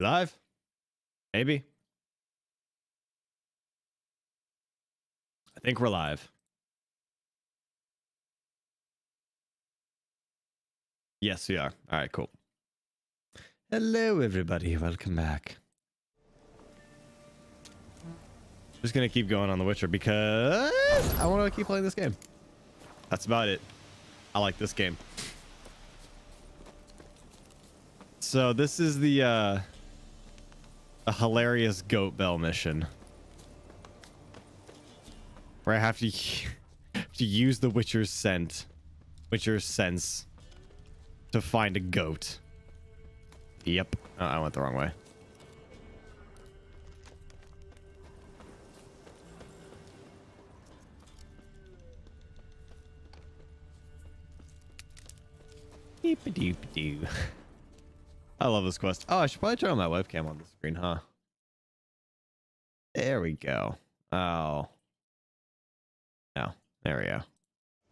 Live? Maybe. I think we're live. Yes, we are. All right, cool. Hello, everybody. Welcome back. Just gonna keep going on The Witcher because I want to keep playing this game. That's about it. I like this game. So this is the a hilarious goat bell mission where I have to use the Witcher's sense to find a goat. Yep. Oh, I went the wrong way. Beep-a-doop-a-doo. I love this quest. Oh, I should probably turn on my webcam on the screen, huh? There we go. Oh. No. There we go.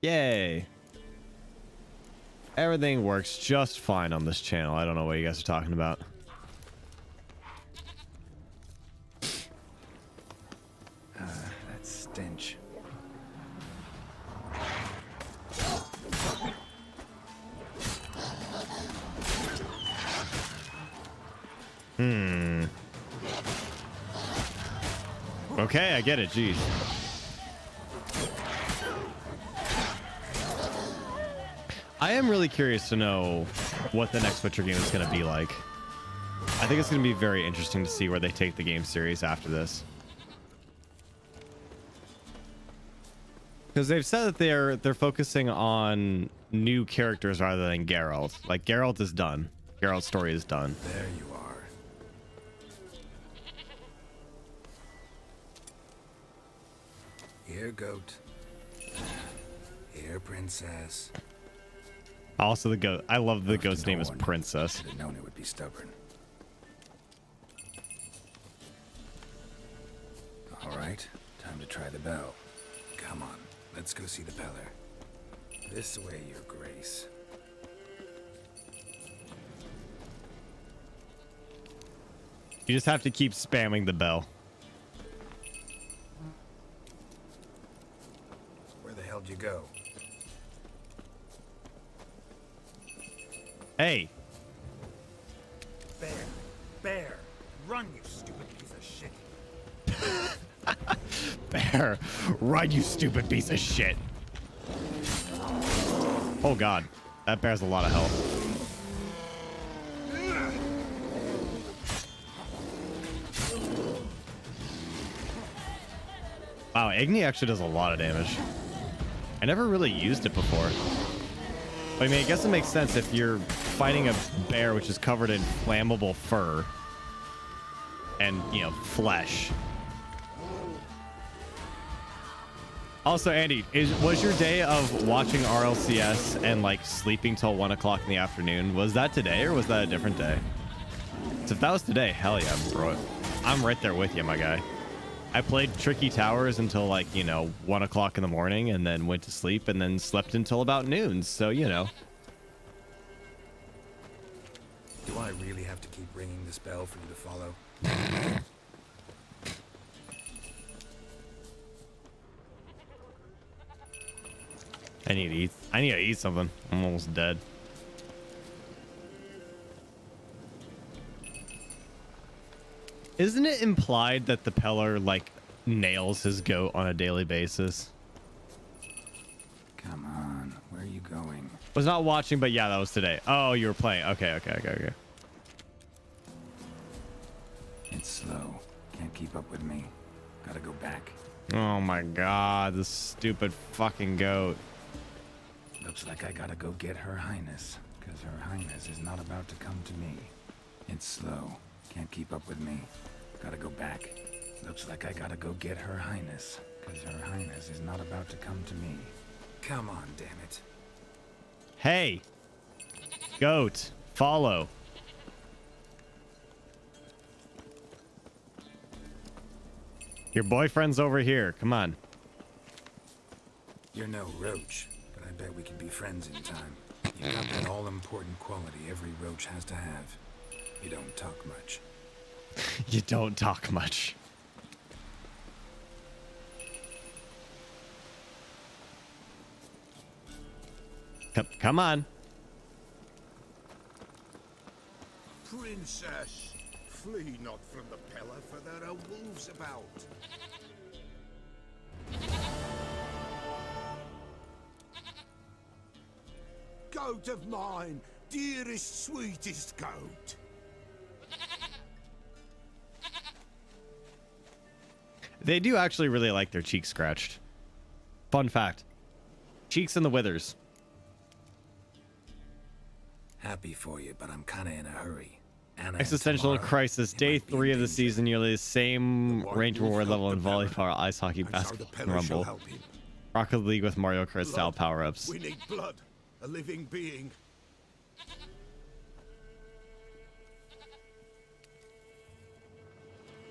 Yay. Everything works just fine on this channel. I don't know what you guys are talking about. That stench. Okay, I get it. Jeez. I am really curious to know what the next Witcher game is going to be like. I think it's going to be very interesting to see where they take the game series after this. Because they've said that they're focusing on new characters rather than Geralt. Like, Geralt is done. Geralt's story is done. There you are. Here, goat. Here, princess. Also, the goat. I love the goat's name is Princess. Should have known it would be stubborn. All right, time to try the bell. Come on, let's go see the Peller. This way, Your Grace. You just have to keep spamming the bell. Where the hell did you go? Hey. Bear, run, you stupid piece of shit. Bear, run, you stupid piece of shit. Oh god, that bear's a lot of health. Wow, Igni actually does a lot of damage. I never really used it before. But, I mean, I guess it makes sense if you're fighting a bear which is covered in flammable fur and, you know, flesh. Also, Andy, was your day of watching RLCS and like sleeping till 1 o'clock in the afternoon, was that today or was that a different day? So if that was today, hell yeah, bro. I'm right there with you, my guy. I played Tricky Towers until like, you know, 1 o'clock in the morning and then went to sleep and then slept until about noon. So, you know. Do I really have to keep ringing this bell for you to follow? I need to eat something. I'm almost dead. Isn't it implied that the Peller like nails his goat on a daily basis? Come on, where are you going? Was not watching, but yeah, that was today. Oh, you were playing. Okay. It's slow. Can't keep up with me. Gotta go back. Oh my god, this stupid fucking goat. Looks like I gotta go get Her Highness, because Her Highness is not about to come to me. It's slow. Can't keep up with me. Gotta go back. Looks like I gotta go get Her Highness, because Her Highness is not about to come to me. Come on, damn it. Hey, goat, follow. Your boyfriend's over here. Come on. You're no roach, but I bet we could be friends in time. You've got that all-important quality every roach has to have. You don't talk much. You don't talk much. Come on. Princess, flee not from the Pella, for there are wolves about. Goat of mine, dearest, sweetest goat. They do actually really like their cheeks scratched. Fun fact. Cheeks and the withers. Happy for you, but I'm kind of in a hurry. Anna and Existential Tamara, crisis. they Day might be in 3 of the danger. season. Nearly the same The range White Wolf reward level in helped the Pella, volleyball, ice hockey, and so the basketball, and Pella shall rumble. help him. Rocket League with Mario Kart style Blood. power-ups. We need blood, a living being.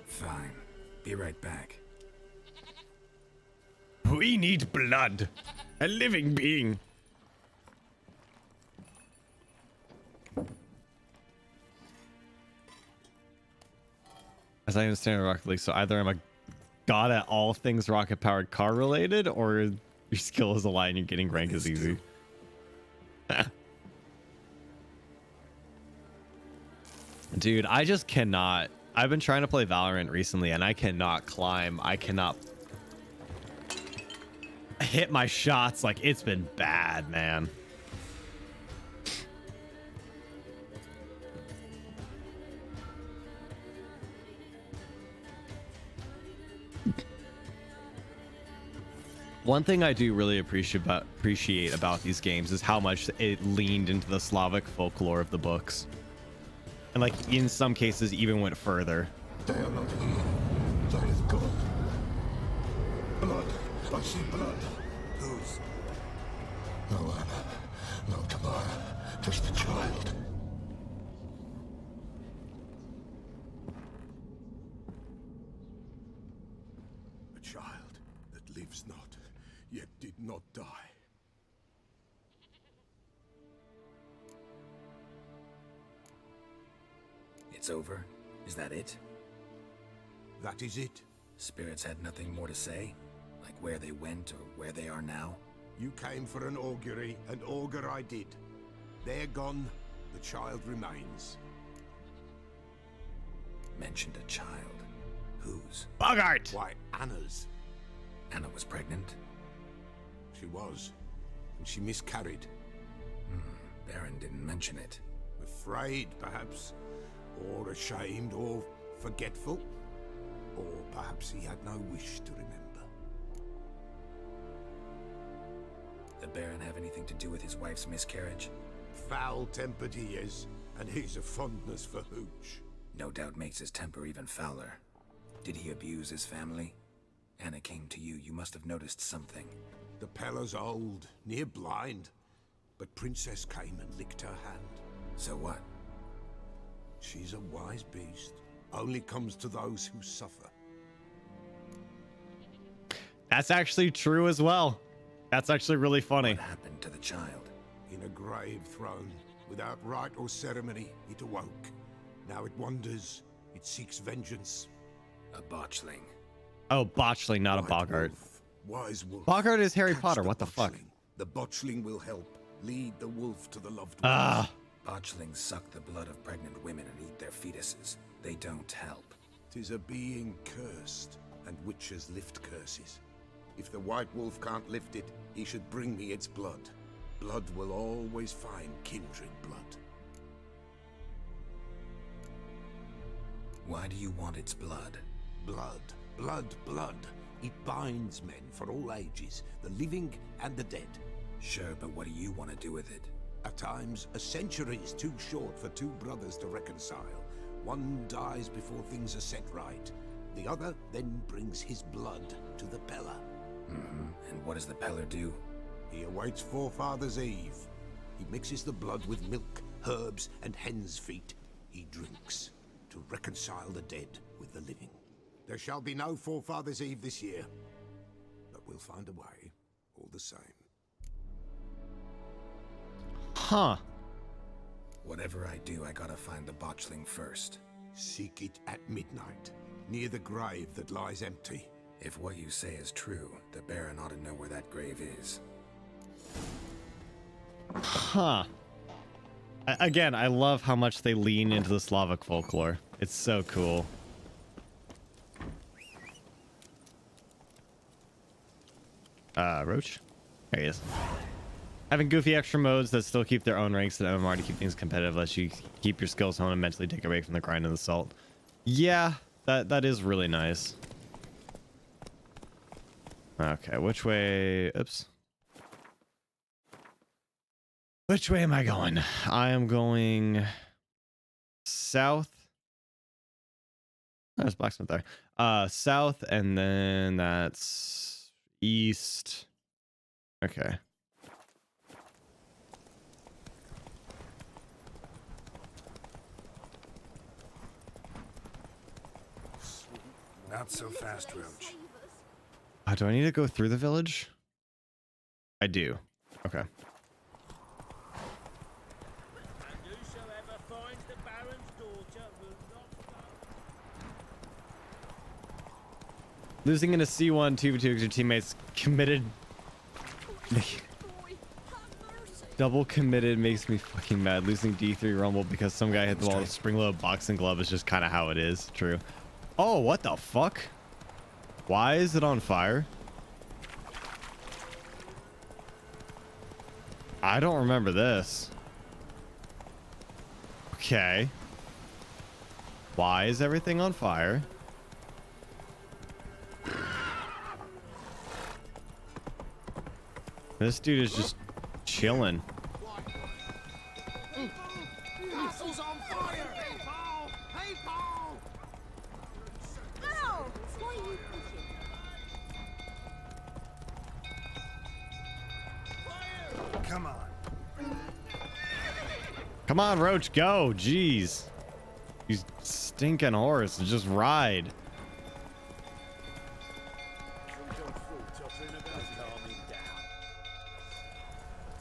Fine. Be right back. We need blood. A living being. As I understand Rocket League, so either I'm a god at all things rocket-powered car related, or your skill is a lie and you're getting rank is easy. Dude, I just cannot. I've been trying to play Valorant recently and I cannot climb. I cannot hit my shots. Like, it's been bad, man. One thing I do really appreciate about these games is how much it leaned into the Slavic folklore of the books. And like in some cases even went further. They are not here. There is God. Blood. I see blood. Whose? No Anna. No Tamara. Just a child. A child that lives not, yet did not die. It's over? Is that it? That is it. Spirits had nothing more to say? Like where they went or where they are now? You came for an augury, and augur I did. They're gone, the child remains. Mentioned a child. Whose? Bogart! Why, Anna's. Anna was pregnant? She was, and she miscarried. Baron didn't mention it. Afraid, perhaps, or ashamed, or forgetful. Or perhaps he had no wish to remember. The Baron have anything to do with his wife's miscarriage? Foul-tempered he is, and he's a fondness for hooch. No doubt makes his temper even fouler. Did he abuse his family? Anna came to you. You must have noticed something. The Pella's old, near blind, but Princess came and licked her hand. So what? She's a wise beast. Only comes to those who suffer. That's actually true as well. That's actually really funny. What happened to the child? In a grave thrown, without rite or ceremony, it awoke. Now it wanders, it seeks vengeance. A botchling. Oh, Botchling, not a White Bogart. wolf, wise wolf. Bogart is Harry Catch Potter. the What the fuck? botchling. The botchling will help. Lead the wolf to the loved ones. Ah, Botchlings suck the blood of pregnant women and eat their fetuses. They don't help. 'Tis a being cursed, and witches lift curses. If the white wolf can't lift it, he should bring me its blood. Blood will always find kindred blood. Why do you want its blood? Blood, blood, blood. It binds men for all ages, the living and the dead. Sure, but what do you want to do with it? At times, a century is too short for two brothers to reconcile. One dies before things are set right. The other then brings his blood to the Pella. And what does the Peller do? He awaits Forefather's Eve. He mixes the blood with milk, herbs, and hen's feet. He drinks to reconcile the dead with the living. There shall be no Forefather's Eve this year, but we'll find a way, all the same. huh. Whatever I do, I gotta find the botchling first. Seek it at midnight, near the grave that lies empty. If what you say is true, the Baron ought to know where that grave is. Huh. Again, I love how much they lean into the Slavic folklore. It's so cool. Roach? There he is. Having goofy extra modes that still keep their own ranks in MMR to keep things competitive lets you keep your skills home and mentally take away from the grind and the salt. Yeah, that is really nice. Okay, which way? Oops. Which way am I going? I am going south. Oh, there's blacksmith there. South, and then that's east. Okay. Not so fast, Roach. Do I need to go through the village? I do. Okay. Losing in a C1 2v2 because your teammates committed. Double committed makes me fucking mad. Losing D3 Rumble because some guy hit the wall with a spring-load boxing glove is just kind of how it is. True. Oh, what the fuck? Why is it on fire? I don't remember this. Okay. Why is everything on fire? This dude is just chilling. Castle's on fire! Hey, Paul! Hey, Paul! Ow! Why are you pushing? Come on. Come on, Roach, go. Jeez. You stinking horse. Just ride.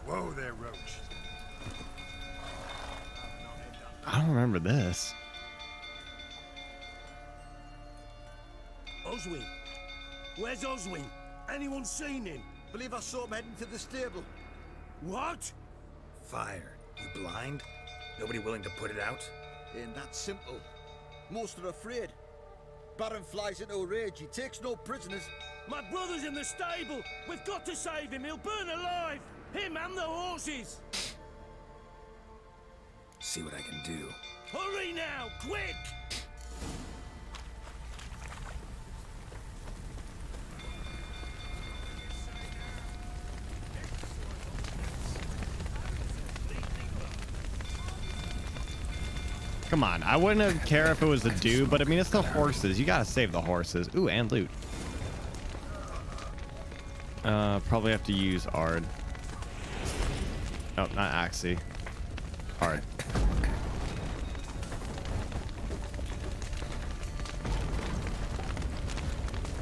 Whoa there, Roach. I don't remember this. Oswin? Where's Oswin? Anyone seen him? Believe I saw him heading to the stable. What? Fire. You blind? Nobody willing to put it out? Ain't that simple. Most are afraid. Baron flies into a rage. He takes no prisoners. My brother's in the stable. We've got to save him. He'll burn alive. Him and the horses. See what I can do. Hurry now, quick! Come on. I wouldn't care if it was a dude, but I mean, it's the horses. You gotta save the horses. Ooh, and loot. Probably have to use Ard. Nope, not Axie. Ard.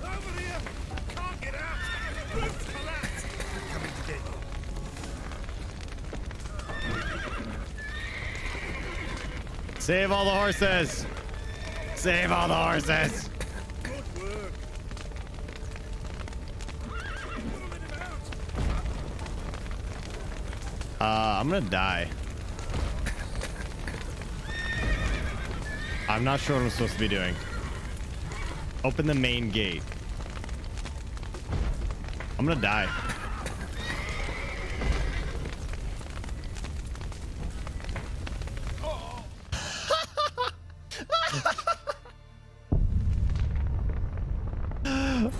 Over here! Can't get out! Roof's collapsed! Coming to get you. Save all the horses. Save all the horses. Good work. I'm gonna die. I'm not sure what I'm supposed to be doing. Open the main gate. I'm gonna die.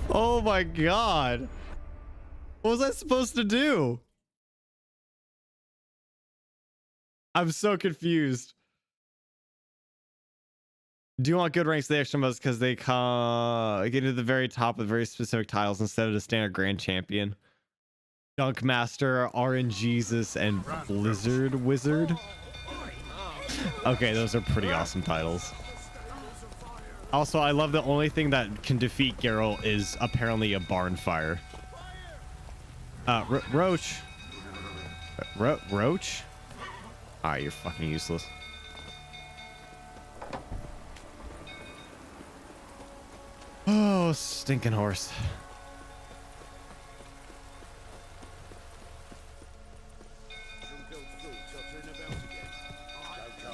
Oh my god. What was I supposed to do? I'm so confused. Do you want good ranks? The extra modes because they get to the very top with very specific titles instead of the standard grand champion. Dunk Master, RNGesus, and Blizzard Wizard. Okay, those are pretty awesome titles. Also, I love the only thing that can defeat Geralt is apparently a barn fire. Roach. Roach? Alright, you're fucking useless. Oh, stinking horse.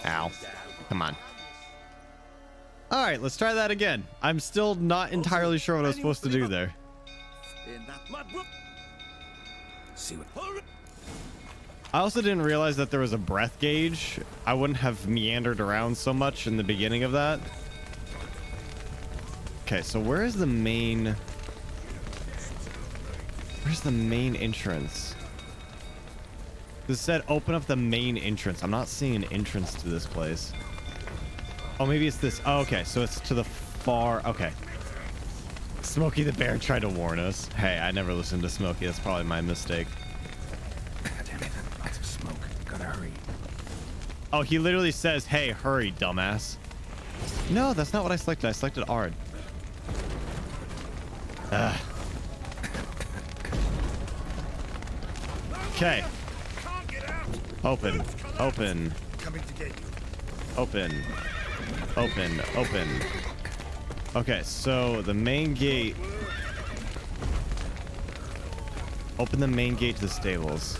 Ow. Come on. All right, let's try that again. I'm still not entirely sure what I was supposed to do there. My bro- See what? I also didn't realize that there was a breath gauge. I wouldn't have meandered around so much in the beginning of that. Okay, so where's the main entrance? It said open up the main entrance. I'm not seeing an entrance to this place. Oh, maybe it's this. Oh, okay, so it's to the far. Okay. Smokey the Bear tried to warn us. Hey, I never listened to Smokey. That's probably my mistake. Damn it. Lots of smoke. Gotta hurry. Oh, he literally says, hey, hurry, dumbass. No, that's not what I selected. I selected Ard. Ugh. Okay. Open. Open. Coming to get you. Open. Open. Open. Okay, so the main gate. Open the main gate to the stables.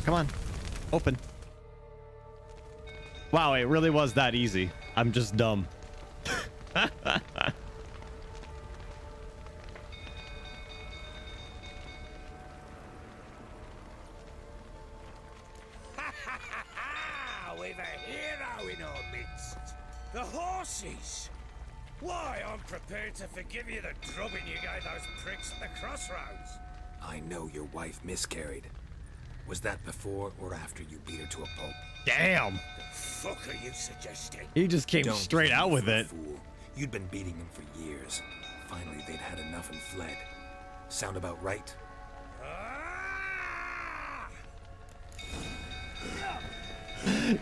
Come on. Open. Wow, it really was that easy. I'm just dumb. We've a hero in our midst. The horses. Why, I'm prepared to forgive you the drubbing you gave those pricks at the crossroads. I know your wife miscarried. Was that before or after you beat her to a pulp? Damn. The fuck are you suggesting? He just came Don't straight take out me with for a it. fool. You'd been beating them for years. Finally, they'd had enough and fled. Sound about right? Ah!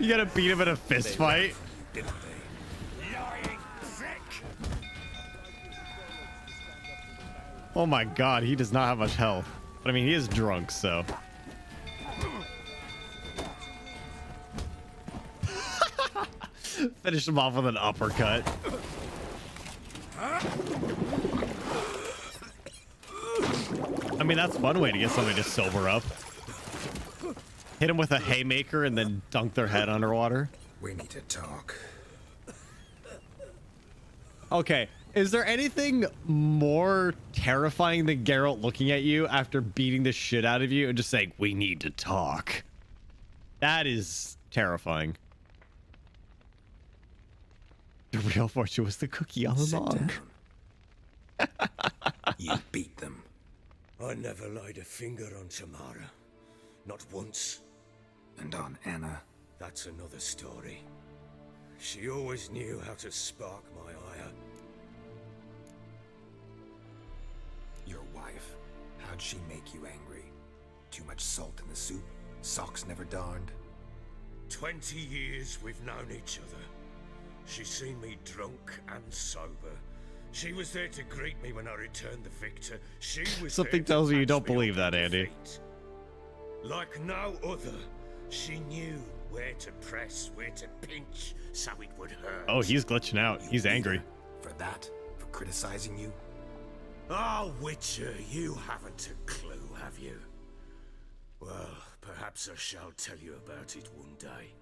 You gotta beat him in a fist fight. Didn't they? Lying prick! Oh my god, he does not have much health. But I mean, he is drunk, so. Finish him off with an uppercut. I mean, that's one way to get somebody to sober up. Hit him with a haymaker and then dunk their head underwater. We need to talk. Okay, is there anything more terrifying than Geralt looking at you after beating the shit out of you and just saying, we need to talk? That is terrifying. The real fortune was the cookie all Sit along. down. You beat them. I never laid a finger on Tamara. Not once. And on Anna. That's another story. She always knew how to spark my ire. Your wife. How'd she make you angry? Too much salt in the soup? Socks never darned? 20 years we've known each other. She's seen me drunk and sober. She was there to greet me when I returned the victor. She was Something there to tells me you patch don't me believe up that, in Andy. defeat. Like no other, she knew where to press, where to pinch, so it would hurt. Oh, he's glitching out. You He's beat angry. her. For that? For criticizing you? Oh, Witcher, you haven't a clue, have you? Well, perhaps I shall tell you about it one day.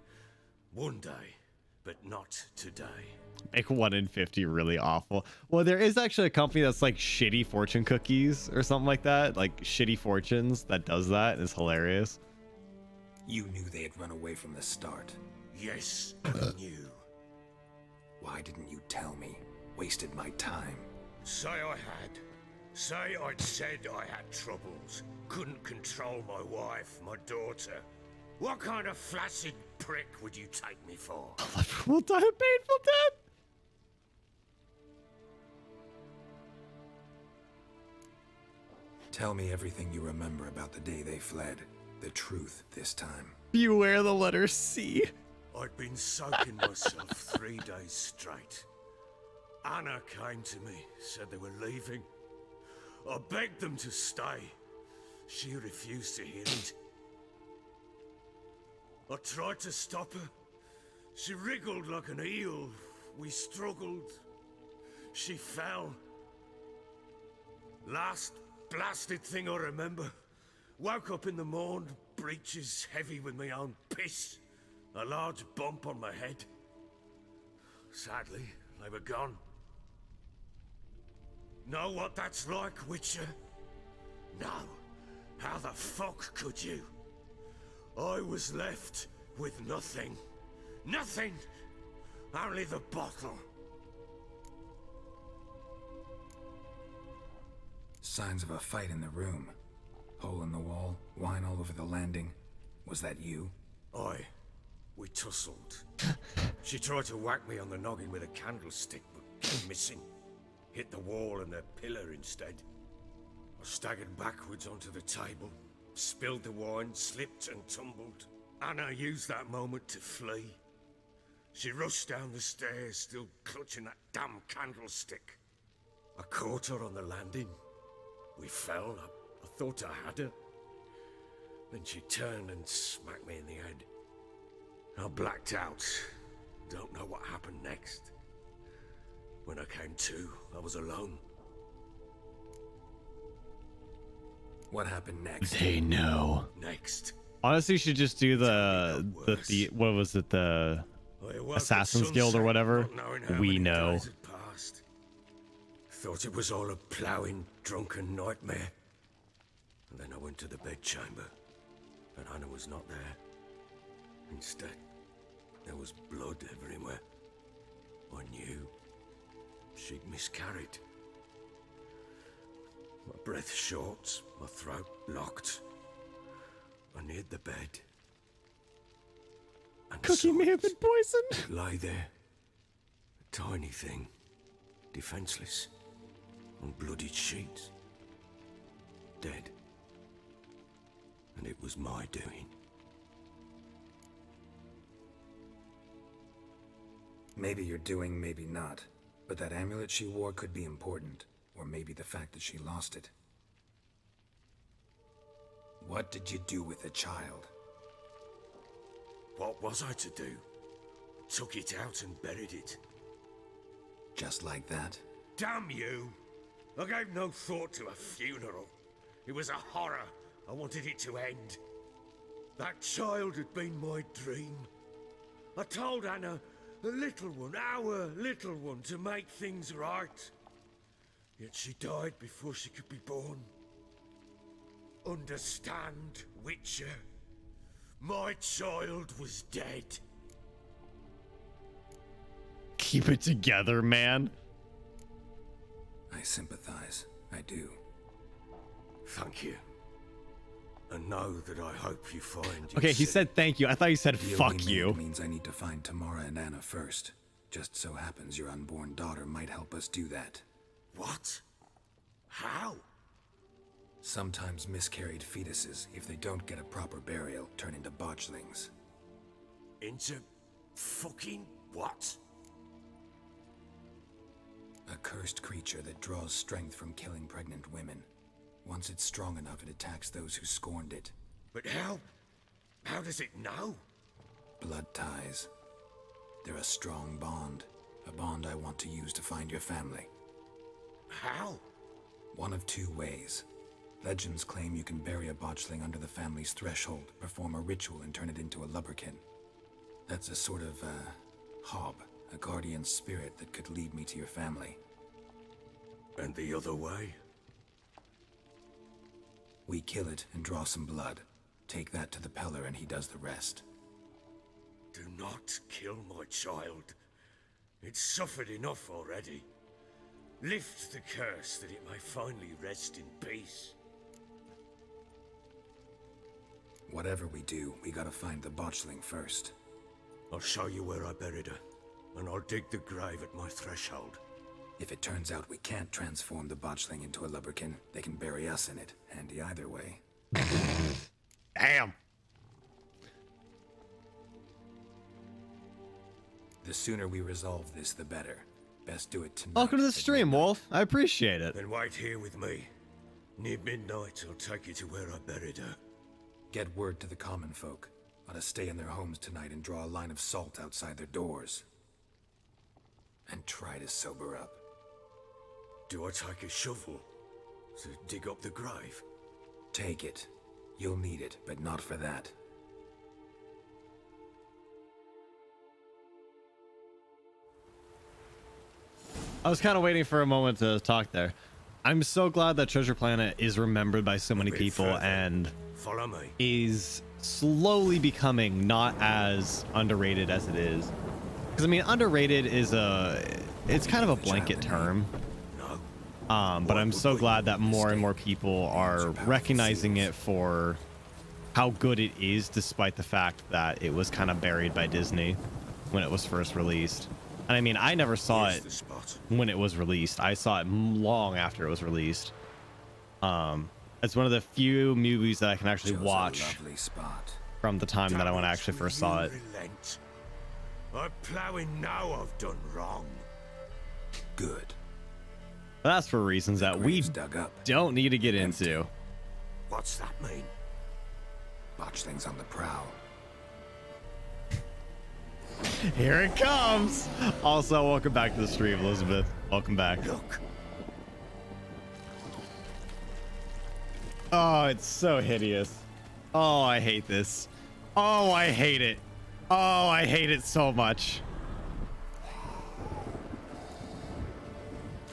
One day, but not today. Make 1 in 50 really awful. Well, there is actually a company that's like Shitty Fortune Cookies or something like that. Like Shitty Fortunes that does that. It's hilarious. You knew they had run away from the start. Yes, I knew. Why didn't you tell me? Wasted my time. Say I had. Say I'd said I had troubles. Couldn't control my wife, my daughter. What kind of flaccid prick would you take me for? We'll die a painful death. Tell me everything you remember about the day they fled. The truth this time. Beware the letter C. I'd been soaking myself 3 days straight. Anna came to me, said they were leaving. I begged them to stay. She refused to hear it. I tried to stop her. She wriggled like an eel, We struggled. She fell. Last blasted thing I remember. Woke up in the morn, breeches heavy with my own piss. A large bump on my head. Sadly, they were gone. Know what that's like, Witcher? No. How the fuck could you? I was left with nothing. Nothing! Only the bottle. Signs of a fight in the room. Hole in the wall, wine all over the landing. Was that you? Aye. We tussled. She tried to whack me on the noggin with a candlestick, but kept missing. Hit the wall and a pillar instead. I staggered backwards onto the table, spilled the wine, slipped and tumbled. Anna used that moment to flee. She rushed down the stairs, still clutching that damn candlestick. I caught her on the landing. We fell. I thought I had her. Then she turned and smacked me in the head. I blacked out. Don't know what happened next. When I came to, I was alone. What happened next? They know. Next, Honestly, you should just do the what was it, the I awoke at Assassin's Guild or sunset, whatever? not knowing how We many know. days had passed. Thought it was all a ploughing, drunken nightmare. And then I went to the bedchamber, but Anna was not there. Instead, there was blood everywhere. I knew she'd miscarried. My breath short, my throat locked. I neared the bed. And Cookie may have been poisoned. it lay there. A tiny thing. Defenseless. On bloodied sheets. Dead. And it was my doing. Maybe you're doing, maybe not. But that amulet she wore could be important. Or maybe the fact that she lost it. What did you do with the child? What was I to do? Took it out and buried it. Just like that? Damn you! I gave no thought to a funeral. It was a horror. I wanted it to end. That child had been my dream. I told Anna, the little one, our little one, to make things right. Yet she died before she could be born. Understand, Witcher? My child was dead. Keep it together, man. I sympathize. I do. Thank you. And know that I hope you find your Okay, he sin. said thank you. I thought he said The fuck only you. maid means I need to find Tamara and Anna first. Just so happens your unborn daughter might help us do that. What? How? Sometimes miscarried fetuses, if they don't get a proper burial, turn into botchlings. Into fucking what? A cursed creature that draws strength from killing pregnant women. Once it's strong enough, it attacks those who scorned it. But how? How does it know? Blood ties. They're a strong bond. A bond I want to use to find your family. How? One of two ways. Legends claim you can bury a botchling under the family's threshold, perform a ritual, and turn it into a lubberkin. That's a sort of, hob, a guardian spirit that could lead me to your family. And the other way? We kill it and draw some blood. Take that to the Peller and he does the rest. Do not kill my child. It's suffered enough already. Lift the curse that it may finally rest in peace. Whatever we do, we gotta find the botchling first. I'll show you where I buried her, and I'll dig the grave at my threshold. If it turns out we can't transform the botchling into a lubberkin, they can bury us in it. Handy either way. Damn. The sooner we resolve this, the better. Best do it tonight. Welcome to the at stream, midnight. Wolf. I appreciate it. Then wait here with me. Near midnight, I'll take you to where I buried her. Get word to the common folk. Ought to stay in their homes tonight and draw a line of salt outside their doors. and try to sober up. Do I take a shovel to dig up the grave? Take it. You'll need it, but not for that. I was kind of waiting for a moment to talk there. I'm so glad that Treasure Planet is remembered by so many bit people further. and Follow me. is slowly becoming not as underrated as it is. Because I mean, underrated is it's kind of a blanket term. No. But I'm so glad that more and more people are recognizing it for how good it is, despite the fact that it was kind of buried by Disney when it was first released. And I mean, I never saw Here's it the spot. when it was released. I saw it long after it was released. It's one of the few movies that I can actually Chose a watch lovely spot. from the time that I when I actually first saw it. Relent. I'm ploughing now I've done wrong. Good. But that's for reasons that we Graves dug up. don't need to get into. What's that mean? Watch things on the prowl. Here it comes. Also, welcome back to the stream, Elizabeth. Welcome back. Look. Oh, it's so hideous. Oh, I hate this. Oh, I hate it. Oh, I hate it so much.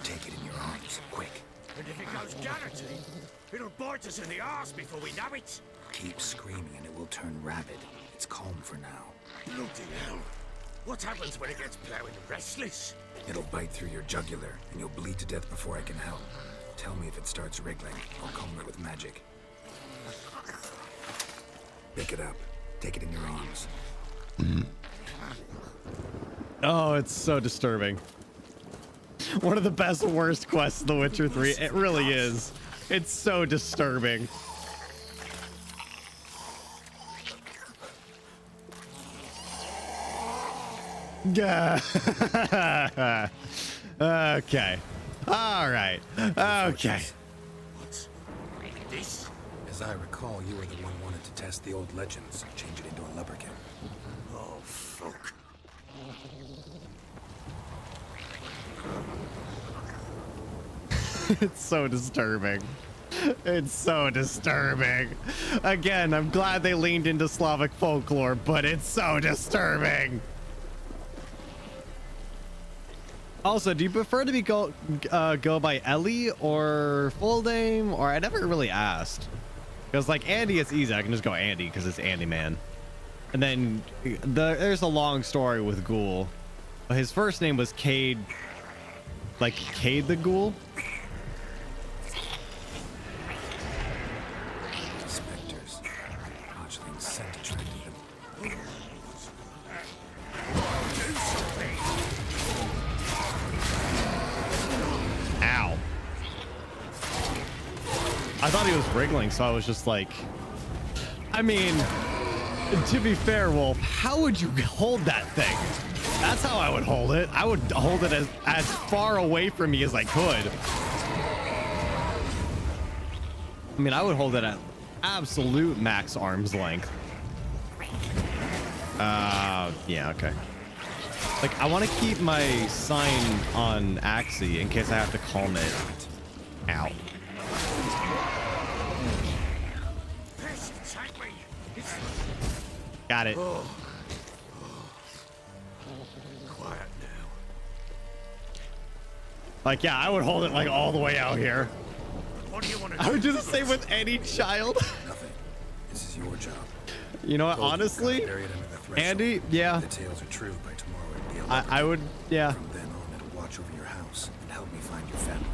Take it in your arms, quick. And if it goes guaranteed, it'll bite us in the arse before we know it. Keep screaming and it will turn rabid. It's calm for now. Bloody hell. What happens when it gets ploughing restless? It'll bite through your jugular and you'll bleed to death before I can help. Tell me if it starts wriggling. I'll calm it with magic. Pick it up. Take it in your arms. Oh, it's so disturbing. One of the best worst quests in The Witcher 3. It really is. It's so disturbing. Okay. All right. Okay. What? This? As I recall, you were the one who wanted to test the old legends, change it into a lubberkin. Oh, fuck. It's so disturbing. It's so disturbing. Again, I'm glad they leaned into Slavic folklore, but it's so disturbing. Also, do you prefer to be go by Ellie or full name? Or I never really asked. Because like Andy, it's easy. I can just go Andy because it's Andy Man. And then there's a long story with Ghoul. His first name was Cade, like Cade the Ghoul. Spectres. Watch things scent attracted them. Ow. I thought he was wriggling, so I was just like, I mean, to be fair, Wolf, how would you hold that thing? That's how I would hold it. I would hold it as far away from me as I could. I mean, I would hold it at absolute max arm's length. Yeah, okay. Like, I want to keep my sign on Axie in case I have to calm it. Ow. Take me. It's Got it. quiet now. Like, yeah, I would hold it like all the way out here. What do you want to I would do the same with any child. Nothing. This is your job. You know what? Told you, Honestly, gotta bury it under the threshold. Andy, yeah, If the tales are true, by tomorrow it'll be a lubberkin. I would, yeah. From then on, it'll watch over your house and help me find your family.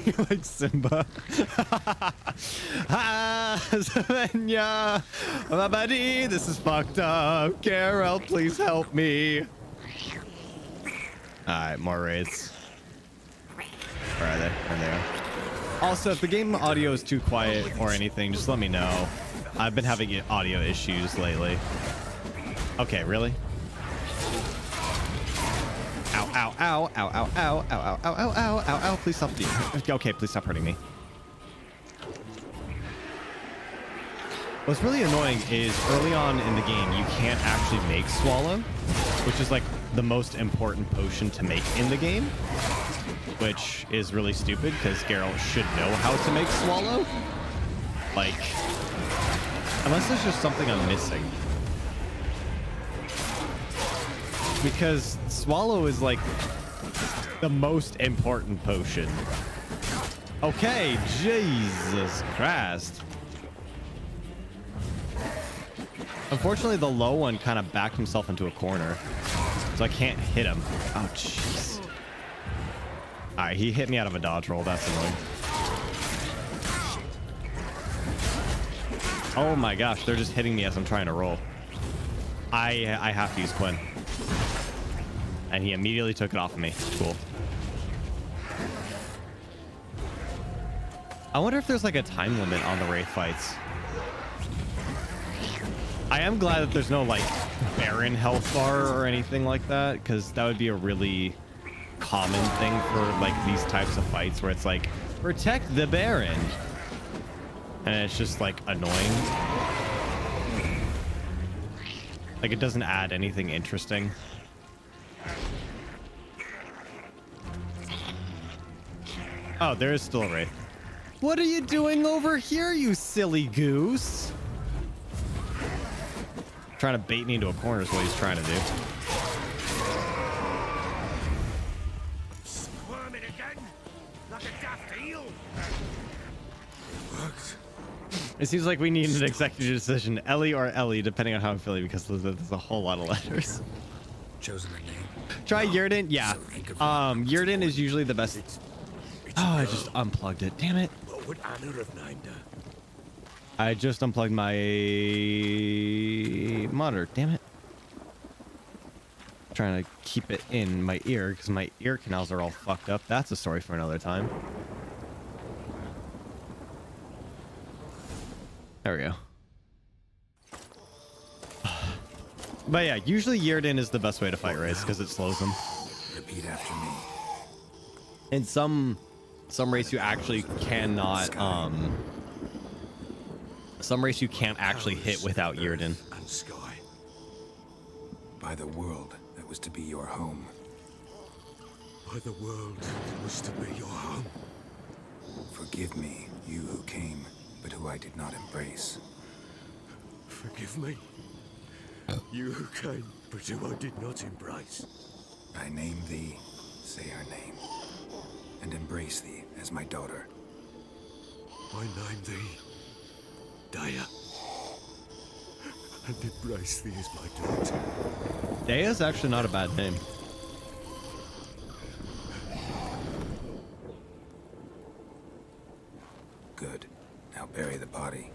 You're like Simba. Ah, Savannah, my buddy, this is fucked up. Carol, please help me. All right, more raids. Where are they? There they are. Also, if the game audio is too quiet or anything, just let me know. I've been having audio issues lately. Okay, really? Ow, ow, ow, ow, ow, ow, ow, ow, ow, ow, ow, ow, ow, please stop. Okay, please stop hurting me. What's really annoying is early on in the game, you can't actually make Swallow, which is like the most important potion to make in the game, which is really stupid because Geralt should know how to make Swallow. Like, unless there's just something I'm missing. Because Swallow is like the most important potion. Okay, Jesus Christ. Unfortunately, the low one kind of backed himself into a corner, so I can't hit him. Oh, jeez. All right, he hit me out of a dodge roll. That's annoying. Oh my gosh, they're just hitting me as I'm trying to roll. I have to use Quinn. And he immediately took it off of me. Cool. I wonder if there's like a time limit on the Wraith fights. I am glad that there's no like Baron health bar or anything like that, because that would be a really common thing for like these types of fights where it's like, protect the Baron. And it's just like annoying. Like it doesn't add anything interesting. Oh, there is still a Wraith. What are you doing over here, you silly goose? Trying to bait me into a corner is what he's trying to do. Squirming again, like a daft eel. Worked. It seems like we need an executive decision, Ellie or Ellie, depending on how I'm feeling, because there's a whole lot of letters. Chosen a name. Try Yurden. Yeah. So think of Yurden is usually the best. It's Oh, I a just girl. unplugged it. Damn it. What would Anna have named her? I just unplugged my monitor. Damn it. Trying to keep it in my ear because my ear canals are all fucked up. That's a story for another time. There we go. But yeah, usually Yurden is the best way to fight Wraiths because it slows them. Repeat after me. And some race you actually cannot some race you can't actually hit without Yurden. And sky. By the world that was to be your home. By the world that was to be your home. Forgive me, you who came, but who I did not embrace. Forgive me. You who came, but who I did not embrace. I name thee, say her name, and embrace thee as my daughter. I name thee Daya. And embrace thee as my daughter. Dea's actually not a bad name. Good. Now bury the body.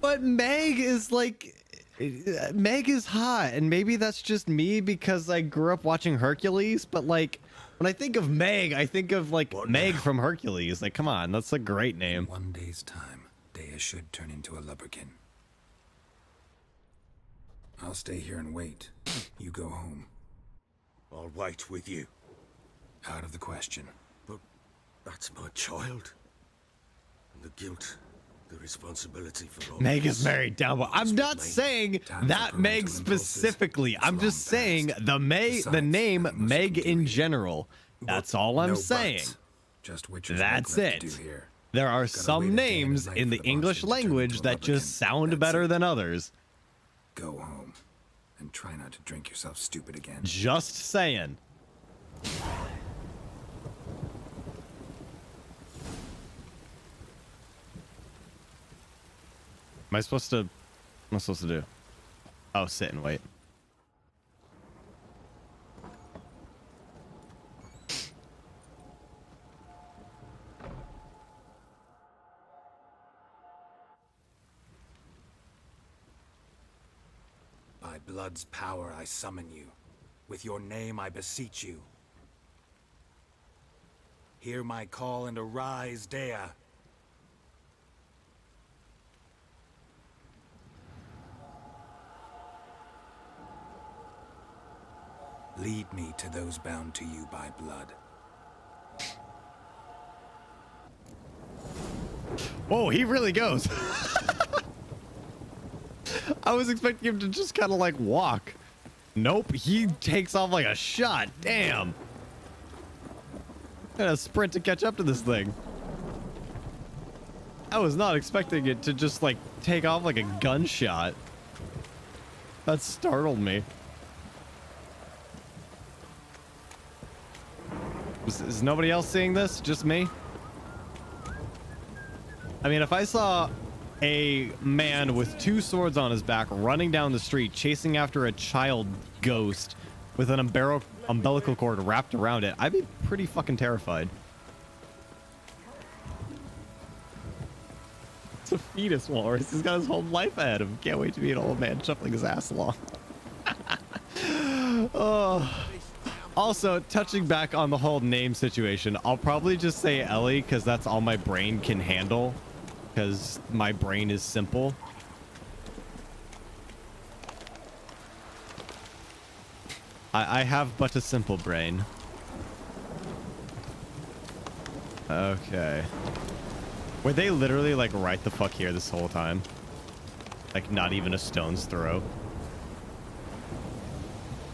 But Meg is like, Meg is hot, and maybe that's just me because I grew up watching Hercules. But like, when I think of Meg, I think of like Meg from Hercules. Like, come on, that's a great name. One day's time, Dea should turn into a lubberkin. I'll stay here and wait. You go home. I'll wait with you. Out of the question. But that's my child. And the guilt, the responsibility for all Meg this is married down, but I'm lies not with me. saying Time for that parental Meg impulses specifically. is I'm long just saying past. the Besides, name I must Meg do in here. general. That's all I'm No saying. buts. Just witcher's That's work left it. to do here. There are wait some a day and a names night in for the the English bastard to turn language into a that just lubberkin. sound That's better it. than others. Go home. And try not to drink yourself stupid again. Just saying. Am I supposed to? What am I supposed to do? Oh, sit and wait. By blood's power I summon you. With your name I beseech you. Hear my call and arise, Dea. Lead me to those bound to you by blood. Whoa, he really goes. I was expecting him to just kind of like walk. Nope, he takes off like a shot. Damn. Gotta sprint to catch up to this thing. I was not expecting it to just like take off like a gunshot. That startled me. Is nobody else seeing this? Just me? I mean, if I saw a man with 2 swords on his back running down the street chasing after a child ghost with an umbilical cord wrapped around it, I'd be pretty fucking terrified. It's a fetus walrus. He's got his whole life ahead of him. Can't wait to be an old man shuffling his ass along. Oh. Also, touching back on the whole name situation, I'll probably just say Ellie because that's all my brain can handle. Because my brain is simple. I have but a simple brain. Okay. Were they literally like right the fuck here this whole time? Like not even a stone's throw.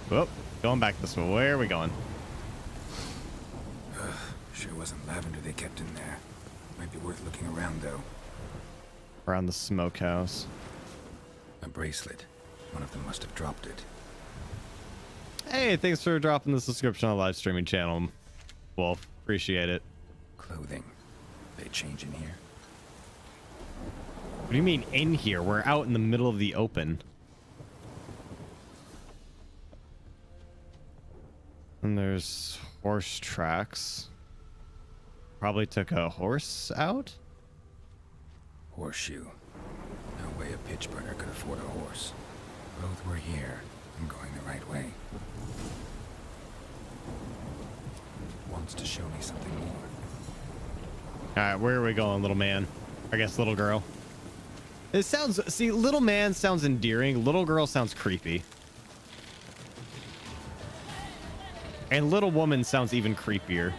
Whoop. Going back this way. Where are we going? Sure wasn't lavender they kept in there. Might be worth looking around though. Around the smokehouse. A bracelet. One of them must have dropped it. Hey, thanks for dropping the subscription on the live streaming channel, Wolf. Appreciate it. Clothing. They change in here. What do you mean in here? We're out in the middle of the open. And there's horse tracks. Probably took a horse out? Horseshoe. No way a pitch burner could afford a horse. Both were here. I'm going the right way. Wants to show me something more. Alright, where are we going, little man? I guess little girl. It sounds... See, little man sounds endearing. Little girl sounds creepy. And little woman sounds even creepier.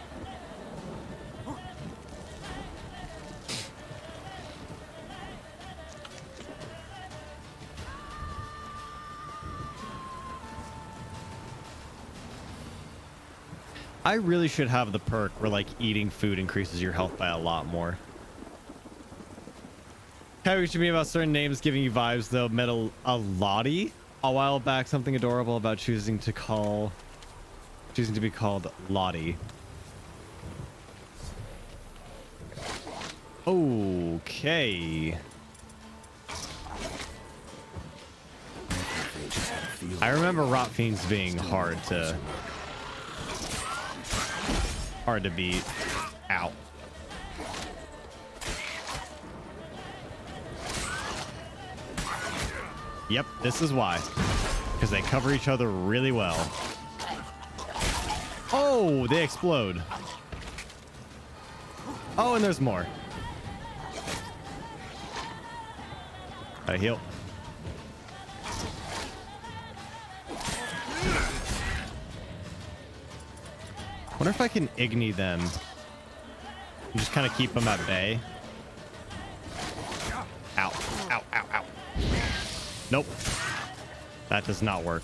I really should have the perk where like eating food increases your health by a lot more. How we should be about certain names giving you vibes though. Met a Lottie a while back. Something adorable about choosing to be called Lottie. Okay. I remember rot fiends being hard to beat. Ow. Yep, this is why. Because they cover each other really well. Oh, they explode. Oh, and there's more. I heal. Wonder if I can Igni them. And just kind of keep them at bay. Ow. Ow, ow, ow. Nope. That does not work.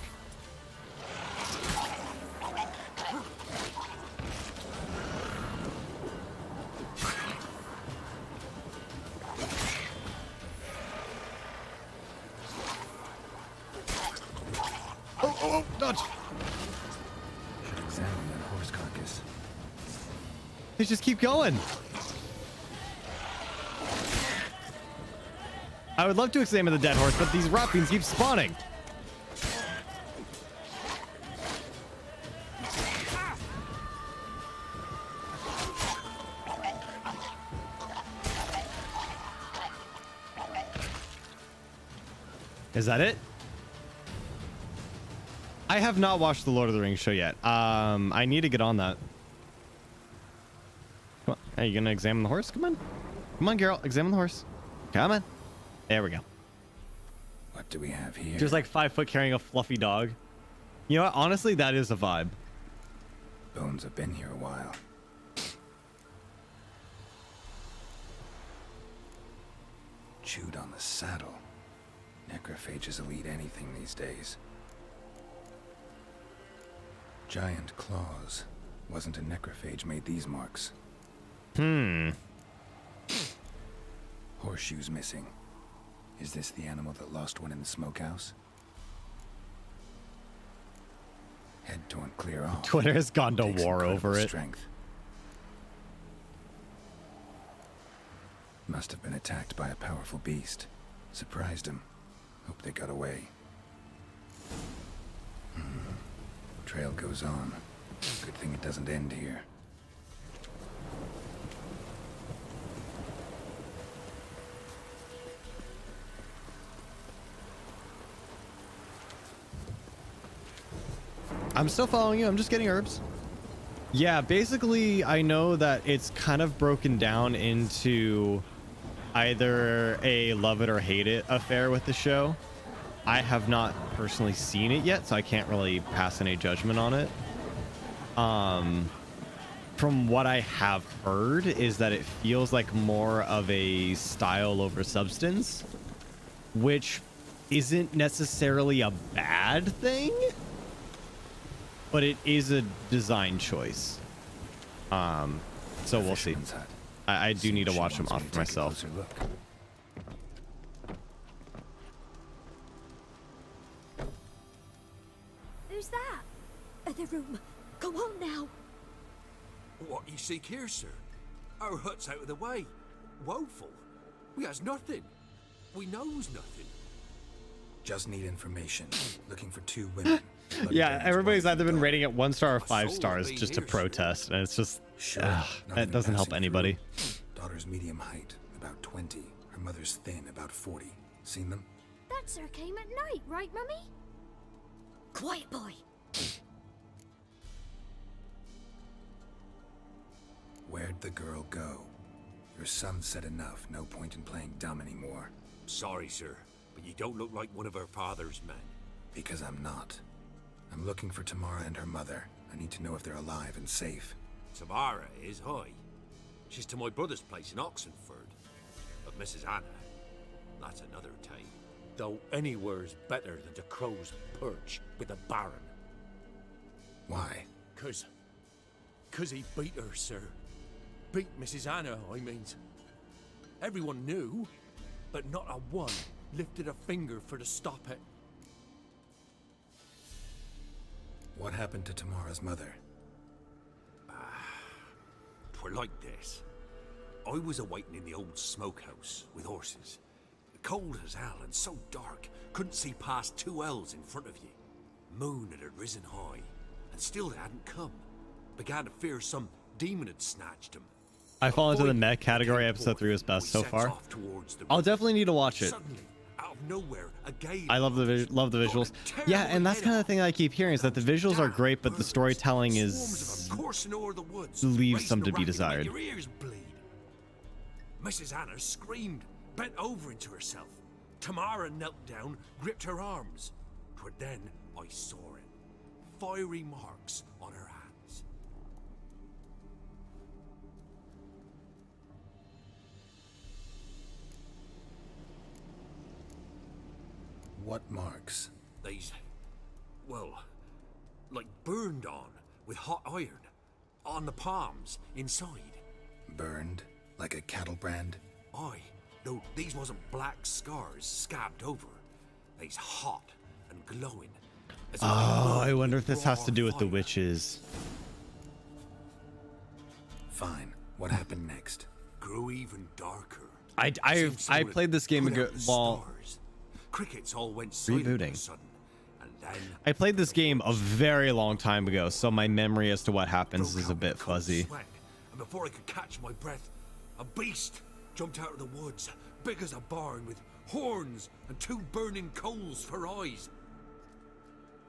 Oh, dodge. Should examine that horse carcass. They just keep going. I would love to examine the dead horse, but these rot fiends keep spawning. Is that it? I have not watched the Lord of the Rings show yet. I need to get on that. Come on. Are you gonna examine the horse? Come on. Come on, Geralt. Examine the horse. Come on. There we go. What do we have here? Just like 5 foot carrying a fluffy dog. You know what? Honestly, that is a vibe. Bones have been here a while. Chewed on the saddle. Necrophages will eat anything these days. Giant claws. Wasn't a necrophage made these marks. Horseshoes missing. Is this the animal that lost one in the smokehouse? Head torn clear off. Twitter has gone to Takes war incredible over it. Strength. Must have been attacked by a powerful beast. Surprised him. Hope they got away. Trail goes on. Good thing it doesn't end here. I'm still following you. I'm just getting herbs. Yeah, basically, I know that it's kind of broken down into either a love it or hate it affair with the show. I have not personally seen it yet, so I can't really pass any judgment on it. From what I have heard is that it feels like more of a style over substance, which isn't necessarily a bad thing, but it is a design choice. So we'll see. Fisherman's hut. I do need to She watch them wants off me to for take a myself. closer look. Who's that? The room. Go on now. What you seek here, sir? Our hut's out of the way. Woeful. We has nothing. We knows nothing. Just need information. Looking for 2 women. Bloody Yeah, Baron's everybody's wife either been and rating it 1 star or My 5 soul stars be just to here, sir. protest, and it's just Sure, that nothing doesn't help passing anybody. through. Daughter's medium height, about 20. Her mother's thin, about 40. Seen them? That sir came at night, right, Mummy? Quiet, boy. Where'd the girl go? Your son said enough. No point in playing dumb anymore. Sorry, sir, but you don't look like one of our father's men. Because I'm not. I'm looking for Tamara and her mother. I need to know if they're alive and safe. Tamara is, hi. She's to my brother's place in Oxenford. But Mrs. Anna, that's another tale. Though anywhere's better than the Crow's Perch with a Baron. Why? Cause he beat her, sir. Beat Mrs. Anna, I means. Everyone knew, but not a one lifted a finger for to stop it. What happened to Tamara's mother? Twere like this. I was awaiting in the old smokehouse with horses. Cold as hell and so dark, couldn't see past 2 ells in front of you. Moon had risen high, and still they hadn't come. Began to fear some demon had snatched them. I fall into the mech category. Episode 3 was best so far. I'll definitely need to watch it. Suddenly, out of nowhere, a gale I love the visuals. Yeah, and that's kind of the thing I keep hearing is that the visuals are great, but the storytelling is leaves some to be desired. Your ears bleed. Mrs. Anna screamed, bent over into herself. Tamara knelt down, gripped her arms. 'Twere then I saw it. Fiery marks on her hands. What marks? These, well, like burned on with hot iron. On the palms, inside. Burned? Like a cattle brand? Aye, though these wasn't black scars scabbed over. They's hot and glowing. as if Oh, blood I wonder if this raw has to do with the fire. witches. Fine. What happened next? Grew even darker. I Seemed someone played this game put ago. out the Well, stars. Crickets all went silent all of a rebooting. sudden, and then I played this game a very long time ago, so my memory as to what happens broke is a out bit in a cold fuzzy. sweat, and before I could catch my breath, a beast jumped out of the woods, big as a barn, with horns and 2 burning coals for eyes.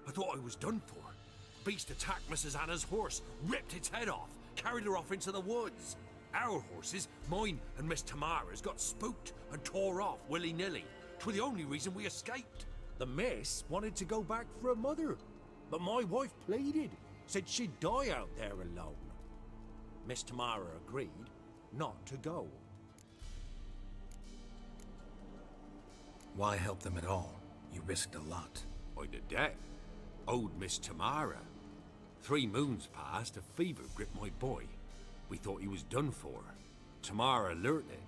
I thought I was done for. Beast attacked Mrs. Anna's horse, ripped its head off, carried her off into the woods. Our horses, mine and Miss Tamara's, got spooked and tore off willy-nilly. 'Twere the only reason we escaped. The miss wanted to go back for her mother. but my wife pleaded, said she'd die out there alone. Miss Tamara agreed not to go. Why help them at all? You risked a lot. I did that. Owed Miss Tamara. 3 moons passed, a fever gripped my boy. We thought he was done for. Tamara alerted,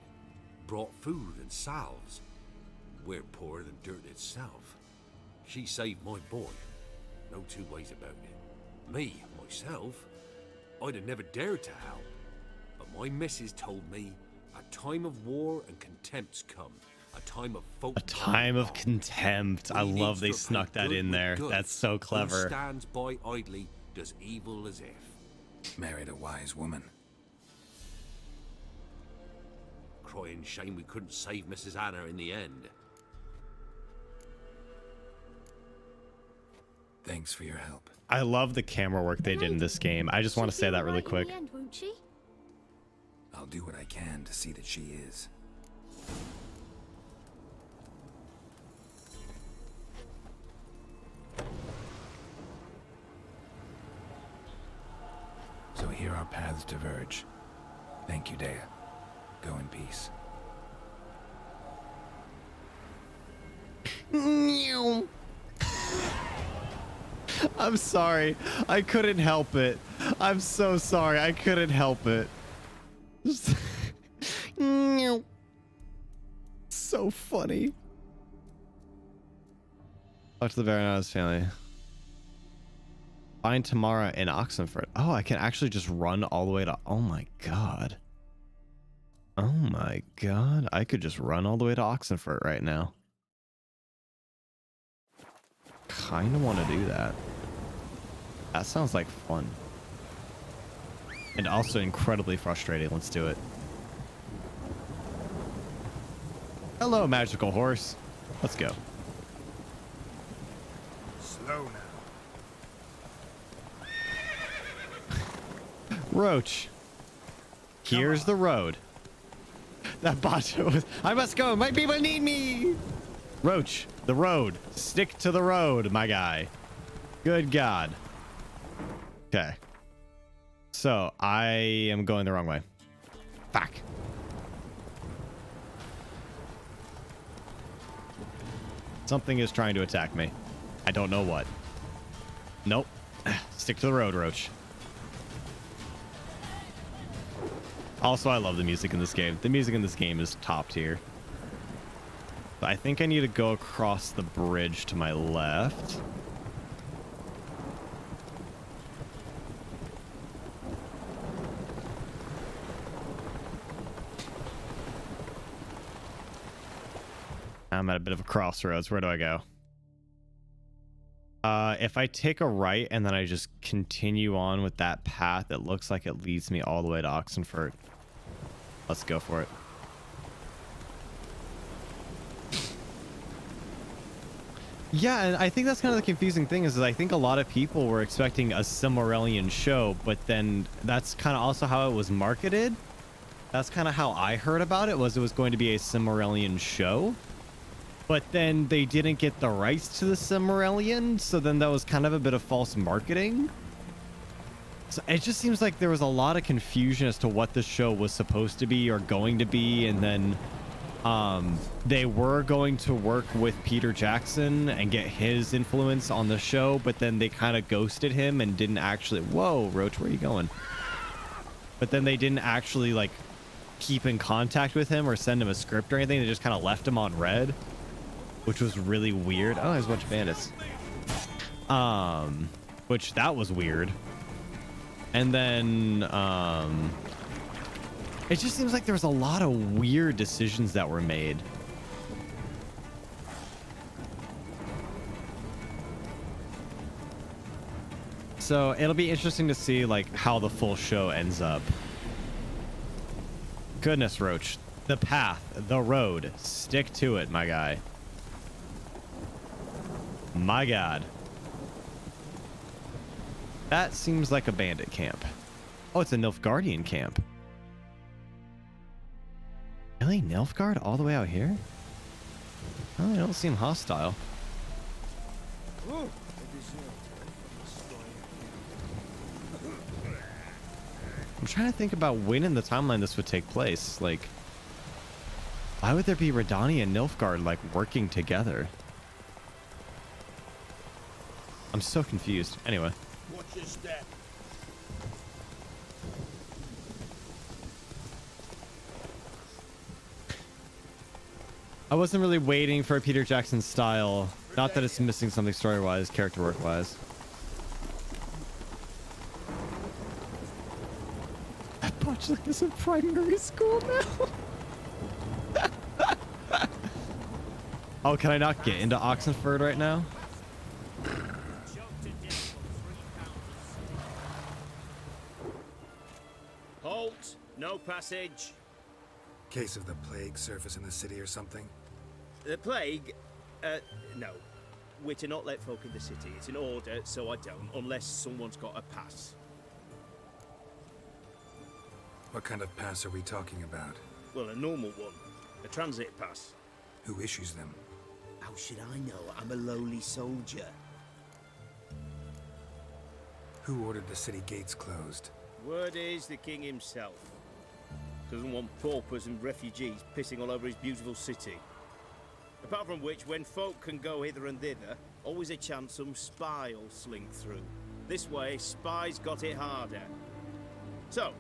brought food and salves. We're poorer than dirt itself. She saved my boy. No 2 ways about it. Me, myself, I'd have never dared to help. But my missus told me a time of war and contempt's come. A time of folk. A time of contempt. I We love needs they to snuck repay that good in with there. good. That's so Who clever. stands by idly does evil as if. Married a wise woman. Crying shame we couldn't save Mrs. Anna in the end. Thanks for your help. I love the camera work they did in this game. I just want to say that really quick. In the end, won't she? I'll do what I can to see that she is. So here our paths diverge. Thank you, Dea. Go in peace. I'm sorry. I couldn't help it. I'm so sorry. I couldn't help it. So funny. Talk to the Baroness family. Find Tamara in Oxenford. Oh, I can actually just run all the way to... Oh my god. Oh my god. I could just run all the way to Oxenford right now. Kind of want to do that. That sounds like fun. And also incredibly frustrating. Let's do it. Hello, magical horse. Let's go. Slow now. Roach. Here's the road. That bot was... I must go. My people need me. Roach, the road. Stick to the road, my guy. Good God. Okay. So, I am going the wrong way. Fuck. Something is trying to attack me. I don't know what. Nope. Stick to the road, Roach. Also, I love the music in this game. The music in this game is top tier. But I think I need to go across the bridge to my left. I'm at a bit of a crossroads. Where do I go? If I take a right and then I just continue on with that path, it looks like it leads me all the way to Oxenford. Let's go for it. Yeah, and I think that's kind of the confusing thing is I think a lot of people were expecting a Silmarillion show, but then that's kind of also how it was marketed. That's kind of how I heard about it, was it was going to be a Silmarillion show. But then they didn't get the rights to the Silmarillion, so then that was kind of a bit of false marketing. So it just seems like there was a lot of confusion as to what the show was supposed to be or going to be, and then they were going to work with Peter Jackson and get his influence on the show, but then they kind of ghosted him and didn't actually... Whoa, Roach, where are you going? But then they didn't actually, like, keep in contact with him or send him a script or anything. They just kind of left him on red, which was really weird. Oh, there's a bunch of bandits. Which, that was weird. And then, it just seems like there was a lot of weird decisions that were made. So it'll be interesting to see like how the full show ends up. Goodness, Roach. The path, the road. Stick to it, my guy. My God. That seems like a bandit camp. Oh, it's a Nilfgaardian camp. Really? Nilfgaard all the way out here? Oh, they don't seem hostile. I'm trying to think about when in the timeline this would take place. Like, why would there be Radani and Nilfgaard like working together? I'm so confused. Anyway. Watch your step. I wasn't really waiting for a Peter Jackson style. Not that it's missing something story-wise, character work-wise. Botchlick is in primary school now. Oh, can I not get into Oxenford right now? Halt! No passage. Case of the plague surface in the city or something? The plague? No. We're to not let folk in the city. It's an order, so I don't, unless someone's got a pass. What kind of pass are we talking about? Well, a normal one. A transit pass. Who issues them? How should I know? I'm a lowly soldier. Who ordered the city gates closed? Word is the king himself. Doesn't want paupers and refugees pissing all over his beautiful city. Apart from which, when folk can go hither and thither, always a chance some spy will slink through. This way, spies got it harder. So,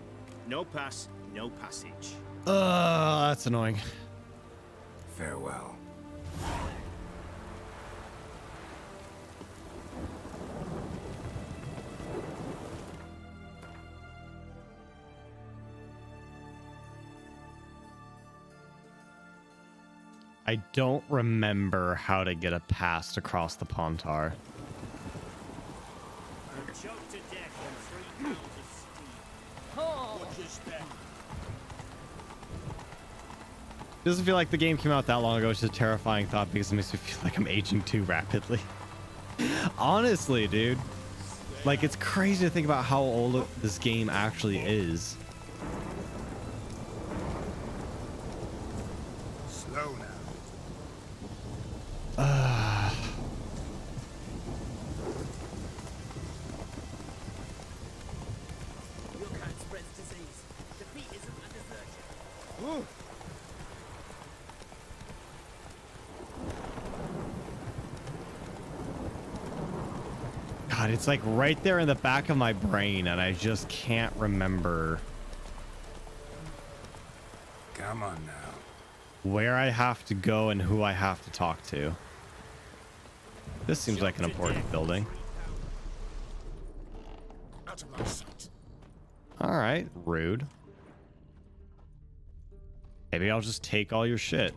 no pass, no passage. That's annoying. Farewell. I don't remember how to get a pass across the Pontar. Choked to death on 3 pounds of steam. Watch your step. Doesn't feel like the game came out that long ago. It's just a terrifying thought because it makes me feel like I'm aging too rapidly. Honestly, dude. Like, it's crazy to think about how old this game actually is. Slow now. Your kind spreads disease. Defeat isn't a desertion. God, it's like right there in the back of my brain and I just can't remember Come on now. where I have to go and who I have to talk to. This seems like an important building. Out of my sight. All right, rude. Maybe I'll just take all your shit.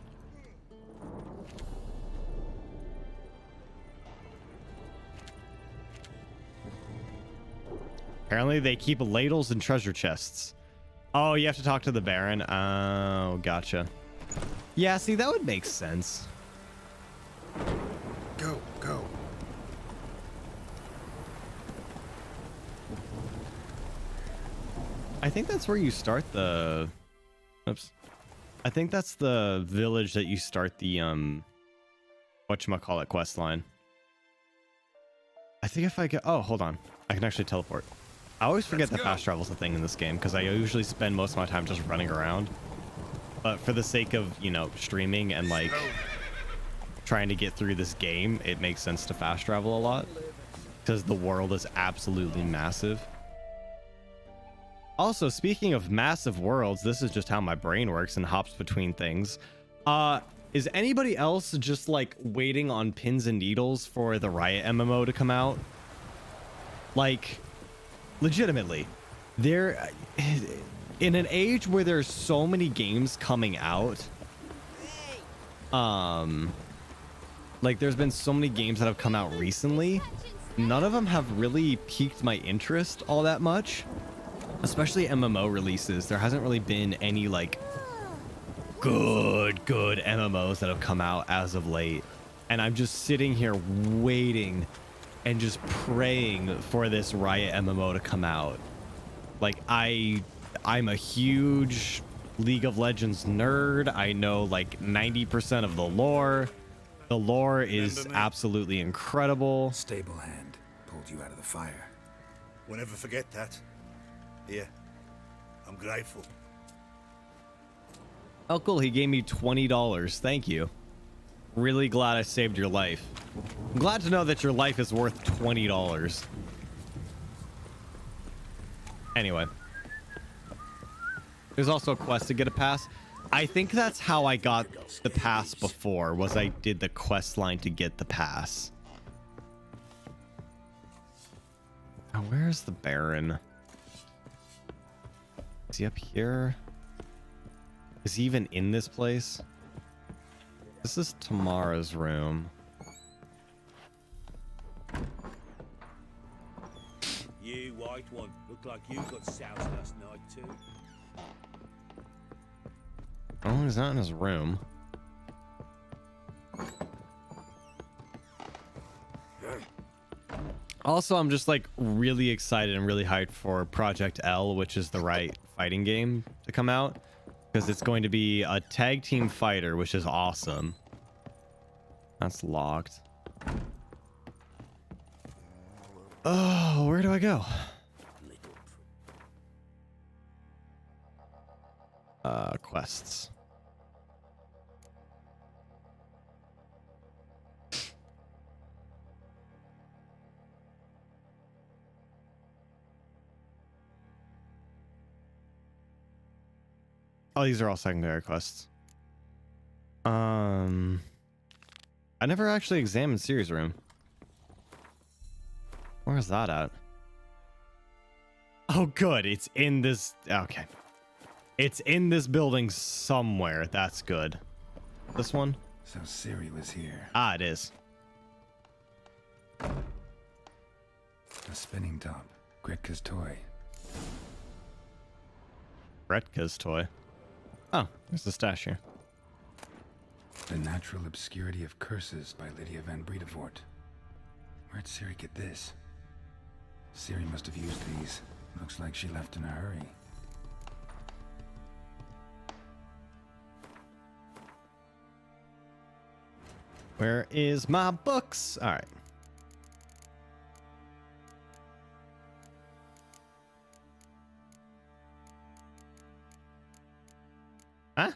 Apparently they keep ladles and treasure chests. Oh, you have to talk to the Baron. Oh, gotcha. Yeah, see, that would make sense. Go, go. I think that's where you start the... Oops. I think that's the village that you start the, whatchamacallit quest line. I think if I get... Oh, hold on. I can actually teleport. I always forget that fast travel's a thing in this game because I usually spend most of my time just running around. But for the sake of, you know, streaming and, like, trying to get through this game, it makes sense to fast travel a lot because the world is absolutely massive. Also, speaking of massive worlds, this is just how my brain works and hops between things. Is anybody else just like waiting on pins and needles for the Riot MMO to come out? Like, legitimately, there, in an age where there's so many games coming out, like there's been so many games that have come out recently, none of them have really piqued my interest all that much. Especially MMO releases. There hasn't really been any like good MMOs that have come out as of late. And I'm just sitting here waiting and just praying for this Riot MMO to come out. Like I'm a huge League of Legends nerd. I know like 90% of the lore. The lore is absolutely incredible. Stable hand. pulled you out of the fire. We'll never forget that. Here, I'm grateful. Oh, cool. He gave me $20. Thank you. Really glad I saved your life. I'm glad to know that your life is worth $20. Anyway. There's also a quest to get a pass. I think that's how I got the pass before, was I did the quest line to get the pass. Now, where's the Baron? Is he up here? Is he even in this place? This is Tamara's room. You white one, look like you got soused last night too. Oh, he's not in his room. Also, I'm just like really excited and really hyped for Project L, which is the right fighting game to come out, because it's going to be a tag team fighter, which is awesome. That's locked. Oh, where do I go? Quests. Oh, these are all secondary quests. I never actually examined Ciri's room. Where is that at? Oh, good. It's in this. Okay. It's in this building somewhere. That's good. This one? So Ciri was here. Ah, it is. A spinning top. Gretka's toy. Gretka's toy. Oh, there's the stash here. The Natural Obscurity of Curses by Lydia van Bredevoort. Where'd Ciri get this? Ciri must have used these. Looks like she left in a hurry. Where is my books? All right. Huh?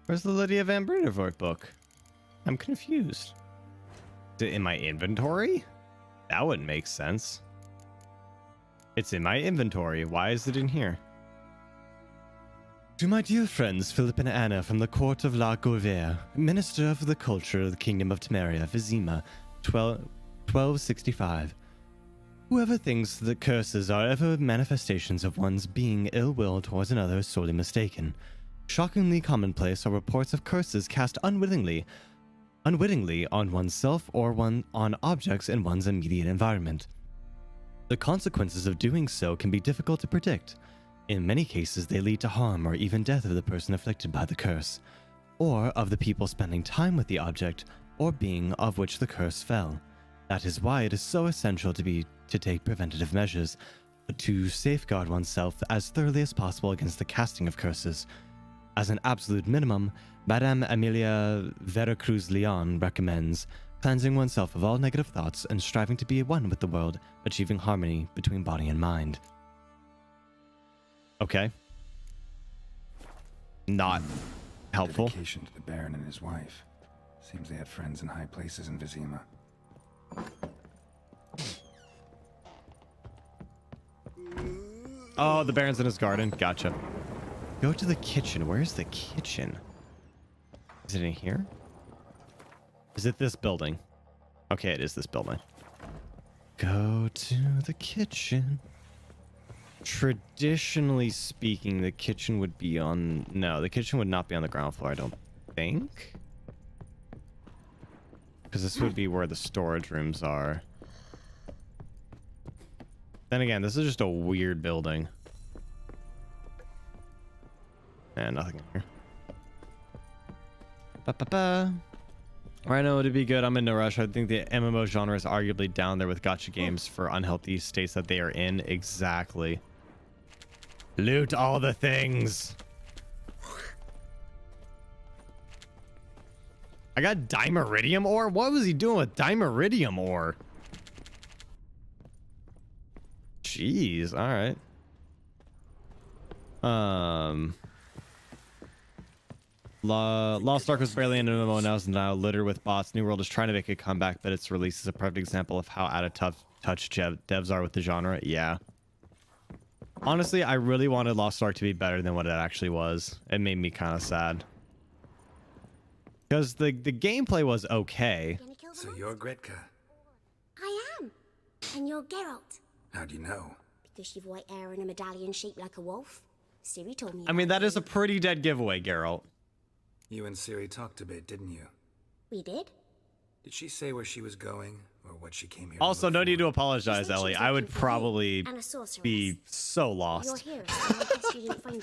Where's the Lydia van Bredevoort book? I'm confused. Is it in my inventory? That wouldn't make sense. It's in my inventory. Why is it in here? To my dear friends Philip and Anna from the court of La Gouverne, minister of the culture of the kingdom of Temeria, Vizima, 1265. Whoever thinks that curses are ever manifestations of one's being ill will towards another is sorely mistaken. Shockingly commonplace are reports of curses cast unwittingly on oneself or on objects in one's immediate environment. The consequences of doing so can be difficult to predict. In many cases, they lead to harm or even death of the person afflicted by the curse, or of the people spending time with the object or being of which the curse fell. That is why it is so essential to take preventative measures to safeguard oneself as thoroughly as possible against the casting of curses. As an absolute minimum, Madame Amelia Veracruz Leon recommends cleansing oneself of all negative thoughts and striving to be one with the world, achieving harmony between body and mind. Okay. Not helpful. Dedication to the Baron and his wife. Seems they had friends in high places in Vizima. Oh, the Baron's in his garden. Gotcha. Go to the kitchen. Where's the kitchen? Is it in here? Is it this building? Okay, it is this building. Go to the kitchen. Traditionally speaking, the kitchen would be on... No, the kitchen would not be on the ground floor, I don't think. Because this would be where the storage rooms are. Then again, this is just a weird building. And nothing in here. Ba-ba-ba. Rhino, to be good, I'm in no rush. I think the MMO genre is arguably down there with gacha games for unhealthy states that they are in. Exactly. Loot all the things. I got Dimeridium ore? What was he doing with Dimeridium ore? Jeez. All right. Lost Ark was barely an MMO, now is now littered with bots. New World is trying to make a comeback, but its release is a perfect example of how out of touch devs are with the genre. Yeah. Honestly, I really wanted Lost Ark to be better than what it actually was. It made me kind of sad. Because the gameplay was okay. So you're Gretka. I am. And you're Geralt. How'd you know? Because you've white hair and a medallion shaped like a wolf. Ciri told me. I mean, that is a pretty dead giveaway, Geralt. You and Ciri talked a bit, didn't you? We did? Did she say where she was going or what she came here Also, to no look need for? to apologize, Ellie. I would probably And a sorceress. be so You're lost. here, so I guess you didn't find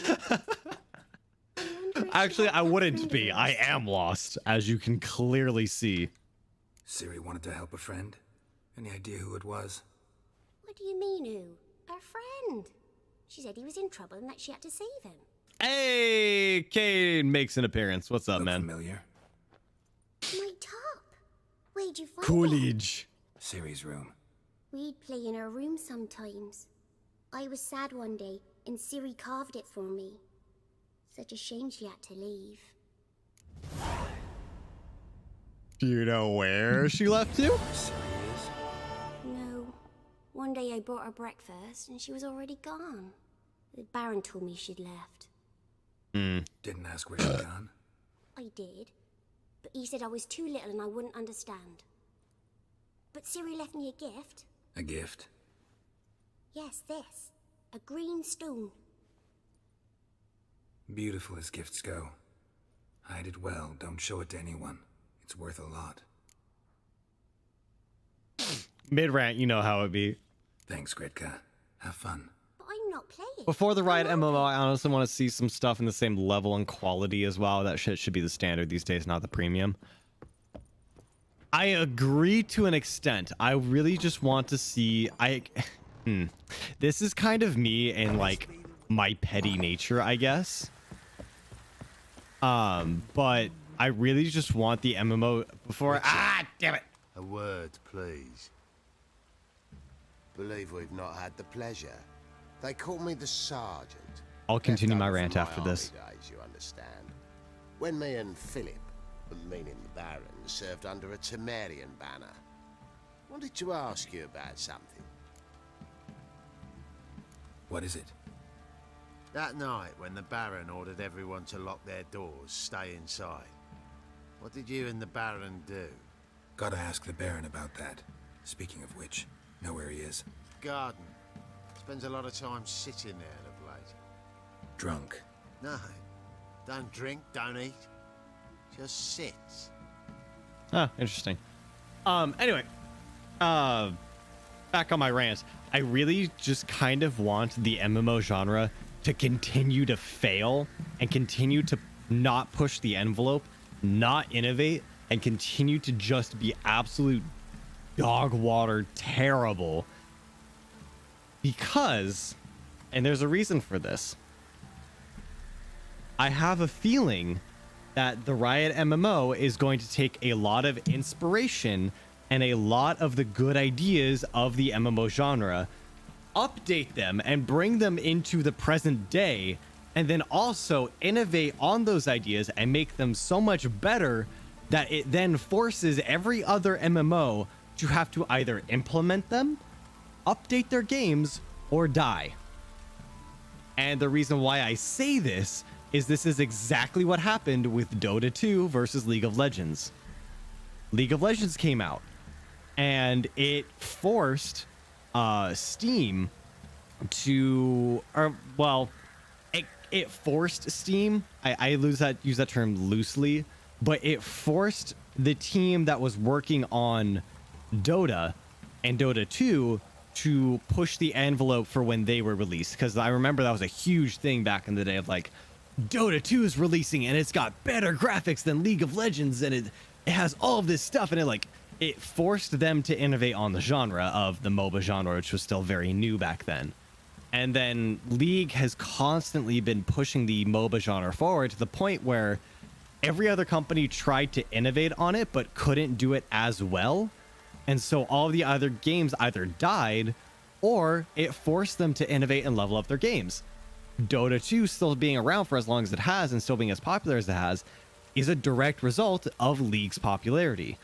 it. Actually, I wouldn't be. I am lost, as you can clearly see. Ciri wanted to help a friend. Any idea who it was? What do you mean, who? Our friend. She said he was in trouble and that she had to save him. Hey, Kane makes an appearance. What's up, Look man? familiar? My top. Where'd you find Coolidge. Ciri's room. that? We'd play in her room sometimes. I was sad one day and Ciri carved it for me. Such a shame she had to leave. Do you know where she left you? Ciri is? No. One day I brought her breakfast and she was already gone. The Baron told me she'd left. Didn't ask where she'd gone. I did, but he said I was too little and I wouldn't understand. But Ciri left me a gift. A gift? Yes, this. A green stone. Beautiful as gifts go. Hide it well, don't show it to anyone. It's worth a lot. Mid-rant, you know how it be. Thanks, Gretka. Have fun. But I'm not playing. Before the Riot MMO, I honestly want to see some stuff in the same level and quality as well. That shit should be the standard these days, not the premium. I agree to an extent. I really just want to see... This is kind of me and, like, my petty nature, I guess. But I really just want the MMO before... damn it! A word, please. Believe we've not had the pleasure. They call me the Sergeant. I'll continue my Left over rant from after this. army days, you understand. When me and Philip, meaning the Baron, served under a Temerian banner. Wanted to ask you about something. What is it? That night when the Baron ordered everyone to lock their doors, stay inside. What did you and the Baron do? Gotta ask the Baron about that. Speaking of which, know where he is? Garden. Spends a lot of time sitting there of late. Drunk. No. Don't drink, don't eat. Just sits. Oh, interesting. Anyway, back on my rant. I really just kind of want the MMO genre to continue to fail and continue to not push the envelope, not innovate, and continue to just be absolute dog water terrible. Because, and there's a reason for this, I have a feeling that the Riot MMO is going to take a lot of inspiration and a lot of the good ideas of the MMO genre, update them and bring them into the present day, and then also innovate on those ideas and make them so much better that it then forces every other MMO to have to either implement them, update their games, or die. And the reason why I say this is exactly what happened with Dota 2 versus League of Legends. League of Legends came out, and it forced Steam to, or well, it forced Steam. I use that term loosely, but it forced the team that was working on Dota and Dota 2 to push the envelope for when they were released. Because I remember that was a huge thing back in the day of like, Dota 2 is releasing and it's got better graphics than League of Legends and it has all of this stuff, and it forced them to innovate on the genre of the MOBA genre, which was still very new back then. And then League has constantly been pushing the MOBA genre forward to the point where every other company tried to innovate on it but couldn't do it as well. And so all the other games either died or it forced them to innovate and level up their games. Dota 2 still being around for as long as it has and still being as popular as it has is a direct result of League's popularity.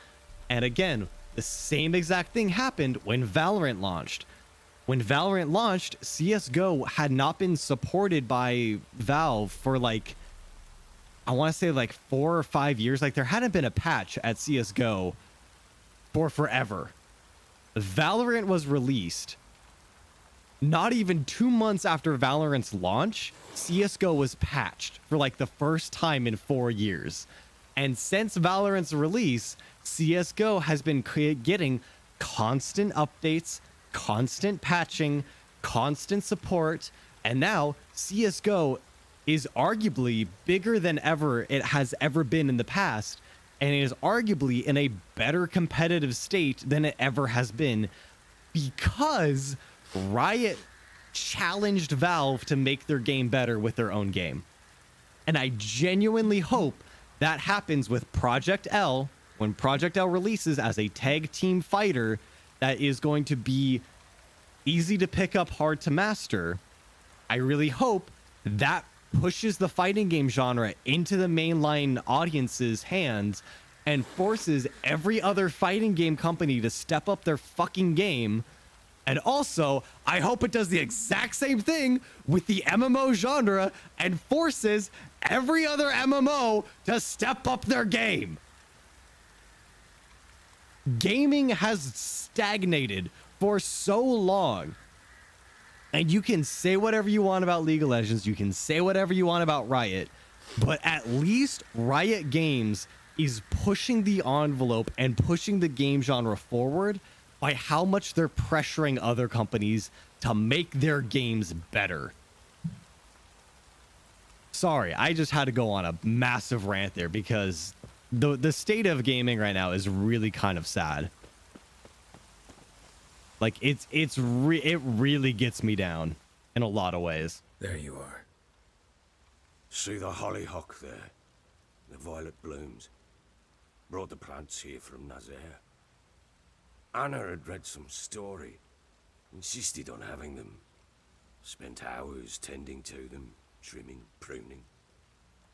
And again, the same exact thing happened when Valorant launched. When Valorant launched, CSGO had not been supported by Valve for like, I want to say like 4 or 5 years. Like there hadn't been a patch at CSGO for forever. Valorant was released. Not even 2 months after Valorant's launch, CSGO was patched for like the first time in 4 years. And since Valorant's release, CSGO has been getting constant updates, constant patching, constant support, and now CSGO is arguably bigger than ever it has ever been in the past, and it is arguably in a better competitive state than it ever has been because Riot challenged Valve to make their game better with their own game. And I genuinely hope that happens with Project L when Project L releases as a tag team fighter that is going to be easy to pick up, hard to master. I really hope that pushes the fighting game genre into the mainline audience's hands and forces every other fighting game company to step up their fucking game. And also, I hope it does the exact same thing with the MMO genre and forces every other MMO to step up their game. Gaming has stagnated for so long. And you can say whatever you want about League of Legends, you can say whatever you want about Riot, but at least Riot Games is pushing the envelope and pushing the game genre forward by how much they're pressuring other companies to make their games better. Sorry, I just had to go on a massive rant there because the state of gaming right now is really kind of sad. Like it really gets me down in a lot of ways. There you are. See the hollyhock there? The violet blooms. Brought the plants here from Nazaire. Anna had read some story. Insisted on having them. Spent hours tending to them, trimming, pruning.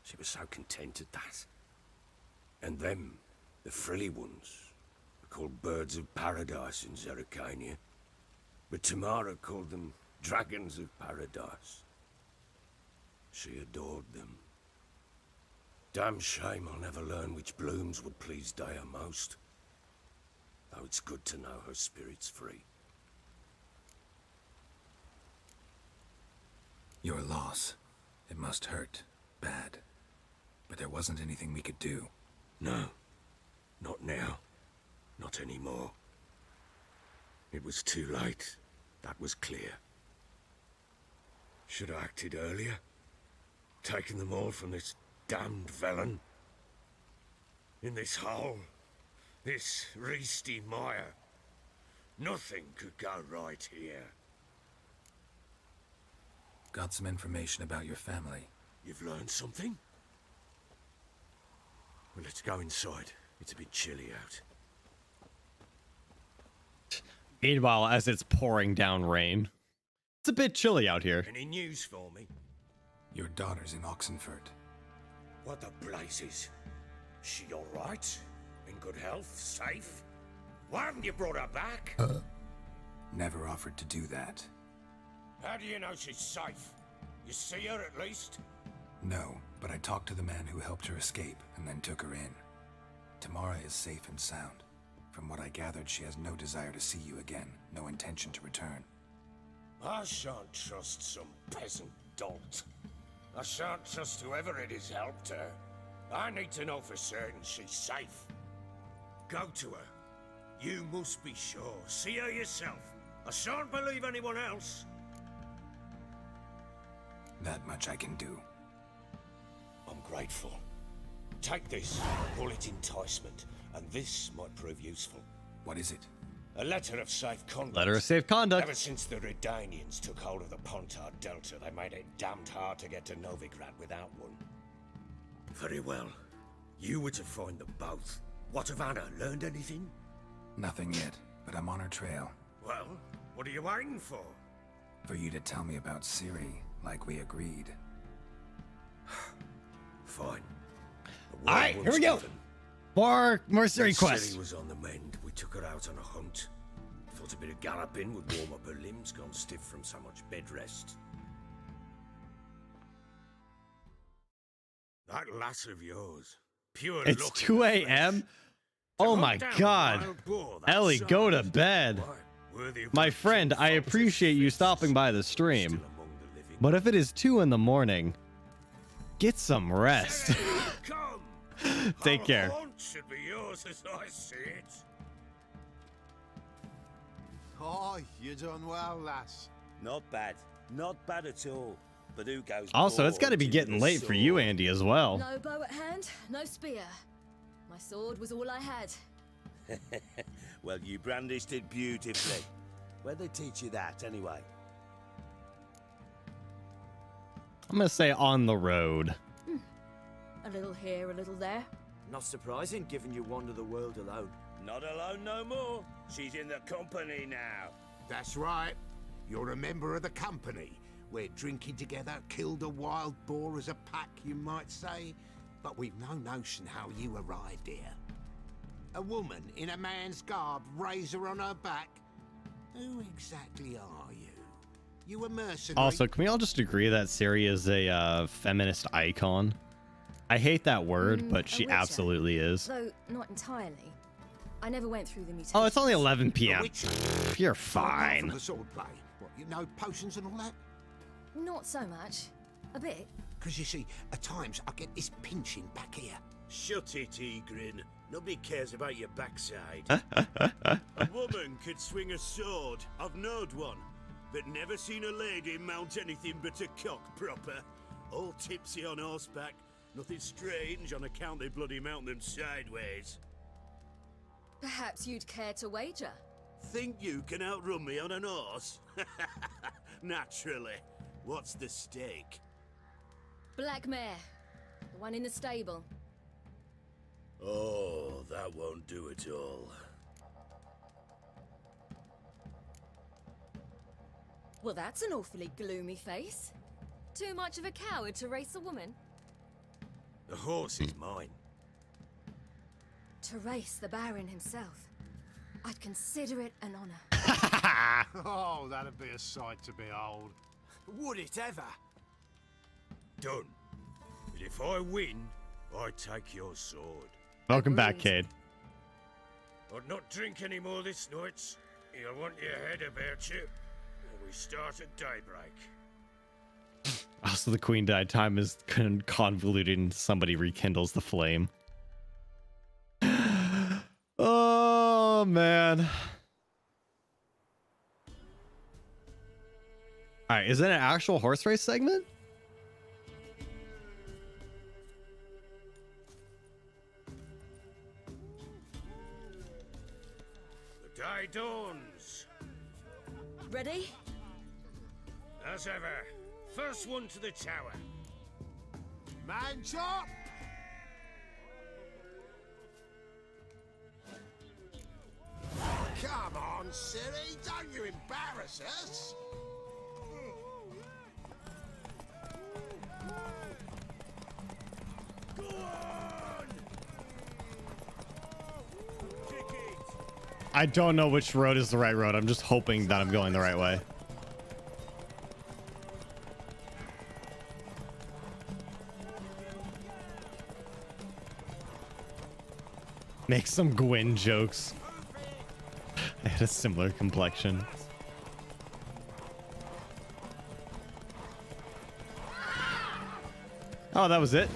She was so content at that. And them, the frilly ones, are called birds of paradise in Zerrikania. But Tamara called them dragons of paradise. She adored them. Damn shame I'll never learn which blooms would please Dea most. Though it's good to know her spirit's free. Your loss. It must hurt. Bad. But there wasn't anything we could do. No. Not now. Not anymore. It was too late. That was clear. Should have acted earlier. Taken them all from this damned Velen. In this hole. This Reesty mire. Nothing could go right here. Got some information about your family. You've learned something? Well, let's go inside. It's a bit chilly out. Meanwhile, as it's pouring down rain, it's a bit chilly out here. Any news for me? Your daughter's in Oxenfurt. What the blazes? She all right? In good health? Safe? Why haven't you brought her back? Never offered to do that. How do you know she's safe? You see her at least? No, but I talked to the man who helped her escape and then took her in. Tamara is safe and sound. From what I gathered, she has no desire to see you again, no intention to return. I shan't trust some peasant dolt. I shan't trust whoever it is helped her. I need to know for certain she's safe. Go to her. You must be sure. See her yourself. I shan't believe anyone else. That much I can do. I'm grateful. Take this, call it enticement, and this might prove useful. What is it? A letter of safe conduct. Letter of safe conduct. Ever since the Redanians took hold of the Pontar Delta, they made it damned hard to get to Novigrad without one. Very well. You were to find them both. What of Anna? Learned anything? Nothing yet, but I'm on her trail. Well, What are you waiting for? For you to tell me about Ciri, like we agreed. Fine. All right, here we go. More Ciri quests. Ciri was on the mend. We took her out on a hunt. Thought a bit of galloping would warm up her limbs, gone stiff from so much bed rest. That lass of yours, pure It's luck 2 a.m. Oh my God, Ellie, go to bed. My friend, I appreciate you stopping by the stream, but if it is 2 in the morning, get some rest. Take care. Should be yours as I see it. Oh, you done well, lass. Not bad. Not bad at all. But who goes Also, it's got to be getting late for you, Andy, as well. No bow at hand, no spear. My sword was all I had. Well, you brandished it beautifully. Where'd they teach you that, anyway? I'm going to say on the road. A little here, a little there. Not surprising, given you wander the world alone. Not alone no more. She's in the company now. That's right. You're a member of the company. We're drinking together, killed a wild boar as a pack, you might say. But we've no notion how you arrived here. A woman in a man's garb, razor on her back. Who exactly are you? You a mercenary? Also, can we all just agree that Ciri is a feminist icon? I hate that word, but she witcher. absolutely is. Though not entirely. I never went through the mutation. Oh, it's only 11 A p.m. witcher. You're Apart fine. from the sword play. What, you know potions and all that? Not so much. A bit. Because you see, at times I get this pinching back here. Shut it, Egrin. Nobody cares about your backside. A woman could swing a sword. I've knowed one. But never seen a lady mount anything but a cock proper. All tipsy on horseback. Nothing strange on account they bloody mount them sideways. Perhaps you'd care to wager. Think you can outrun me on an horse? Naturally. What's the stake? Black mare. The one in the stable. Oh, that won't do it all. Well, that's an awfully gloomy face. Too much of a coward to race a woman? The horse is mine. To race the Baron himself. I'd consider it an honor. Oh, that'd be a sight to behold. Would it ever? Done. But if I win, I take your sword. Welcome back, Cade. I'd not drink any more this night. You'll want your head about you. And we start at daybreak. Also, the queen died. Time is convoluted and somebody rekindles the flame. Oh, man. All right, is that an actual horse race segment? The day dawns. Ready? As ever. First one to the tower. Man chop! Come on, Ciri, don't you embarrass us! Go on! Kick it! I don't know which road is the right road. I'm just hoping that I'm going the right way. Make some Gwyn jokes. I had a similar complexion. Oh, that was it?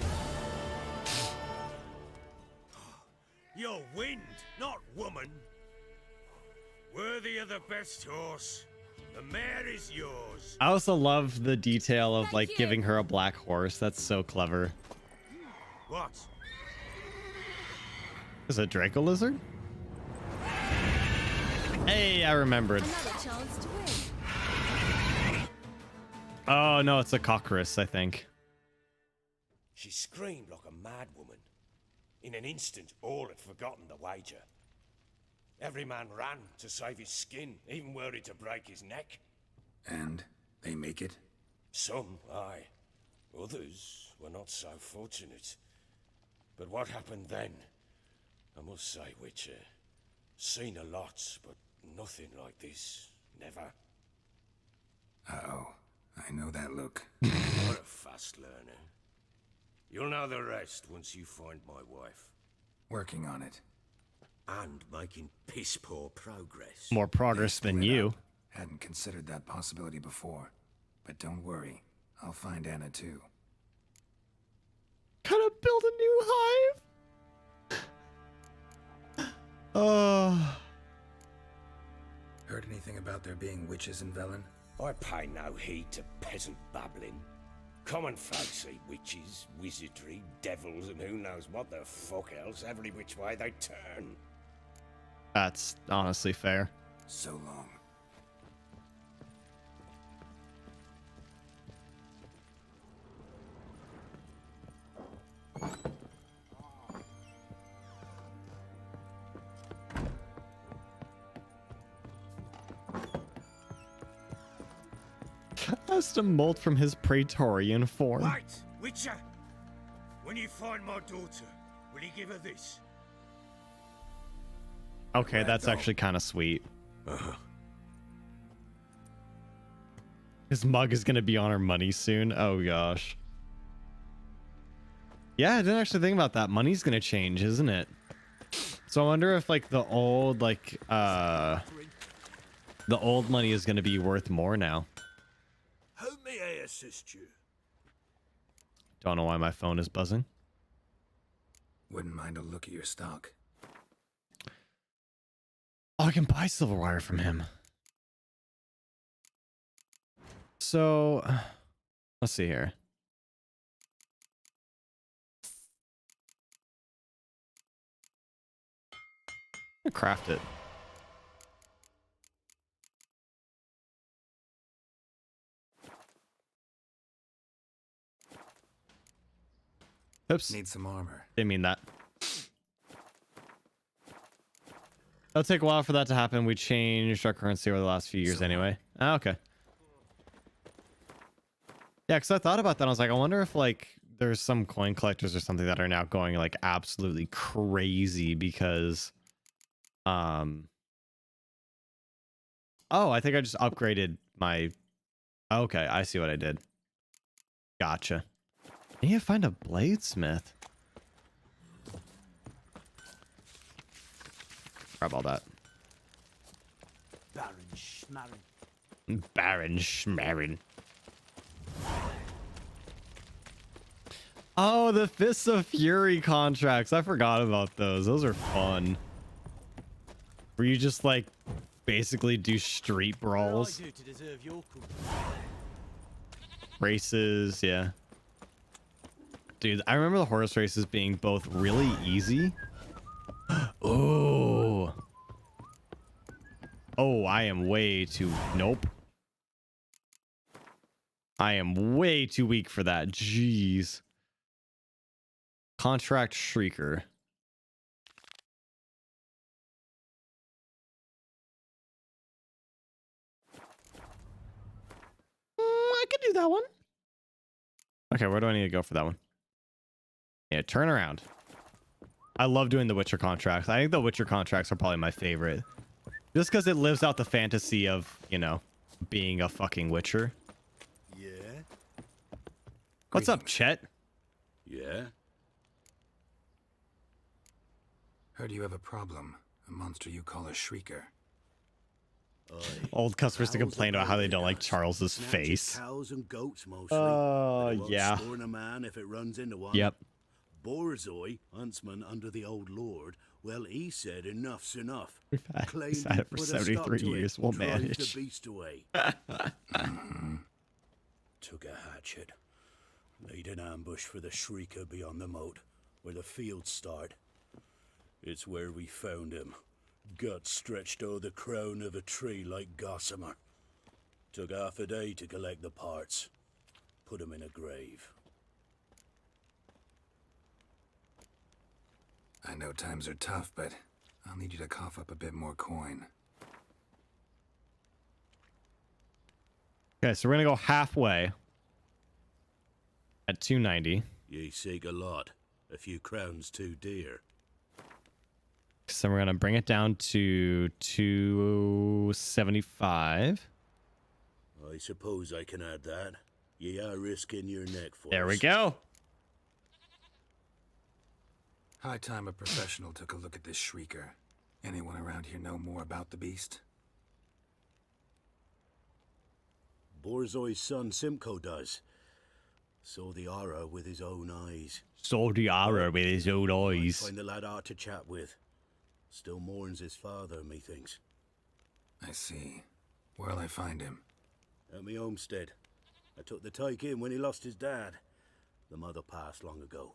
You're wind, not woman. Worthy of the best horse. The mare is yours. I also love the detail of like giving her a black horse. That's so clever. What? Is it a Draco lizard? Hey, I remembered. Another chance to win. Oh no, it's a cockerus, I think. She screamed like a mad woman. In an instant, all had forgotten the wager. Every man ran to save his skin, even were it to break his neck. And they make it? Some, aye. Others were not so fortunate. But what happened then? I must say, Witcher, seen a lot, but nothing like this. Never. Uh-oh. I know that look. What a fast learner. You'll know the rest once you find my wife. Working on it. And making piss-poor progress. More progress than you. Hadn't considered that possibility before. But don't worry. I'll find Anna too. Gotta build a new hive. Heard anything about there being witches in Velen? I pay no heed to peasant babbling. Common folk see witches, wizardry, devils, and who knows what the fuck else every which way they turn. That's honestly fair. So long. Has to molt from his Praetorian form. Wait, Witcher! When you find my daughter, will you give her this? Okay, that's actually kind of sweet. His mug is gonna be on her money soon. Oh gosh. Yeah, I didn't actually think about that. Money's gonna change, isn't it? So I wonder if like the old the old money is gonna be worth more now. How may I assist you? Don't know why my phone is buzzing. Wouldn't mind a look at your stock. Oh, I can buy silverwire from him. So, let's see here. I'll craft it. Oops. Need some armor. Didn't mean that. It'll take a while for that to happen. We changed our currency over the last few years anyway. Ah, okay. Yeah, because I thought about that. I was like, I wonder if like there's some coin collectors or something that are now going like absolutely crazy because oh, I think I just upgraded my okay, I see what I did. Gotcha. I need to find a bladesmith. Grab all that. Baron Schmarren. Baron Schmarren. Oh, the Fists of Fury contracts. I forgot about those. Those are fun. Where you just like basically do street brawls. What do I do to deserve your company? Races, yeah. Dude, I remember the horse races being both really easy. Oh. Oh, I am way too... Nope. I am way too weak for that. Jeez. Contract Shrieker. I could do that one. Okay, where do I need to go for that one? Yeah, turn around. I love doing the Witcher contracts. I think the Witcher contracts are probably my favorite. Just because it lives out the fantasy of, you know, being a fucking Witcher. Yeah? What's up, Chet? Yeah? Heard you have a problem. A monster you call a Shrieker. Old customers to complain about how they don't like Charles's face. Cows and goats mostly. Oh, yeah. Scorn a man if it runs into one. Yep. Borzoi, huntsman under the old lord, well, he said enough's enough. We've had it for 73 years. We'll manage. The beast away. Took a hatchet. Laid an ambush for the Shrieker beyond the moat, where the fields start. It's where we found him. Gut stretched o'er the crown of a tree like gossamer. Took half a day to collect the parts. Put him in a grave. I know times are tough, but I'll need you to cough up a bit more coin. Okay, so we're gonna go halfway at 290. Ye seek a lot. A few crowns too dear. So we're gonna bring it down to 275. I suppose I can add that. Ye are risking your neck for There us. we go. High time a professional took a look at this shrieker. Anyone around here know more about the beast? Borzoi's son Simcoe does. Saw the aura with his own eyes. Saw the aura with his own eyes. Find the lad hard to chat with. Still mourns his father, methinks. I see. Where'll I find him? At me homestead. I took the tyke in when he lost his dad. The mother passed long ago.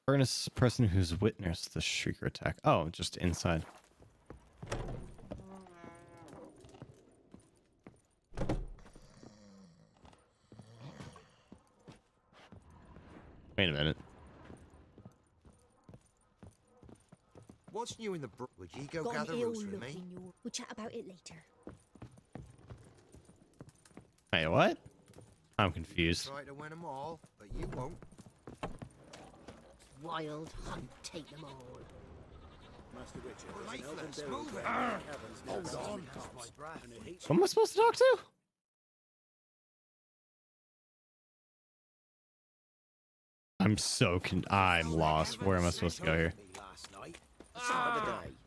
Furnace person who's witnessed the shrieker attack. Oh, just inside. Wait a minute. What's new in the brook? Would ye go Got gather an ill roots with look me? in your... We'll chat about it later. Wait, what? I'm confused. Try to win them all, but you won't. Wild hunt, take them all. Master Richard, Lifeless, move it! hold on. Who am I supposed to talk to? I'm lost. Where am I supposed to go here?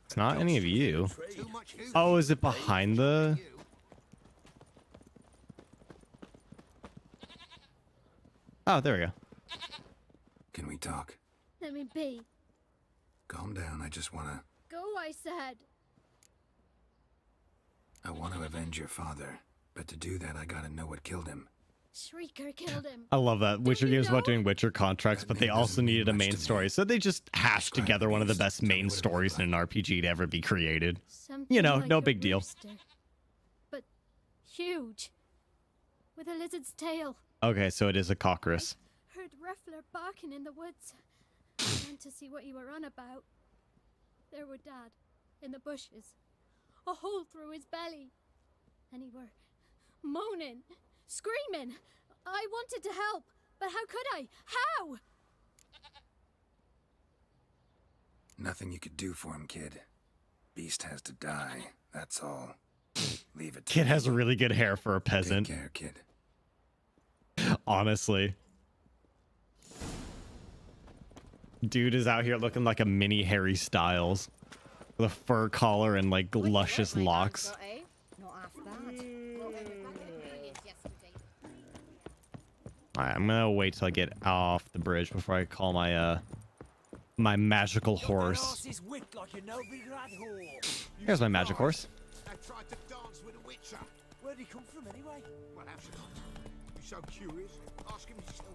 It's not any of you. Oh, is it behind the... Oh, there we go. Can we talk? Let me be. Calm down, I just wanna... Go, I said. I want to avenge your father. But to do that, I gotta know what killed him. Shrieker killed him. I love that. Witcher games about doing Witcher contracts, but they also needed a main story. So they just hashed together one of the best main stories in an RPG to ever be created. Something You know, like no a big deal. rooster, but huge. With a lizard's tail. Okay, so it is a cockerus. Heard Ruffler barking in the woods. I went to see what you were on about. There were Dad, in the bushes. A hole through his belly. And he were moaning, screaming. I wanted to help, but how could I? How? Nothing you could do for him, kid. Beast has to die, that's all. Leave it to Kid me. has really good hair for a peasant. Take care, kid. Honestly. Dude is out here looking like a mini Harry Styles. With a fur collar and like luscious locks. Not half bad. Alright, I'm gonna wait till I get off the bridge before I call my my magical horse. Here's my magic horse. I tried to dance with a witcher. Where'd he come from anyway? Well, how should I? You so curious? Ask him yourself.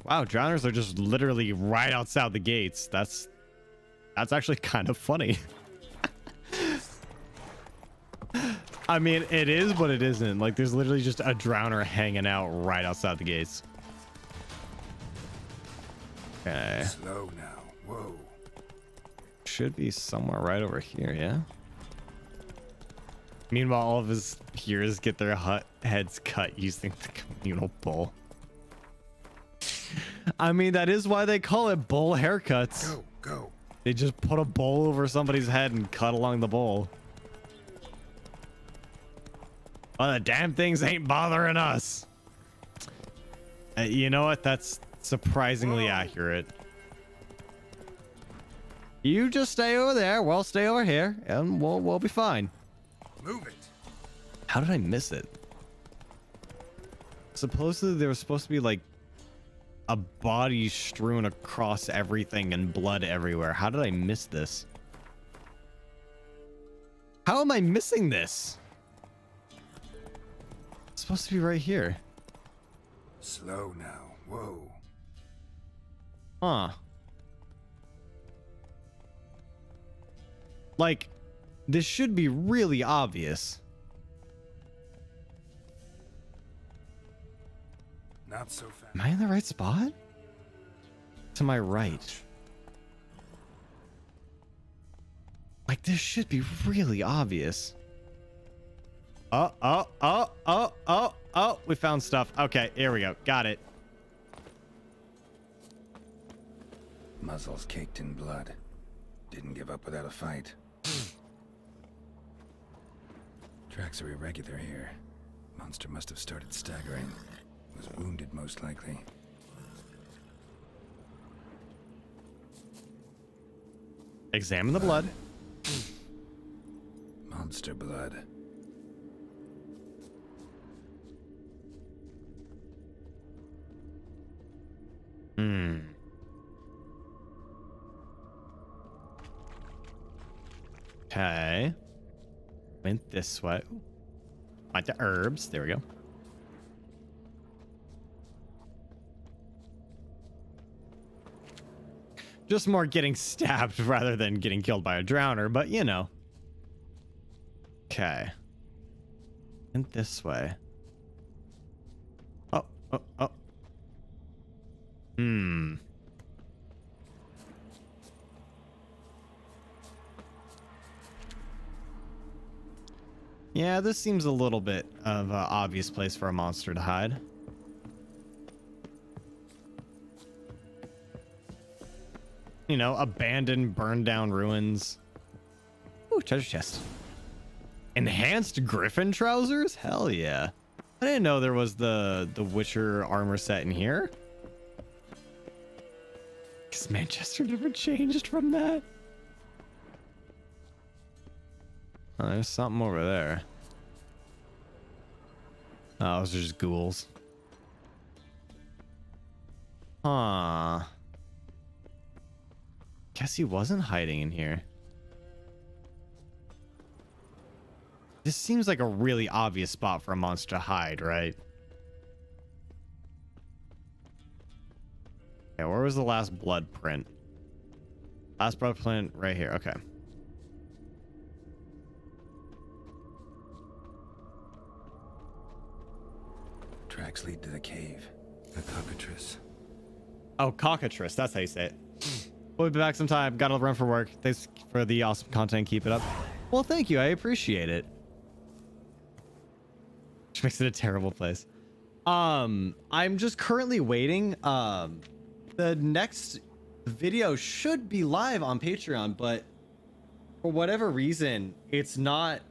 Wow, drowners are just literally right outside the gates. That's actually kind of funny. I mean, it is, but it isn't. Like, there's literally just a drowner hanging out right outside the gates. Okay. Slow now. Whoa. Should be somewhere right over here, yeah? Meanwhile, all of his peers get their heads cut using the communal bowl. I mean, that is why they call it bowl haircuts. Go, go. They just put a bowl over somebody's head and cut along the bowl. Well, the damn things ain't bothering us. You know what? That's surprisingly accurate. You just stay over there. We'll stay over here, and we'll be fine. Move it. How did I miss it? Supposedly there was supposed to be like a body strewn across everything and blood everywhere. How did I miss this? How am I missing this? It's supposed to be right here. Slow now. Whoa. Huh. Like, this should be really obvious. Not so fast. Am I in the right spot? To my right. Like, this should be really obvious. Oh, we found stuff. Okay, here we go. Got it. Muzzles caked in blood. Didn't give up without a fight. Tracks are irregular here. Monster must have started staggering. Was wounded, most likely. Examine the blood. Monster blood. Okay. Went this way. Find the herbs. There we go. Just more getting stabbed rather than getting killed by a drowner, but you know. Okay. Went this way. Oh. Yeah, this seems a little bit of an obvious place for a monster to hide. You know, abandoned, burned down ruins. Ooh, treasure chest. Enhanced griffin trousers? Hell yeah. I didn't know there was the Witcher armor set in here. Because Manchester never changed from that. Oh, there's something over there. Oh, those are just ghouls. Huh. Guess he wasn't hiding in here. This seems like a really obvious spot for a monster to hide, right? Okay, where was the last blood print? Last blood print right here. Okay. Tracks lead to the cave. The cockatrice. Oh, cockatrice. That's how you say it. We'll be back sometime. Gotta run for work. Thanks for the awesome content. Keep it up. Well, thank you. I appreciate it. Which makes it a terrible place. I'm just currently waiting. The next video should be live on Patreon, but for whatever reason, it's not.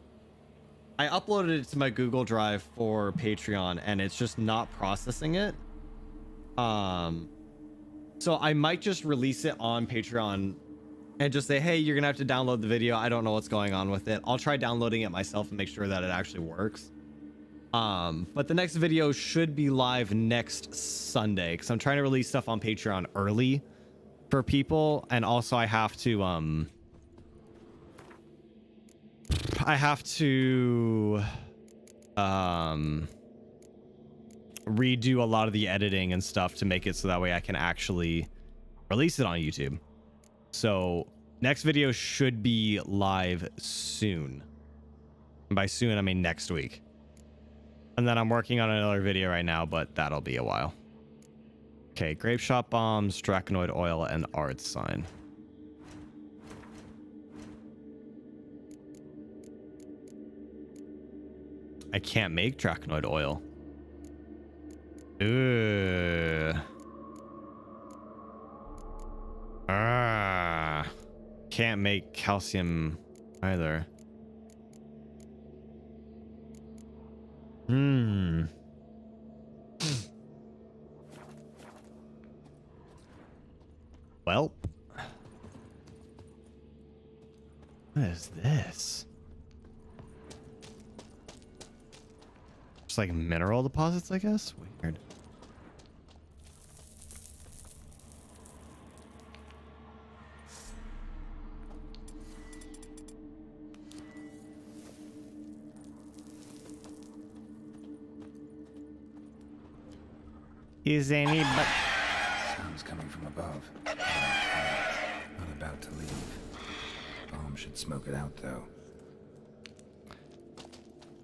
I uploaded it to my Google Drive for Patreon, and it's just not processing it. So I might just release it on Patreon and just say, hey, you're gonna have to download the video. I don't know what's going on with it. I'll try downloading it myself and make sure that it actually works. But the next video should be live next Sunday because I'm trying to release stuff on Patreon early for people, and also I have to redo a lot of the editing and stuff to make it so that way I can actually release it on YouTube. So next video should be live soon. And by soon, I mean next week. And then I'm working on another video right now, but that'll be a while. Okay, grape shot bombs, Dracanoid oil, and art sign. I can't make Dracanoid oil. Can't make calcium either. Well, what is this? Just like mineral deposits, I guess. Weird. Is anybody? Sounds coming from above. Not about to leave. Bomb should smoke it out, though.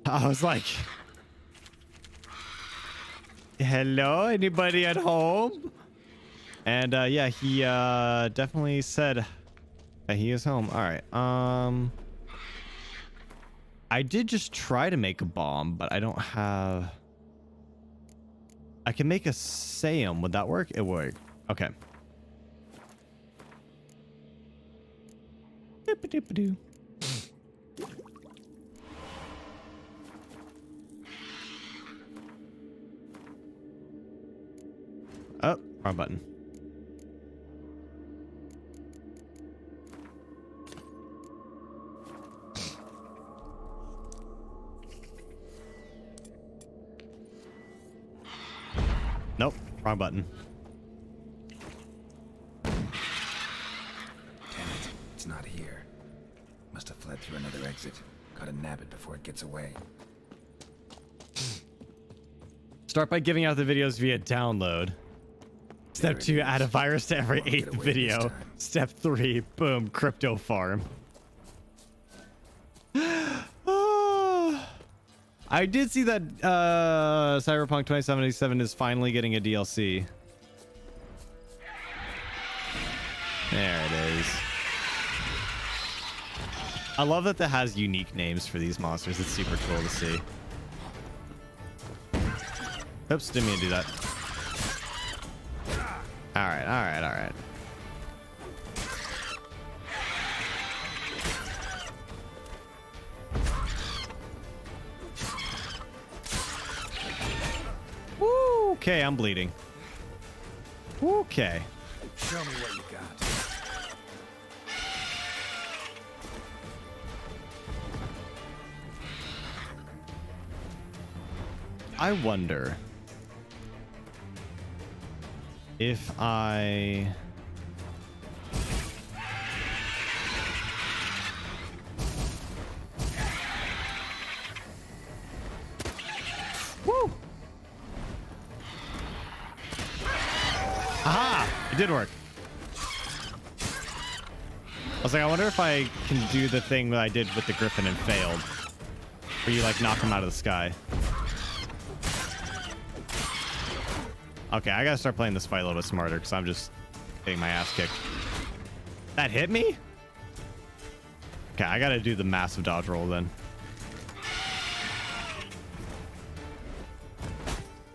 I was like, Hello, anybody at home? And yeah, he definitely said that he is home. All right. I did just try to make a bomb, but I don't have. I can make a Sam. Would that work? It would. Okay. Doop-a-doop-a-doo. Oh, wrong button. Nope, wrong button. Damn it, it's not here. Must have fled through another exit. Gotta nab it before it gets away. Start by giving out the videos via download. Step 2, add a virus to every 8th video. Step 3, boom, crypto farm. I did see that Cyberpunk 2077 is finally getting a DLC. There it is. I love that has unique names for these monsters. It's super cool to see. Oops, didn't mean to do that. All right, all right, all right. Woo, okay, I'm bleeding. Okay. Show me what you got. I wonder if I woo. Aha! It did work. I was like, I wonder if I can do the thing that I did with the Griffin and failed, where you like knock him out of the sky. Okay, I gotta start playing this fight a little bit smarter because I'm just getting my ass kicked. That hit me? Okay, I gotta do the massive dodge roll then.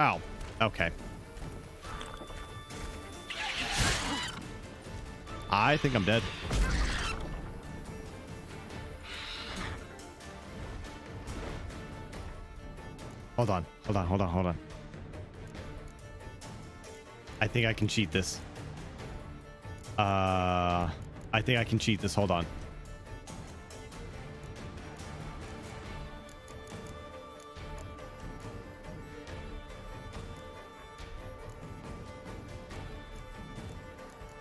Oh, okay. I think I'm dead. Hold on, hold on, hold on, hold on. I think I can cheat this. I think I can cheat this. Hold on.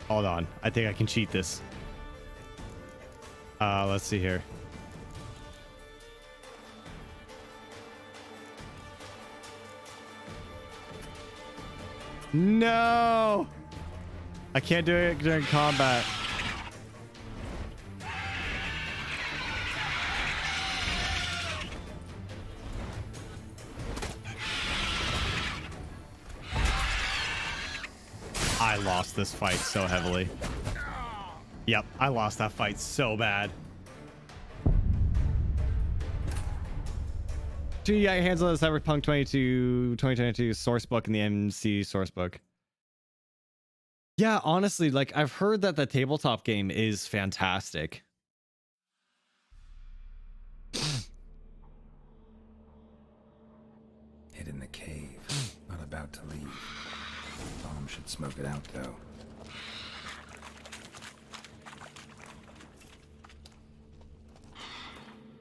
Hold on. I think I can cheat this. Let's see here. No! I can't do it during combat. I lost this fight so heavily. Yep, I lost that fight so bad. You got your hands on the Cyberpunk 2022 source book and the MC source book. Yeah, honestly, like I've heard that the tabletop game is fantastic. Hid in the cave. Not about to leave. Bomb should smoke it out, though.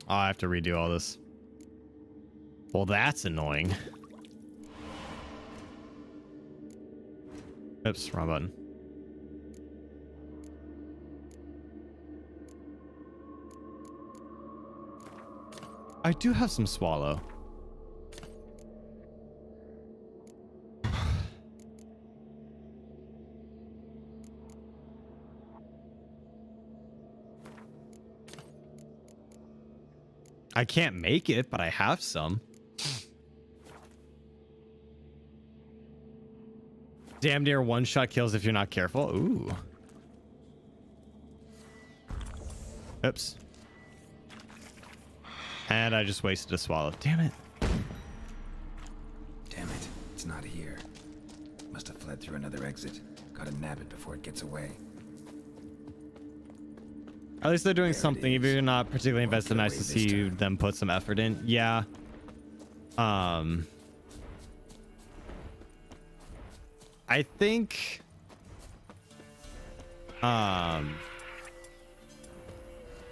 Oh, I have to redo all this. Well, that's annoying. Oops, wrong button. I do have some swallow. I can't make it, but I have some. damn near one-shot kills if you're not careful. Ooh. Oops. And I just wasted a swallow. Damn it. Damn it. It's not here. Must have fled through another exit. Gotta nab it before it gets away. At least they're doing something. Even if you're not particularly invested, nice to see them put some effort in. Yeah. I think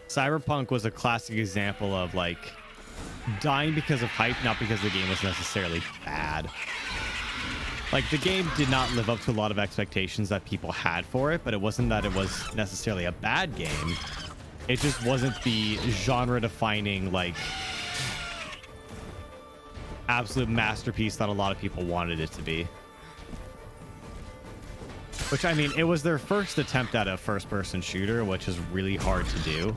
Cyberpunk was a classic example of like dying because of hype, not because the game was necessarily bad. Like the game did not live up to a lot of expectations that people had for it, but it wasn't that it was necessarily a bad game. It just wasn't the genre defining like absolute masterpiece that a lot of people wanted it to be. Which, I mean, it was their first attempt at a first-person shooter, which is really hard to do.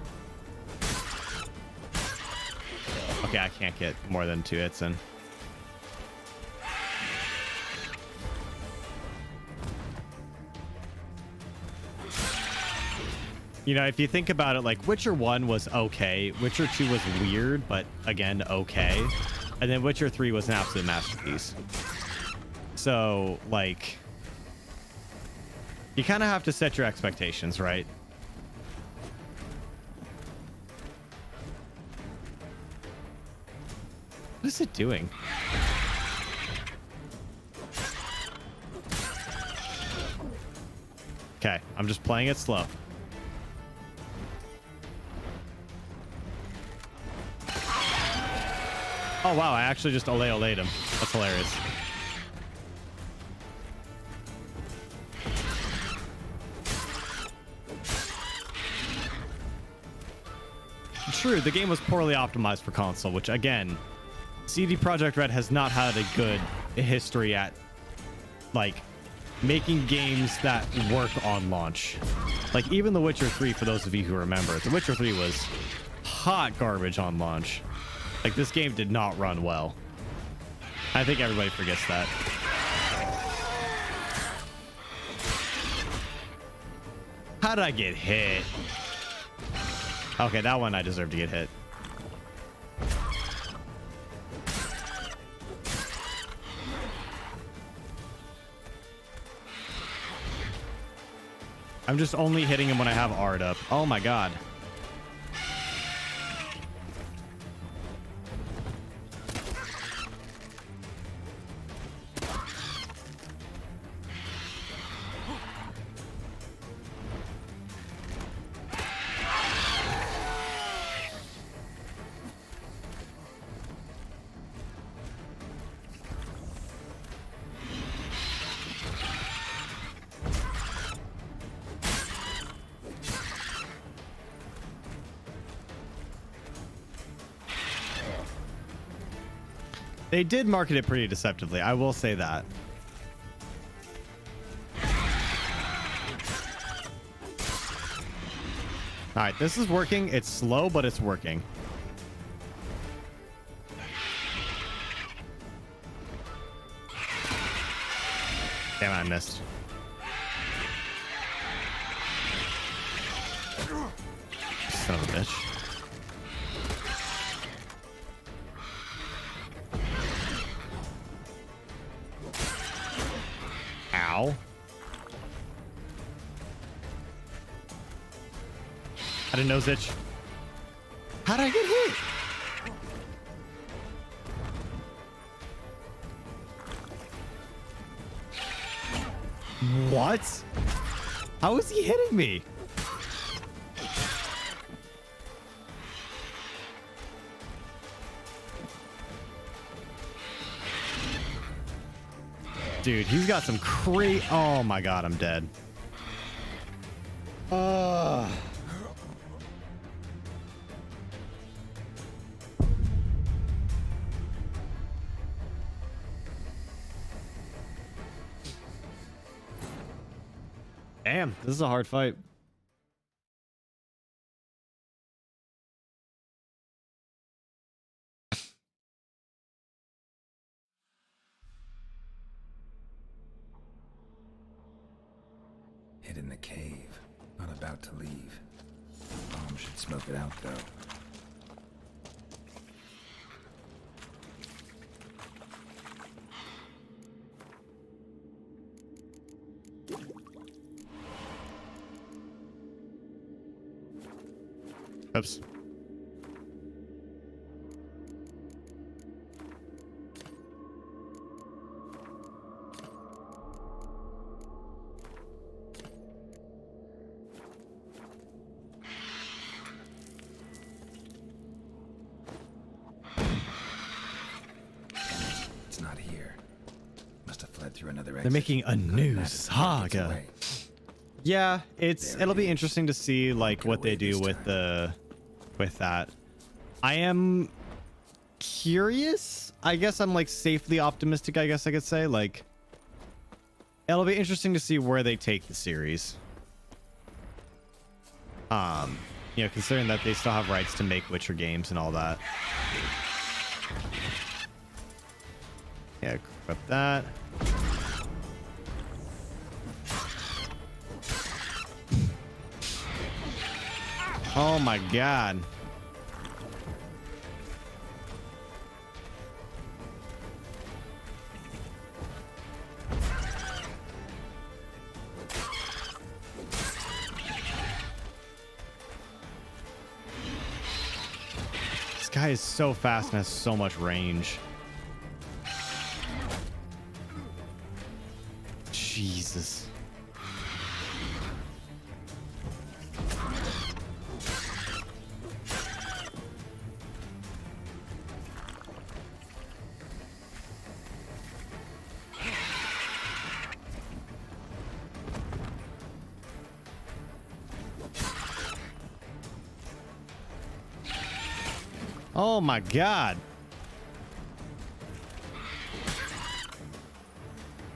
Okay, I can't get more than 2 hits in. You know, if you think about it, like, Witcher 1 was okay. Witcher 2 was weird, but, again, okay. And then Witcher 3 was an absolute masterpiece. So, like... you kind of have to set your expectations, right? What is it doing? Okay, I'm just playing it slow. Oh, wow, I actually just ole-ole'd him. That's hilarious. True, the game was poorly optimized for console, which again, CD Projekt Red has not had a good history at like making games that work on launch. Like even The Witcher 3, for those of you who remember, The Witcher 3 was hot garbage on launch. Like this game did not run well. I think everybody forgets that. How did I get hit? Okay, that one I deserve to get hit. I'm just only hitting him when I have Art up. Oh my god. They did market it pretty deceptively. I will say that. All right, this is working. It's slow, but it's working. Damn, I missed. Son of a bitch. Ow. I didn't nose itch. How'd I get hit? What? How is he hitting me? Dude, he's got some oh my god, I'm dead. Damn, this is a hard fight. Hid in the cave. Not about to leave. Mom should smoke it out, though. Oops. It's not here. Must have fled through another exit. They're making a new It's saga. away. Yeah, it'll be interesting to see like what they do with that. I am curious. I guess I'm like safely optimistic, I guess I could say. Like it'll be interesting to see where they take the series. You know, considering that they still have rights to make Witcher games and all that. Yeah, equip that. Oh my god. This guy is so fast and has so much range. Jesus. Oh my god.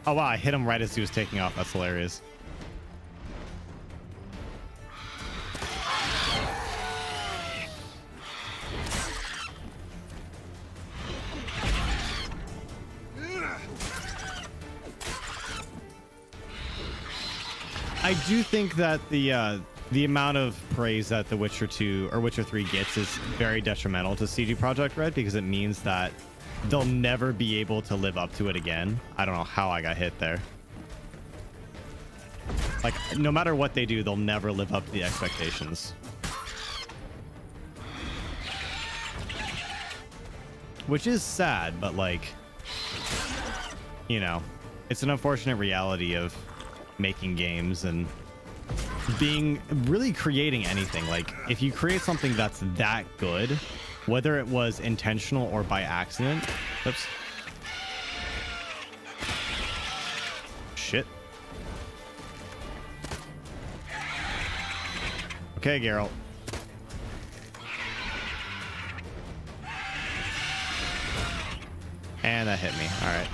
Oh wow, I hit him right as he was taking off. That's hilarious. I do think that the amount of praise that The Witcher 2 or Witcher 3 gets is very detrimental to CD Projekt Red because it means that they'll never be able to live up to it again. I don't know how I got hit there. Like, no matter what they do, they'll never live up to the expectations. Which is sad, but like, you know, it's an unfortunate reality of making games and really creating anything. Like, if you create something that's that good, whether it was intentional or by accident. Oops. Shit. Okay, Geralt. And that hit me. All right.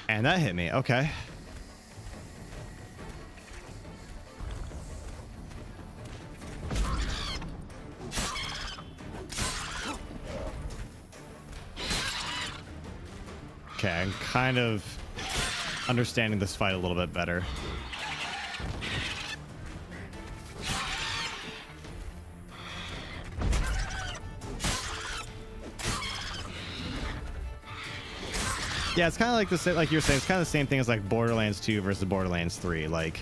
And that hit me. Okay. Okay, I'm kind of understanding this fight a little bit better. Yeah, it's kind of like the same, like you're saying, it's kind of the same thing as like Borderlands 2 versus Borderlands 3. Like,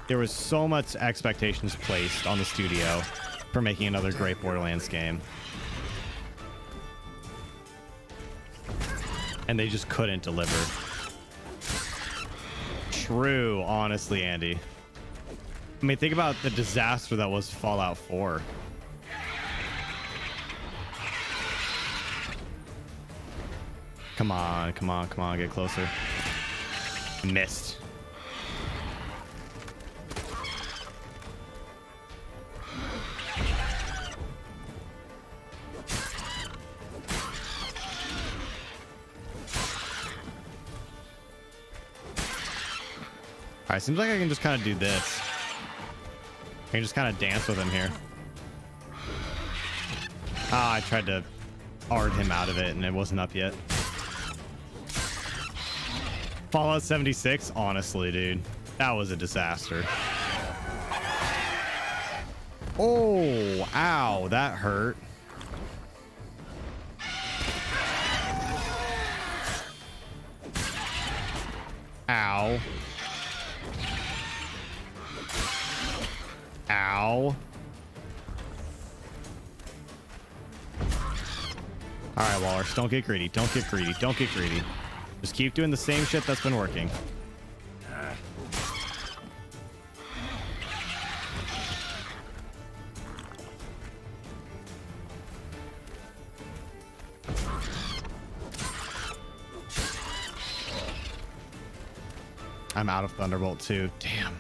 there was so much expectations placed on the studio for making another great Borderlands game. And they just couldn't deliver. True, honestly, Andy. I mean, think about the disaster that was Fallout 4. Come on, come on, come on, get closer. Missed. Alright, seems like I can just kind of do this. I can just kind of dance with him here. Ah, I tried to art him out of it and it wasn't up yet. Fallout 76, honestly, dude, that was a disaster. Oh, ow, that hurt. Ow. Ow. All right, Walrus, don't get greedy. Don't get greedy. Don't get greedy. Just keep doing the same shit that's been working. I'm out of Thunderbolt too. Damn.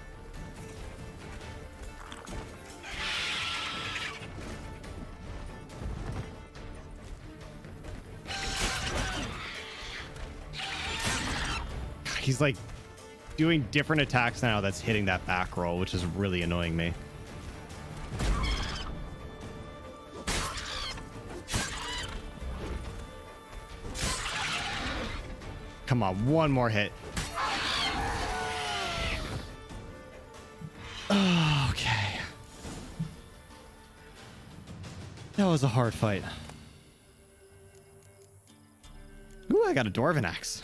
He's like doing different attacks now that's hitting that back roll, which is really annoying me. Come on, one more hit. Okay. That was a hard fight. Ooh, I got a Dwarven axe.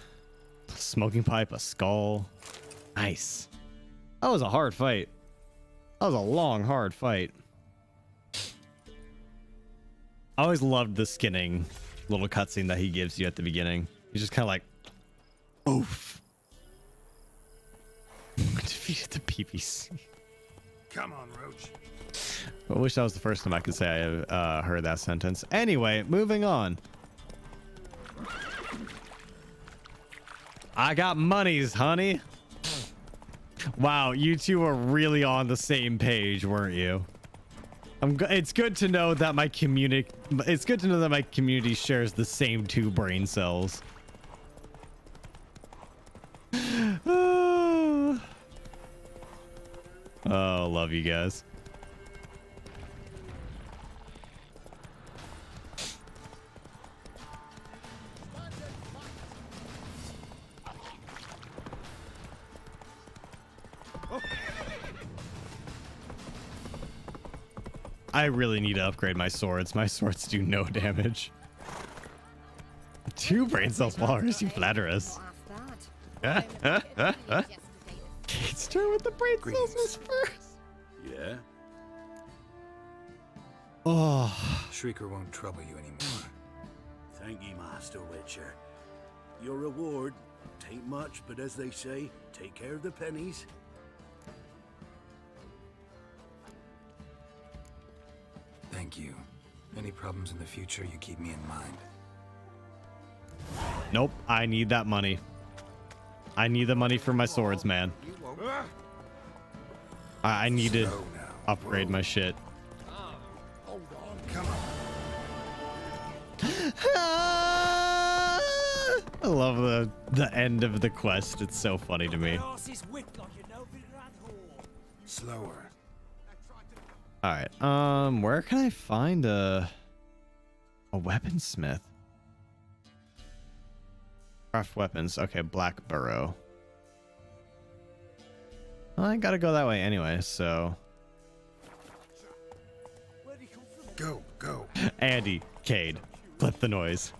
Smoking pipe, a skull. Nice. That was a hard fight. That was a long, hard fight. I always loved the skinning little cutscene that he gives you at the beginning. He's just kind of like, oof. Defeated the PPC. Come on, Roach. I wish that was the first time I could say I heard that sentence. Anyway, moving on. I got monies, honey. Wow, you two are really on the same page, weren't you? It's good to know that my community. It's good to know that my community shares the same two brain cells. Oh, love you guys. I really need to upgrade my swords. My swords do no damage. 2 brain cells, Walrus, you flatter us. Kate's turn with the brain cells was first. Yeah? Oh. Shrieker won't trouble you anymore. Thank you, Master Witcher. Your reward, tain't much, but as they say, take care of the pennies. Thank you. Any problems in the future, you keep me in mind. Nope, I need that money. I need the money for my swords, man. I need to upgrade my shit. Hold on, come on. I love the end of the quest. It's so funny to me. Slower. All right. Where can I find a weaponsmith? Craft weapons. Okay, Black Burrow. I gotta go that way anyway, so. Go, go. Andy, Cade, flip the noise.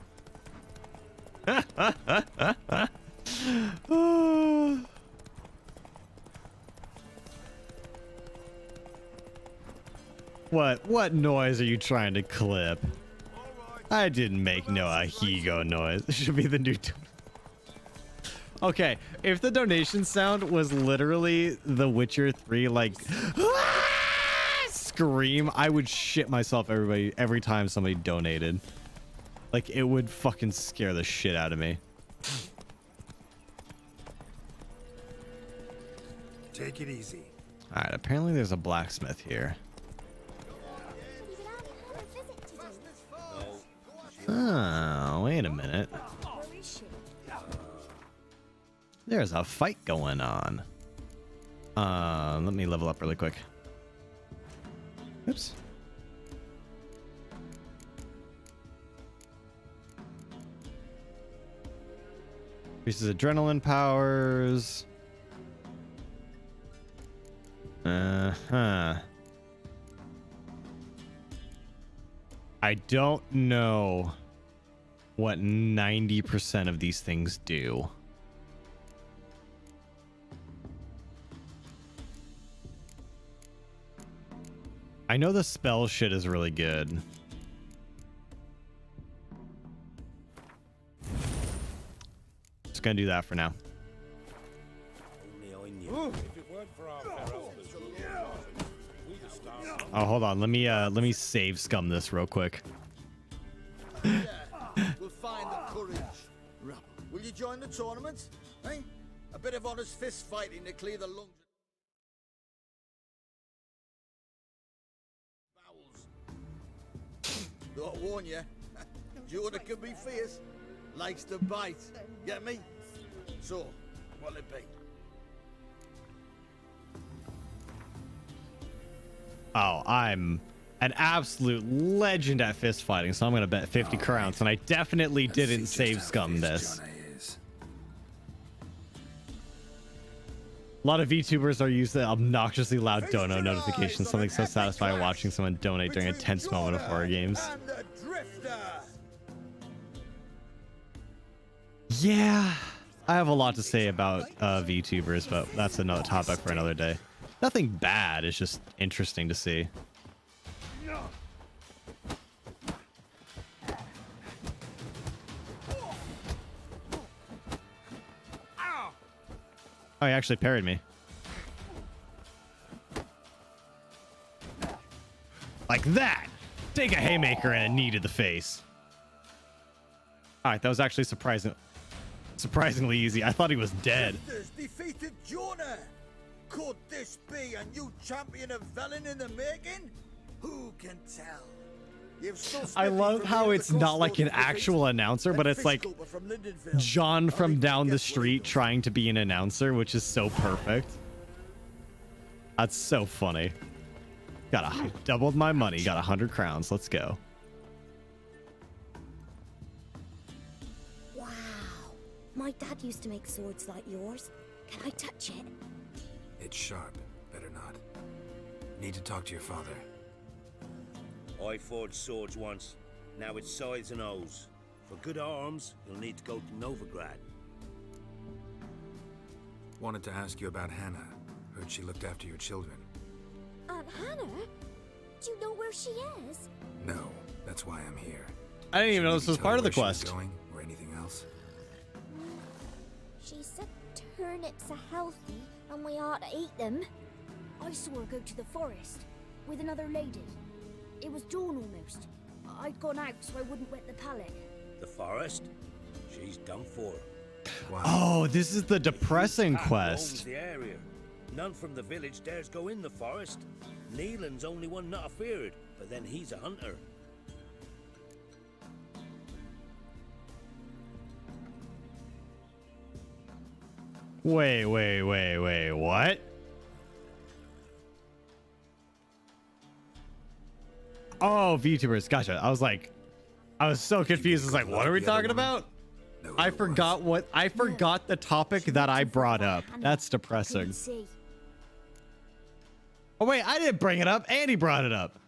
What noise are you trying to clip? I didn't make no Ahigo noise. It should be the new Okay, if the donation sound was literally the Witcher 3 like scream, I would shit myself every time somebody donated. Like, it would fucking scare the shit out of me. Take it easy. All right, apparently there's a blacksmith here. Oh, wait a minute. There's a fight going on. Let me level up really quick. Oops. Increases adrenaline powers. I don't know what 90% of these things do. I know the spell shit is really good. Just gonna do that for now. Oh, hold on. Let me save scum this real quick. We'll find the courage. Will you join the tournament? Eh? A bit of honest fist fighting to clear the lungs. Bowels. Though I warn you, Jordan can be fierce. Likes to bite. Get me? So, what'll it be? Oh, I'm an absolute legend at fist fighting, so I'm gonna bet 50 crowns, and I definitely didn't save scum this. A lot of VTubers are used to obnoxiously loud dono notifications, something so satisfying watching someone donate during a tense moment of horror games. Yeah, I have a lot to say about VTubers, but that's another topic for another day. Nothing bad, it's just interesting to see. Oh, he actually parried me. Like that! Take a haymaker and a knee to the face. Alright, that was actually surprisingly easy. I thought he was dead. Defeated Jonah! Could this be a new champion of Velen in the making? Who can tell? I love how it's not like an actual announcer, but it's like John from down the street trying to be an announcer, which is so perfect. That's so funny. Doubled my money. Got 100 crowns. Let's go. Wow. My dad used to make swords like yours. Can I touch it? It's sharp. Better not. Need to talk to your father. I forged swords once. Now it's scythes and hoes. For good arms, you'll need to go to Novigrad. Wanted to ask you about Hannah. Heard she looked after your children. Aunt Hannah? Do you know where she is? No, that's why I'm here. I didn't even know this was part of the quest. Going, or anything else? She said turnips are healthy and we ought to eat them. I saw her go to the forest with another lady. It was dawn almost. I'd gone out so I wouldn't wet the pallet. The forest? She's done for. Wow. Oh, this is the depressing Owns quest. the area. None from the village dares go in the forest. Neelan's only one not afeared, but then he's a hunter. Wait, what? Oh, VTubers, gotcha. I was so confused. I was like, what are we talking about? I forgot the topic that I brought up. That's depressing. Oh wait, I didn't bring it up. Andy brought it up.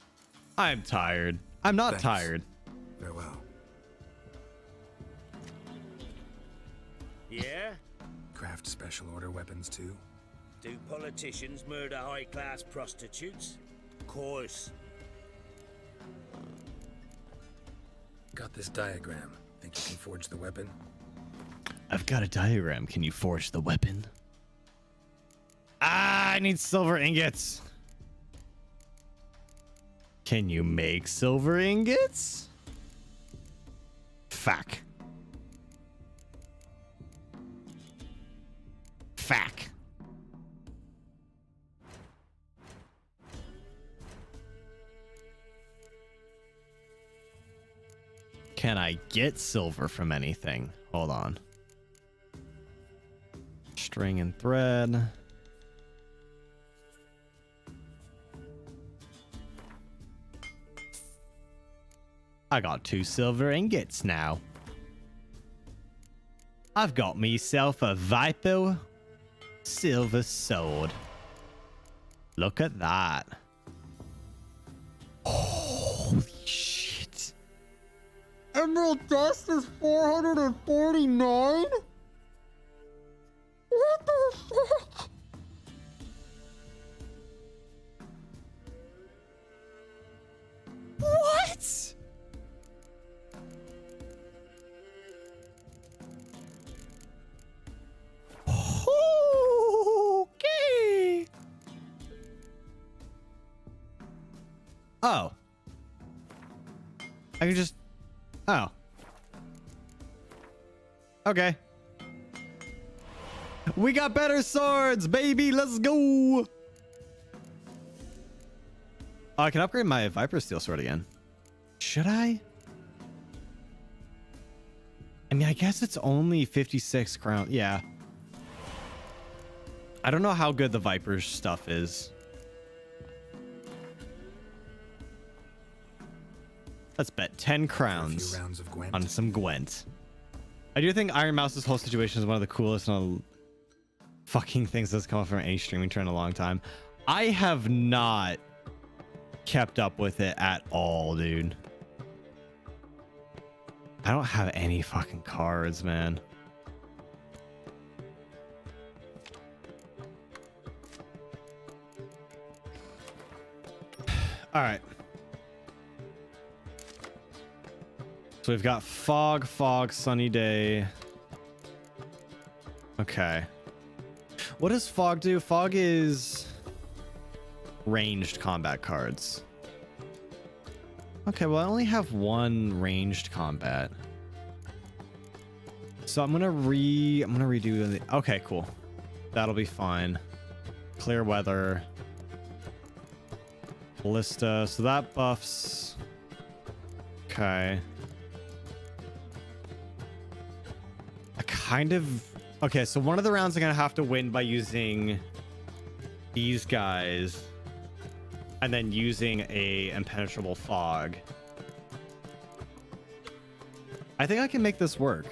I'm tired. I'm not tired. Farewell. Yeah? Craft special order weapons too? Do politicians murder high-class prostitutes? Of course. Got this diagram. Think you can forge the weapon? I've got a diagram. Can you forge the weapon? I need silver ingots. Can you make silver ingots? Fuck. Can I get silver from anything? Hold on. String and thread. I got 2 silver ingots now. I've got myself a Viper silver sword. Look at that. Holy shit. Emerald dust is 449? What the fuck? What? Okay. Oh. I can just... Oh. Okay. We got better swords, baby. Let's go. Oh, I can upgrade my Viper Steel Sword again. Should I? I mean, I guess it's only 56 crown. Yeah. I don't know how good the Viper stuff is. Let's bet 10 crowns on some Gwent. I do think Iron Mouse's whole situation is one of the coolest fucking things that's come up from any streaming trend in a long time. I have not kept up with it at all, dude. I don't have any fucking cards, man. All right. So we've got fog, sunny day. Okay. What does fog do? Fog is ranged combat cards. Okay, well, I only have one ranged combat. So I'm gonna redo the... Okay, cool. That'll be fine. Clear weather. Ballista. So that buffs... Okay. I kind of... Okay, so one of the rounds I'm gonna have to win by using these guys. And then using a impenetrable fog. I think I can make this work.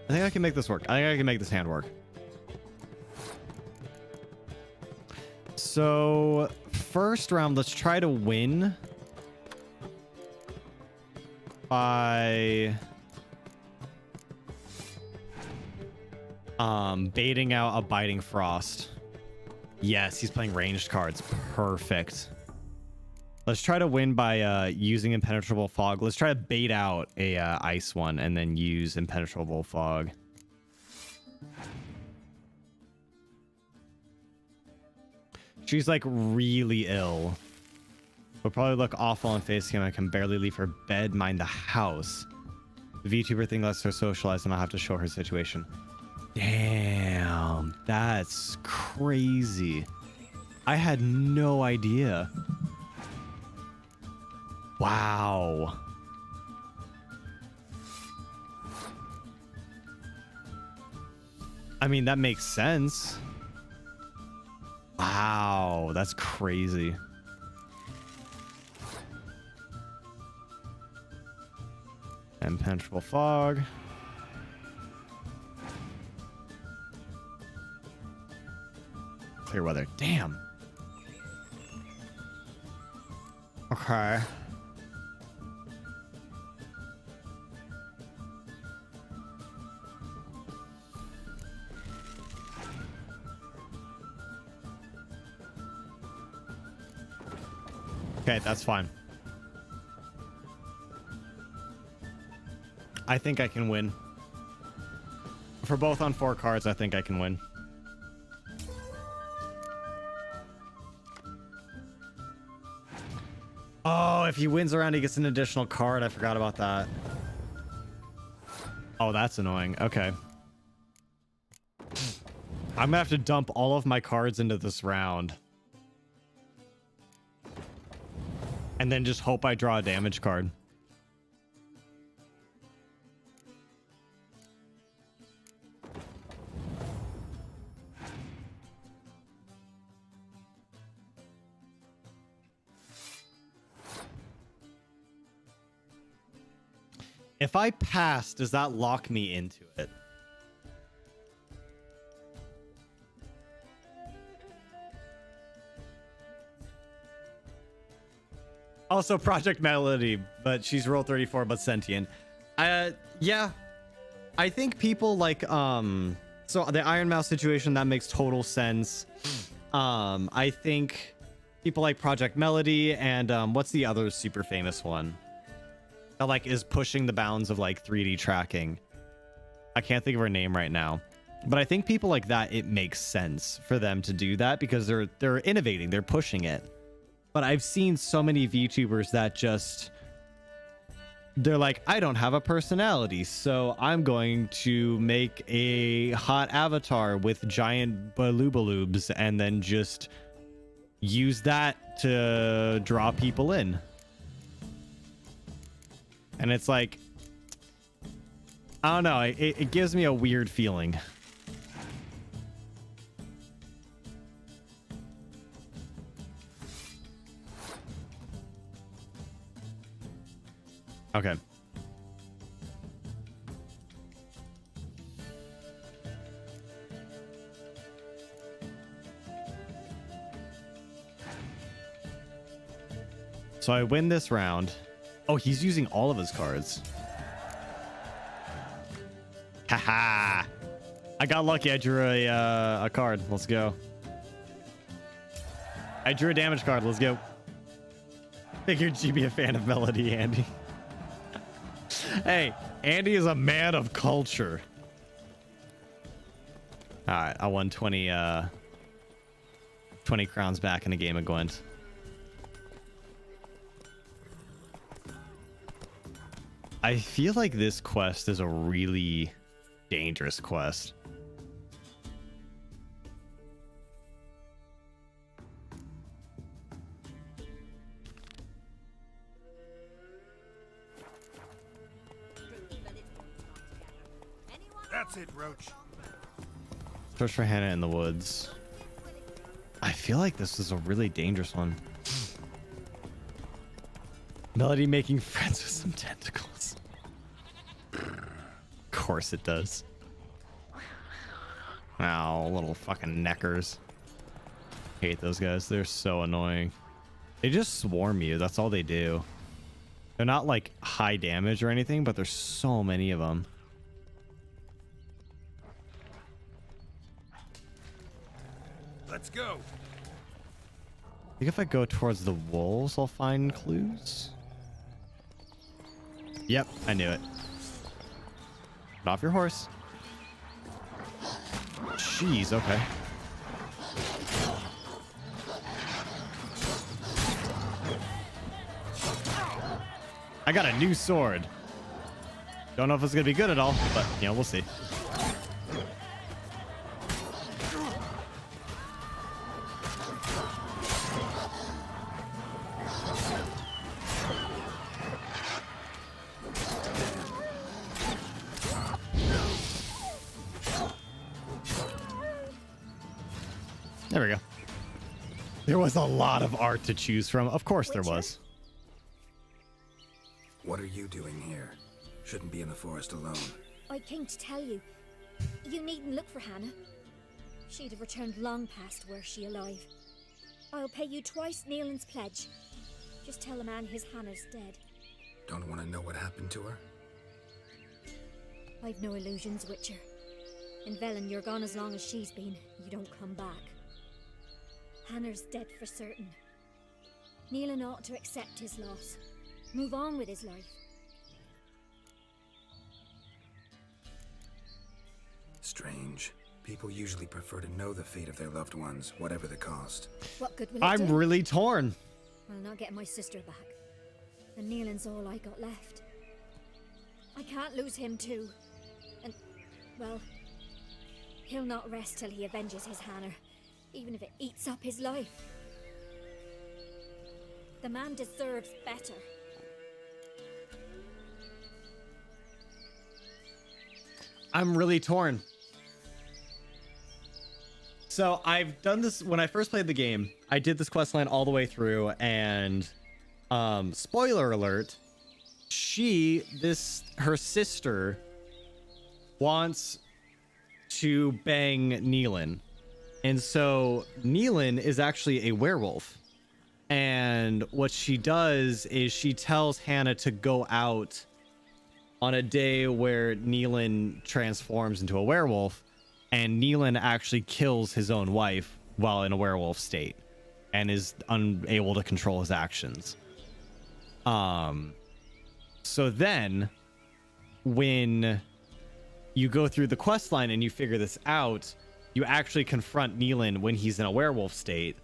I think I can make this hand work. So, first round, let's try to win by baiting out a Biting Frost. Yes, he's playing ranged cards. Perfect. Let's try to win by using impenetrable fog. Let's try to bait out a ice one and then use impenetrable fog. She's like really ill. Will probably look awful on face cam. I can barely leave her bed, mind the house. The VTuber thing lets her socialize and I'll have to show her situation. Damn, that's crazy. I had no idea. Wow. I mean, that makes sense. Wow, that's crazy. Impenetrable fog. Clear weather. Damn. Okay. Okay, that's fine. I think I can win. For both on 4 cards, I think I can win. Oh, if he wins around, he gets an additional card. I forgot about that. Oh, that's annoying. Okay. I'm gonna have to dump all of my cards into this round. And then just hope I draw a damage card. If I pass, does that lock me into it? Also Project Melody, but she's roll 34 but sentient. Yeah. I think people like so the Iron Mouse situation, that makes total sense. I think people like Project Melody and what's the other super famous one that like is pushing the bounds of like 3D tracking? I can't think of her name right now. But I think people like that, it makes sense for them to do that because they're innovating, they're pushing it. But I've seen so many VTubers that just, they're like, I don't have a personality, so I'm going to make a hot avatar with giant baloobaloops and then just use that to draw people in. And it's like, I don't know, it gives me a weird feeling. Okay. So I win this round. Oh, he's using all of his cards. Haha. I got lucky. I drew a card. Let's go. I drew a damage card. Let's go. Figured you'd be a fan of Melody, Andy. Hey, Andy is a man of culture. All right, I won 20 crowns back in a game of Gwent. I feel like this quest is a really dangerous quest. That's it, Roach. Search for Hannah in the woods. I feel like this is a really dangerous one. Melody making friends with some tentacles. Of course it does. Ow, little fucking neckers. Hate those guys. They're so annoying. They just swarm you. That's all they do. They're not like high damage or anything, but there's so many of them. Let's go. I think if I go towards the wolves, I'll find clues. Yep, I knew it. Get off your horse. Jeez, okay. I got a new sword. Don't know if it's gonna be good at all, but you know, we'll see. There we go. There was a lot of art to choose from. Of course there was. What are you doing here? Shouldn't be in the forest alone. I came to tell you. You needn't look for Hannah. She'd have returned long past were she alive. I'll pay you twice Nealon's pledge. Just tell the man his Hannah's dead. Don't want to know what happened to her? I've no illusions, Witcher. In Velen, you're gone as long as she's been. You don't come back. Hannah's dead for certain. Nealon ought to accept his loss. Move on with his life. Strange. People usually prefer to know the fate of their loved ones, whatever the cost. What good will it do? I'm really torn. I'll not get my sister back. And Nealon's all I got left. I can't lose him too. And, well, he'll not rest till he avenges his Hannah, even if it eats up his life. The man deserves better. I'm really torn. So I've done this when I first played the game. I did this quest line all the way through, and spoiler alert, her sister wants to bang Neelan. And so Neelan is actually a werewolf. And what she does is she tells Hannah to go out on a day where Neelan transforms into a werewolf, and Neelan actually kills his own wife while in a werewolf state and is unable to control his actions. So then when you go through the quest line and you figure this out, you actually confront Neelan when he's in a werewolf state,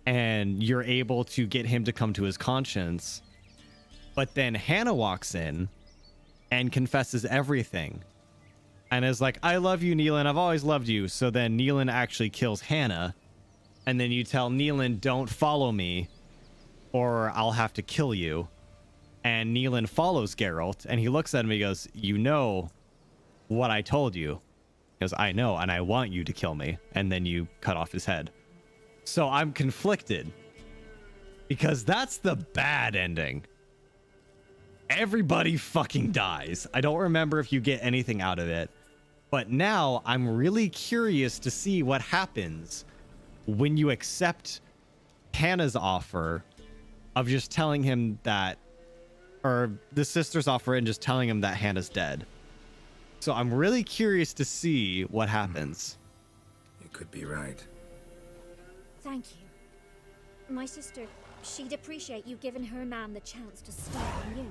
and you're able to get him to come to his conscience. But then Hannah walks in and confesses everything and is like, I love you, Neelan. I've always loved you. So then Neelan actually kills Hannah. And then you tell Neelan, don't follow me or I'll have to kill you. And Neelan follows Geralt, and he looks at him and he goes, you know what I told you. He goes, I know, and I want you to kill me. And then you cut off his head. So I'm conflicted because that's the bad ending. Everybody fucking dies. I don't remember if you get anything out of it, but now I'm really curious to see what happens when you accept Hannah's offer of just telling him that, or the sister's offer and just telling him that Hannah's dead. So I'm really curious to see what happens. You could be right. Thank you. My sister, she'd appreciate you giving her man the chance to start anew.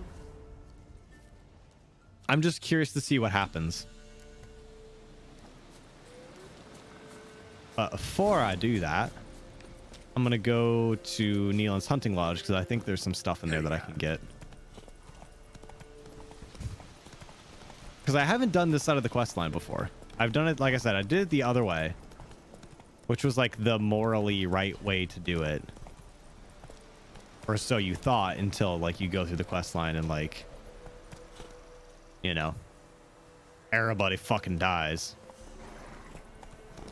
I'm just curious to see what happens. But before I do that, I'm going to go to Neelan's hunting lodge because I think there's some stuff in there that I can get. Because I haven't done this side of the quest line before. I've done it, like I said, I did it the other way, which was like the morally right way to do it. Or so you thought, until like you go through the quest line and like, you know, everybody fucking dies.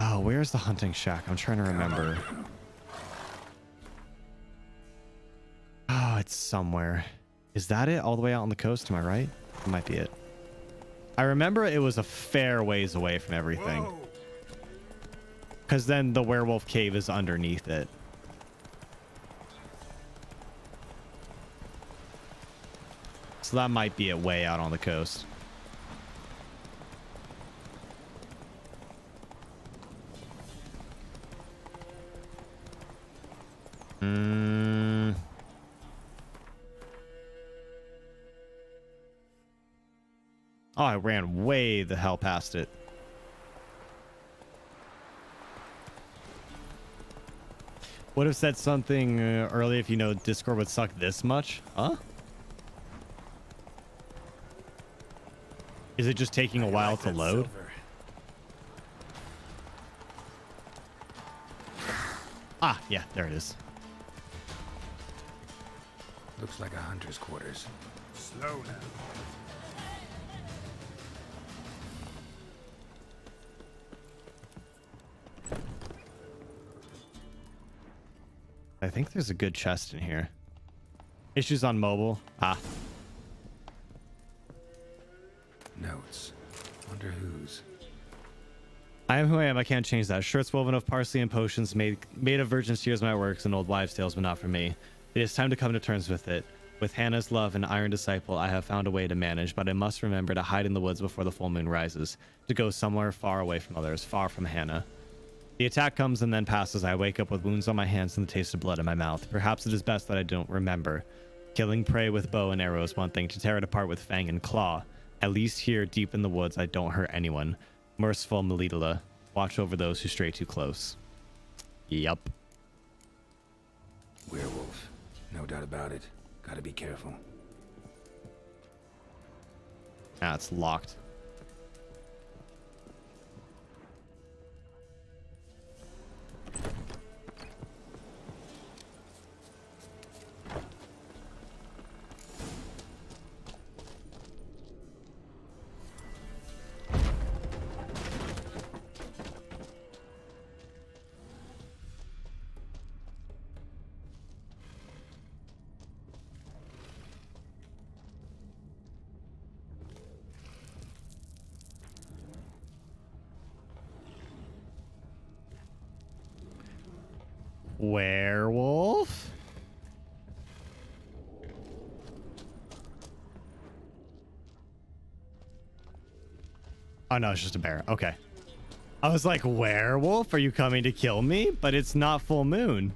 Oh, where's the hunting shack? I'm trying to remember. Oh, it's somewhere. Is that it? All the way out on the coast? Am I right? That might be it. I remember it was a fair ways away from everything. Because then the werewolf cave is underneath it. So that might be it way out on the coast. Oh, I ran way the hell past it. Would have said something early if you know Discord would suck this much. Huh? Is it just taking a while to load? Ah, yeah, there it is. Looks like a hunter's quarters. Slow now. I think there's a good chest in here. Issues on mobile. Ah. Notes. Wonder whose. I am who I am. I can't change that. Shirts woven of parsley and potions made of virgin's tears my works and old wives' tales, but not for me. It is time to come to terms with it. With Hannah's love and iron disciple, I have found a way to manage, but I must remember to hide in the woods before the full moon rises, to go somewhere far away from others, far from Hannah. The attack comes and then passes. I wake up with wounds on my hands and the taste of blood in my mouth. Perhaps it is best that I don't remember. Killing prey with bow and arrow is one thing. To tear it apart with fang and claw. At least here, deep in the woods, I don't hurt anyone. Merciful Melitala, watch over those who stray too close. Yup. Werewolf. No doubt about it. Gotta be careful. Ah, it's locked. Werewolf? Oh no, it's just a bear. Okay. I was like, werewolf? Are you coming to kill me? But it's not full moon.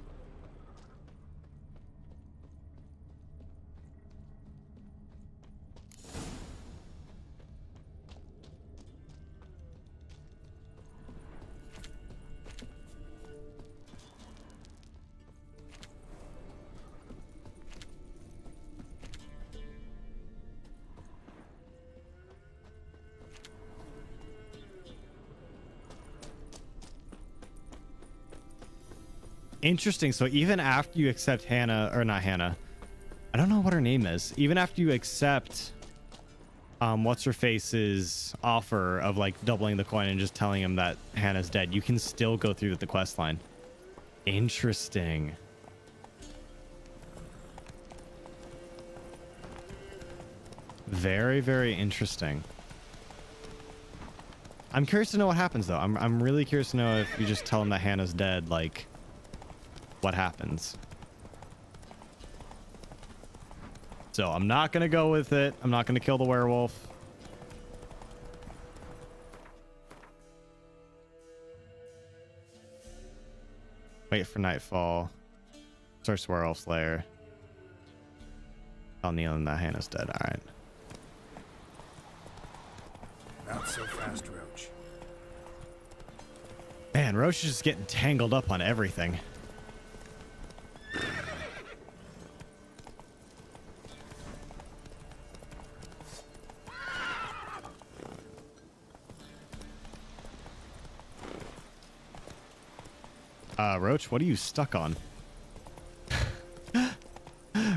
Interesting. So even after you accept Hannah, or not Hannah, I don't know what her name is. Even after you accept what's her face's offer of like doubling the coin and just telling him that Hannah's dead, you can still go through with the quest line. Interesting. Very, very interesting. I'm curious to know what happens though. I'm really curious to know if you just tell him that Hannah's dead, like what happens. So I'm not gonna go with it. I'm not gonna kill the werewolf. Wait for nightfall. Search the werewolf's lair. Tell Neil that Hannah's dead. All right. Not so fast, Roach. Man, Roach is just getting tangled up on everything. Roach, what are you stuck on?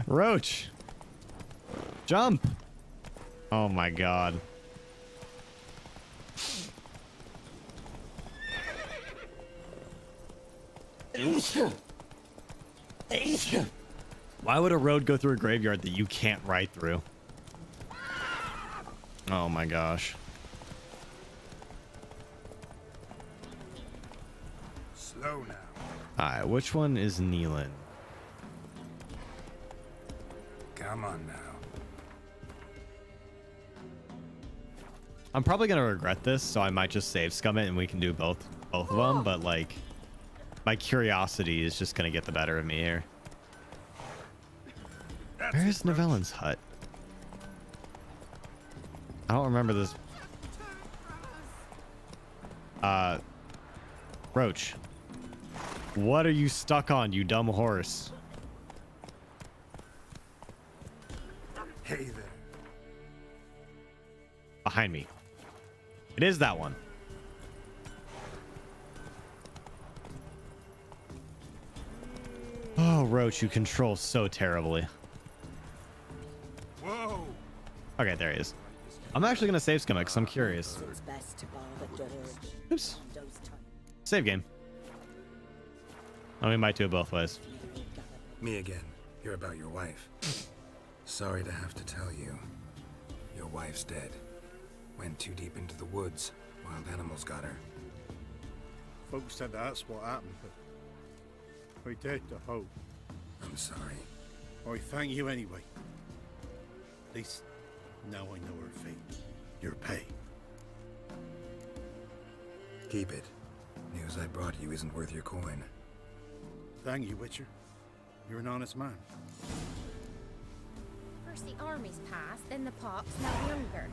Roach! Jump! Oh my god. Why would a road go through a graveyard that you can't ride through? Oh my gosh. Slow now. Alright, which one is Neelan? Come on now. I'm probably gonna regret this, so I might just save scum it and we can do both of them, but like my curiosity is just gonna get the better of me here. Where's Novellin's hut? I don't remember this. Roach. What are you stuck on, you dumb horse? Hey there. Behind me. It is that one. Oh, Roach, you control so terribly. Whoa. Okay, there he is. I'm actually gonna save scum it because I'm curious. Oops. Save game. Oh, we might do it both ways. Me again. You're about your wife. Sorry to have to tell you. Your wife's dead. Went too deep into the woods. Wild animals got her. Folks said that's what happened, but I did to hope. I'm sorry. I thank you anyway. At least now I know her fate. Your pay. Keep it. News I brought you isn't worth your coin. Thank you, Witcher. You're an honest man. First the armies pass, then the pops, now the younger.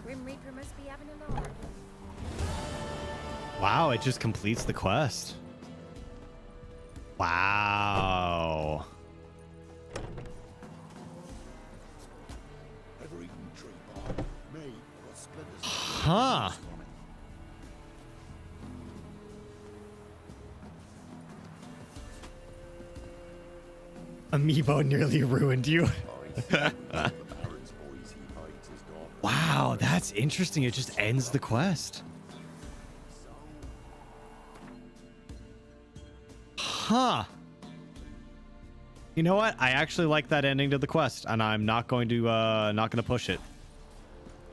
Grim Reaper must be having a lark. Wow, it just completes the quest. Wow. Huh. Amiibo nearly ruined you. Wow, that's interesting. It just ends the quest. Huh. You know what? I actually like that ending to the quest, and I'm not going to push it,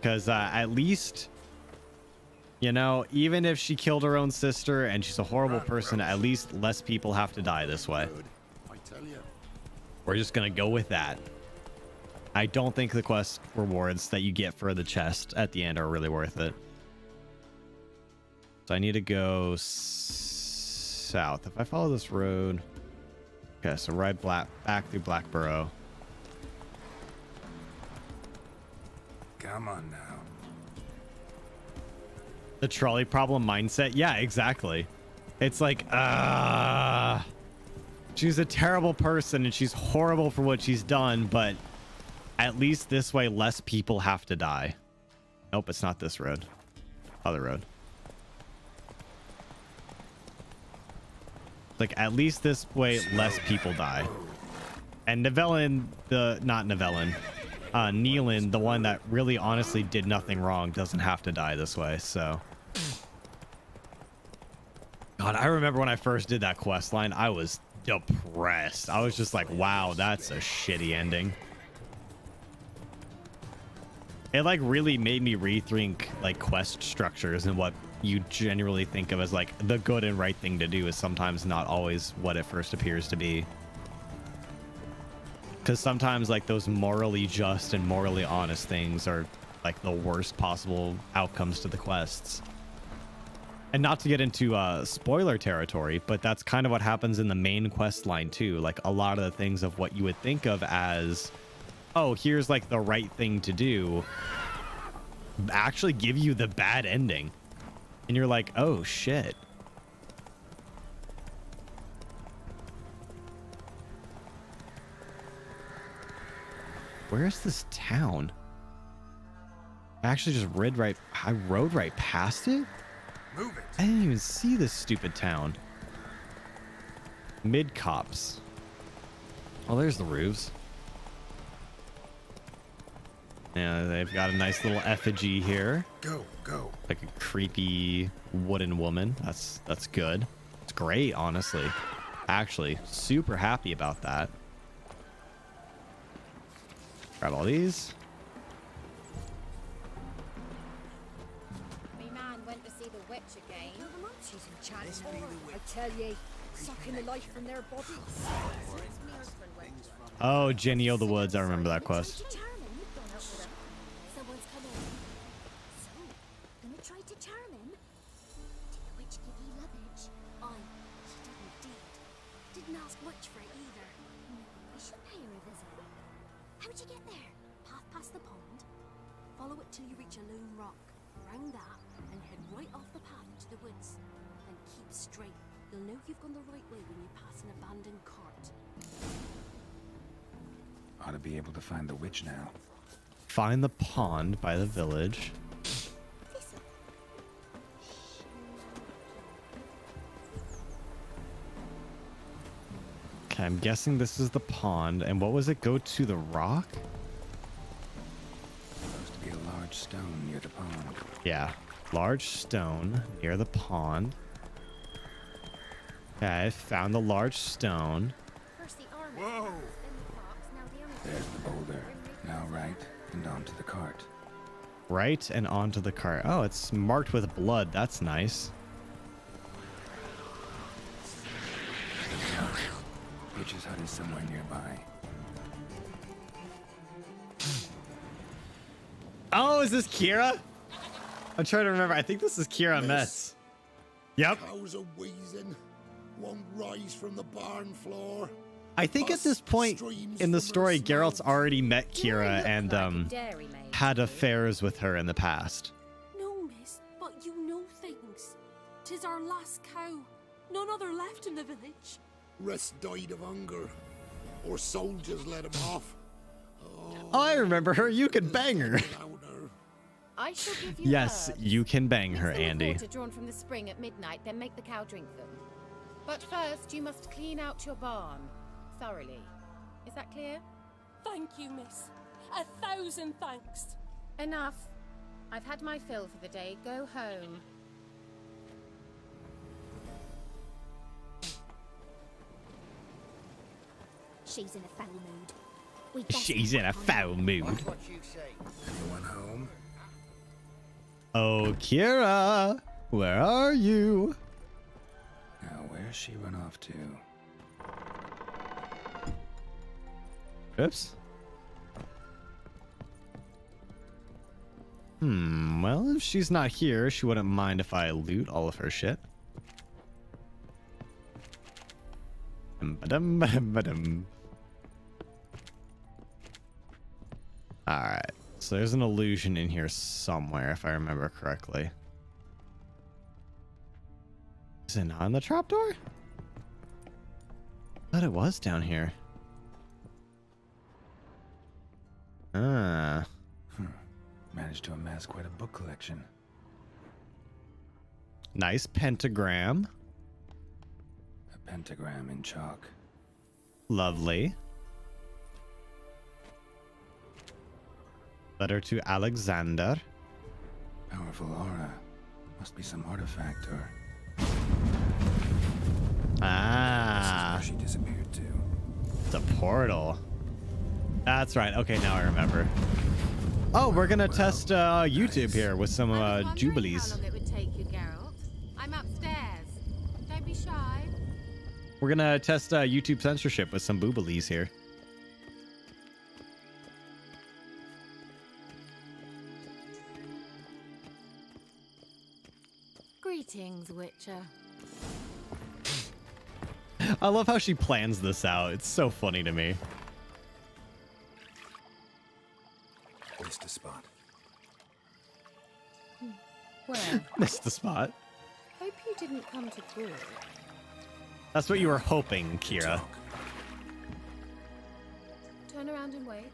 because at least You know, even if she killed her own sister and she's a horrible person, at least less people have to die this way. I tell you. We're just gonna go with that. I don't think the quest rewards that you get for the chest at the end are really worth it. So I need to go south. If I follow this road... Okay, so ride back through Blackburrow. Come on now. The trolley problem mindset? Yeah, exactly. It's like, she's a terrible person and she's horrible for what she's done, but at least this way less people have to die. Nope, it's not this road. Other road. Like, at least this way less people die. And Nivellen, Nealon, the one that really honestly did nothing wrong, doesn't have to die this way, so. God, I remember when I first did that quest line, I was depressed. I was just like, wow, that's a shitty ending. It like really made me rethink like quest structures, and what you generally think of as like the good and right thing to do is sometimes not always what it first appears to be. Because sometimes like those morally just and morally honest things are like the worst possible outcomes to the quests. And not to get into spoiler territory, but that's kind of what happens in the main quest line too. Like a lot of the things of what you would think of as, oh, here's like the right thing to do, actually give you the bad ending. And you're like, oh shit. Where is this town? I actually just I rode right past it? Move it. I didn't even see this stupid town. Mid-Cops. Oh, there's the roofs. Yeah, they've got a nice little effigy here. Go. Like a creepy wooden woman. That's good. It's great, honestly. Actually, super happy about that. Grab all these. Me man went to see the witch again. She's enchanted. I tell ye, sucking the life from their bodies. Oh, Jenny O' the Woods. I remember that quest. Someone's come in. So, gonna try to charm him? Did the witch give you luggage? Aye, she did indeed. Didn't ask much for it either. I should pay her a visit. How'd you get there? Path past the pond? Follow it till you reach a lone rock. Round that, and head right off the path into the woods. Then keep straight. You'll know you've gone the right way when you pass an abandoned cart. Ought to be able to find the witch now. Find the pond by the village. Okay, I'm guessing this is the pond. And what was it? Go to the rock? Supposed to be a large stone near the pond. Yeah, large stone near the pond. Okay, found the large stone. Whoa! There's the boulder. Now right and onto the cart. Right and onto the cart. Oh, it's marked with blood. That's nice. Witch's hut is somewhere nearby. Oh, is this Kira? I'm trying to remember. I think this is Kira Metz. Yep. Cows are wheezing. Won't rise from the barn floor. I think at this point in the story, Geralt's already met Kira and had affairs with her in the past. No, miss, but you know things. 'Tis our last cow. None other left in the village. Rest died of hunger. Or soldiers let him off. Oh, I remember her. You can bang her. I shall give you Yes, herbs. you can bang her, Mix them with Andy. water drawn from the spring at midnight, then make the cow drink them. But first, you must clean out your barn thoroughly. Is that clear? Thank you, miss. 1,000 thanks. Enough. I've had my fill for the day. Go home. She's in a foul mood. She's in a foul mood. Anyone home? Oh, Kira, where are you? Now, where's she run off to? Oops. Well, if she's not here, she wouldn't mind if I loot all of her shit. Alright, so there's an illusion in here somewhere, if I remember correctly. Is it not on the trapdoor? I thought it was down here. Ah. Managed to amass quite a book collection. Nice pentagram. A pentagram in chalk. Lovely. Letter to Alexander. Powerful aura. Must be some artifact or... Ah. This is where she disappeared to. It's a portal. That's right. Okay, now I remember. Oh, we're gonna test YouTube here with some Jubilees. How long it would take you, Geralt? I'm upstairs. Don't be shy. We're gonna test YouTube censorship with some Boobilees here. Greetings, Witcher. I love how she plans this out. It's so funny to me. Missed a spot. Where? Missed the spot. Hope you didn't come to Gaul. That's what you were hoping, Kira. Turn around and wait.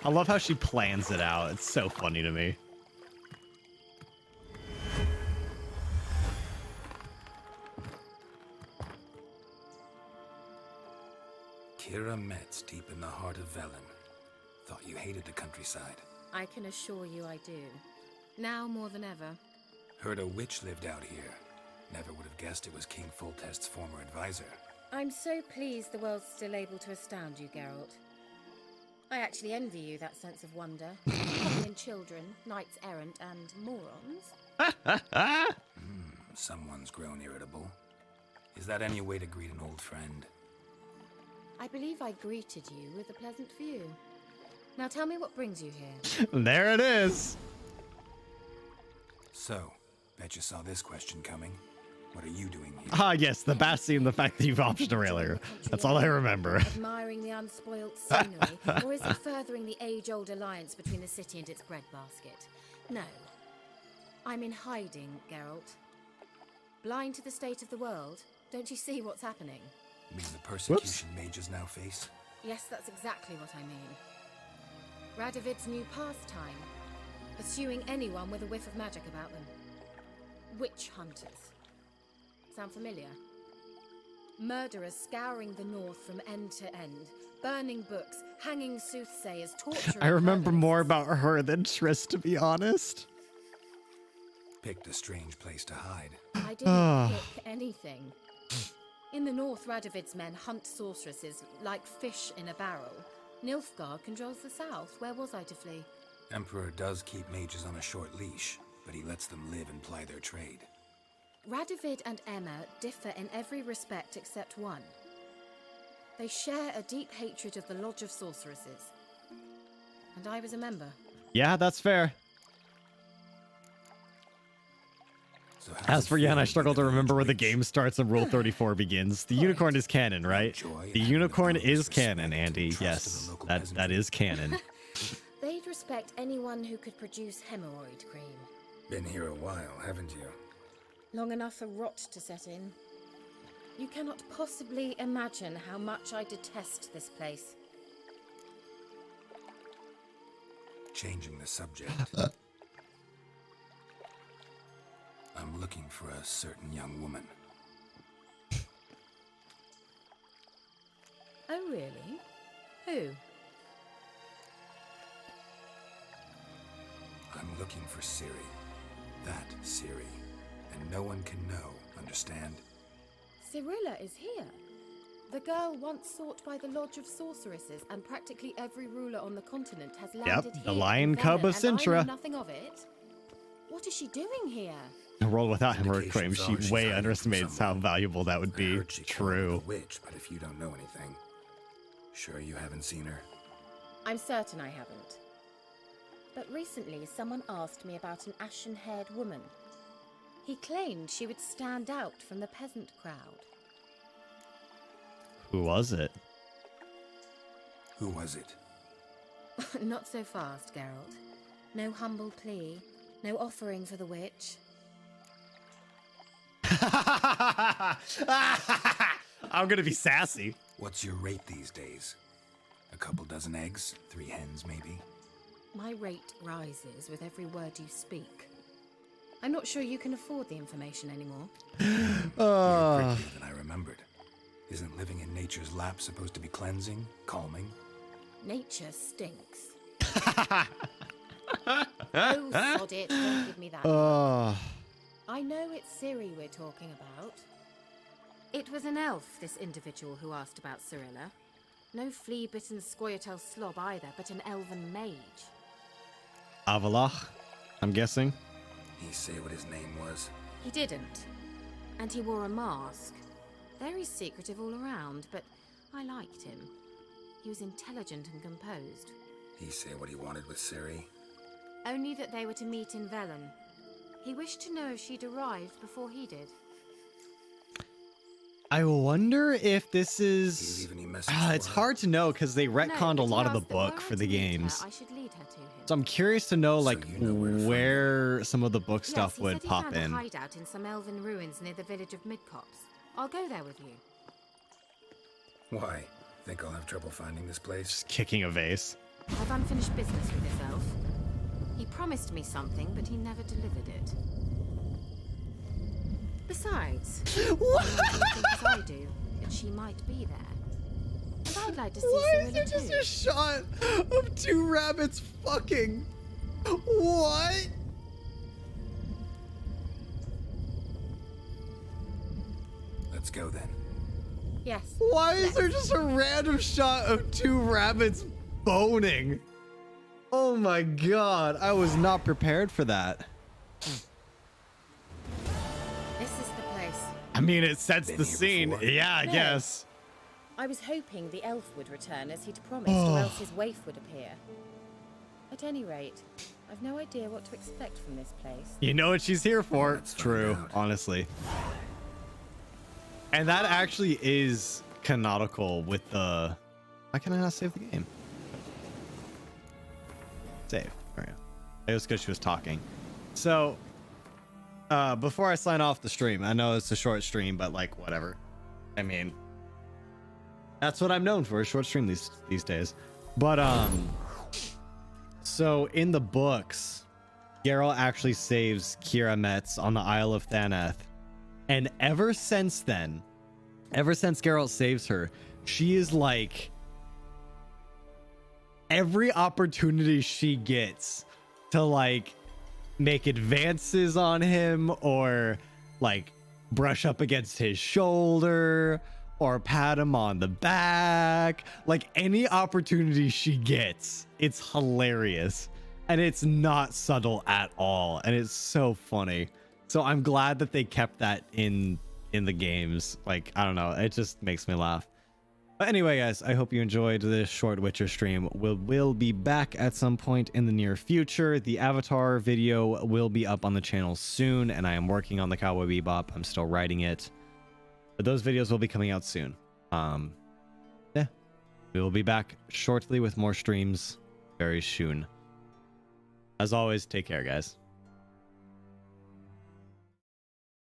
I love how she plans it out. It's so funny to me. Kira Metz, deep in the heart of Velen. Thought you hated the countryside. I can assure you I do. Now more than ever. Heard a witch lived out here. Never would have guessed it was King Foltest's former advisor. I'm so pleased the world's still able to astound you, Geralt. I actually envy you that sense of wonder. Common children, knights errant, and morons. Someone's grown irritable. Is that any way to greet an old friend? I believe I greeted you with a pleasant view. Now tell me what brings you here. There it is. So, bet you saw this question coming. What are you doing here? Ah, yes, the Bastion and the fact that you've optioned a railer. That's all I remember. Admiring the unspoilt scenery, or is it furthering the age-old alliance between the city and its breadbasket? No. I'm in hiding, Geralt. Blind to the state of the world? Don't you see what's happening? Mean the persecution mages now face? Yes, that's exactly what I mean. Radovid's new pastime. Pursuing anyone with a whiff of magic about them. Witch hunters. Sound familiar? Murderers scouring the north from end to end. Burning books, hanging soothsayers, torturing... I remember more about her than Triss, to be honest. Picked a strange place to hide. I didn't pick anything. In the north, Radovid's men hunt sorceresses like fish in a barrel. Nilfgaard controls the south. Where was I to flee? Emperor does keep mages on a short leash, but he lets them live and ply their trade. Radovid and Emma differ in every respect except one. They share a deep hatred of the Lodge of Sorceresses. And I was a member. Yeah, that's fair. So as for Yen, I struggle to remember where the game starts and Rule 34 begins. The unicorn is canon, right? The unicorn is canon, Andy. Yes, that is canon. They'd respect anyone who could produce hemorrhoid cream. Been here a while, haven't you? Long enough for rot to set in. You cannot possibly imagine how much I detest this place. Changing the subject. I'm looking for a certain young woman. Oh, really? Who? I'm looking for Ciri. That Ciri. And no one can know, understand? Cyrilla is here. The girl once sought by the Lodge of Sorceresses, and practically every ruler on the continent has landed here. The lion in cub Velen, of and I know Sintra. nothing of it. What is she doing here? A world without heroic claim. Indications She are she's way hiding underestimates from how valuable that would I be. heard she killed True. the witch, but if you don't know anything, sure you haven't seen her? I'm certain I haven't. But recently, someone asked me about an ashen-haired woman. He claimed she would stand out from the peasant crowd. Who was it? Who was it? Not so fast, Geralt. No humble plea, no offering for the witch. I'm gonna be sassy. What's your rate these days? A couple dozen eggs? 3 hens, maybe? My rate rises with every word you speak. I'm not sure you can afford the information anymore. You're prettier than I remembered. Isn't living in nature's lap supposed to be cleansing, calming? Nature stinks. Oh, sod it. Don't give me that. I know it's Ciri we're talking about. It was an elf, this individual who asked about Cyrilla. No flea-bitten Scoia'tael slob either, but an elven mage. Avalach, I'm guessing. He say what his name was? He didn't. And he wore a mask. Very secretive all around, but I liked him. He was intelligent and composed. He say what he wanted with Ciri? Only that they were to meet in Velen. He wished to know if she'd arrived before he did. I wonder if this is. Did you leave any message It's for her? hard to know because they retconned No, a lot of the but he asked book that for were the I to meet games. her, I should lead her to him. So I'm curious to know like you know where to find where some of the book stuff Yes, he would said he pop found in. a hideout in some elven ruins near the village of Midcopse. I'll go there with you. Why? Think I'll have trouble finding this place? Just kicking a vase. I've unfinished business with this elf. He promised me something, but he never delivered it. Besides, what? As I do, that she might be there. And I'd like to see Why is Cyrilla there just too. a shot of 2 rabbits fucking? What? Let's go then. Yes. Why is there just a random shot of 2 rabbits boning? Oh my god, I was not prepared for that. This is the place. I mean, it sets Been the here scene. before? Yeah, I No. guess. I was hoping the elf would return as he'd promised, or else his waif would appear. At any rate, I've no idea what to expect from this place. You know what she's here for. Let's find True, out. honestly. And that actually is canonical with the... Why can I not save the game? Save. There we go. It was because she was talking. So, before I sign off the stream, I know it's a short stream, but like, whatever. I mean, that's what I'm known for, a short stream these days. But, so in the books, Geralt actually saves Keira Metz on the Isle of Thaneth. And ever since then, ever since Geralt saves her, she is like, every opportunity she gets to like make advances on him or like brush up against his shoulder or pat him on the back, like any opportunity she gets, it's hilarious and it's not subtle at all, and it's so funny. So I'm glad that they kept that in the games. Like, I don't know, it just makes me laugh. But anyway, guys, I hope you enjoyed this short Witcher stream. We'll be back at some point in the near future. The Avatar video will be up on the channel soon, and I am working on the Cowboy Bebop. I'm still writing it. But those videos will be coming out soon. Yeah. We will be back shortly with more streams very soon. As always, take care, guys.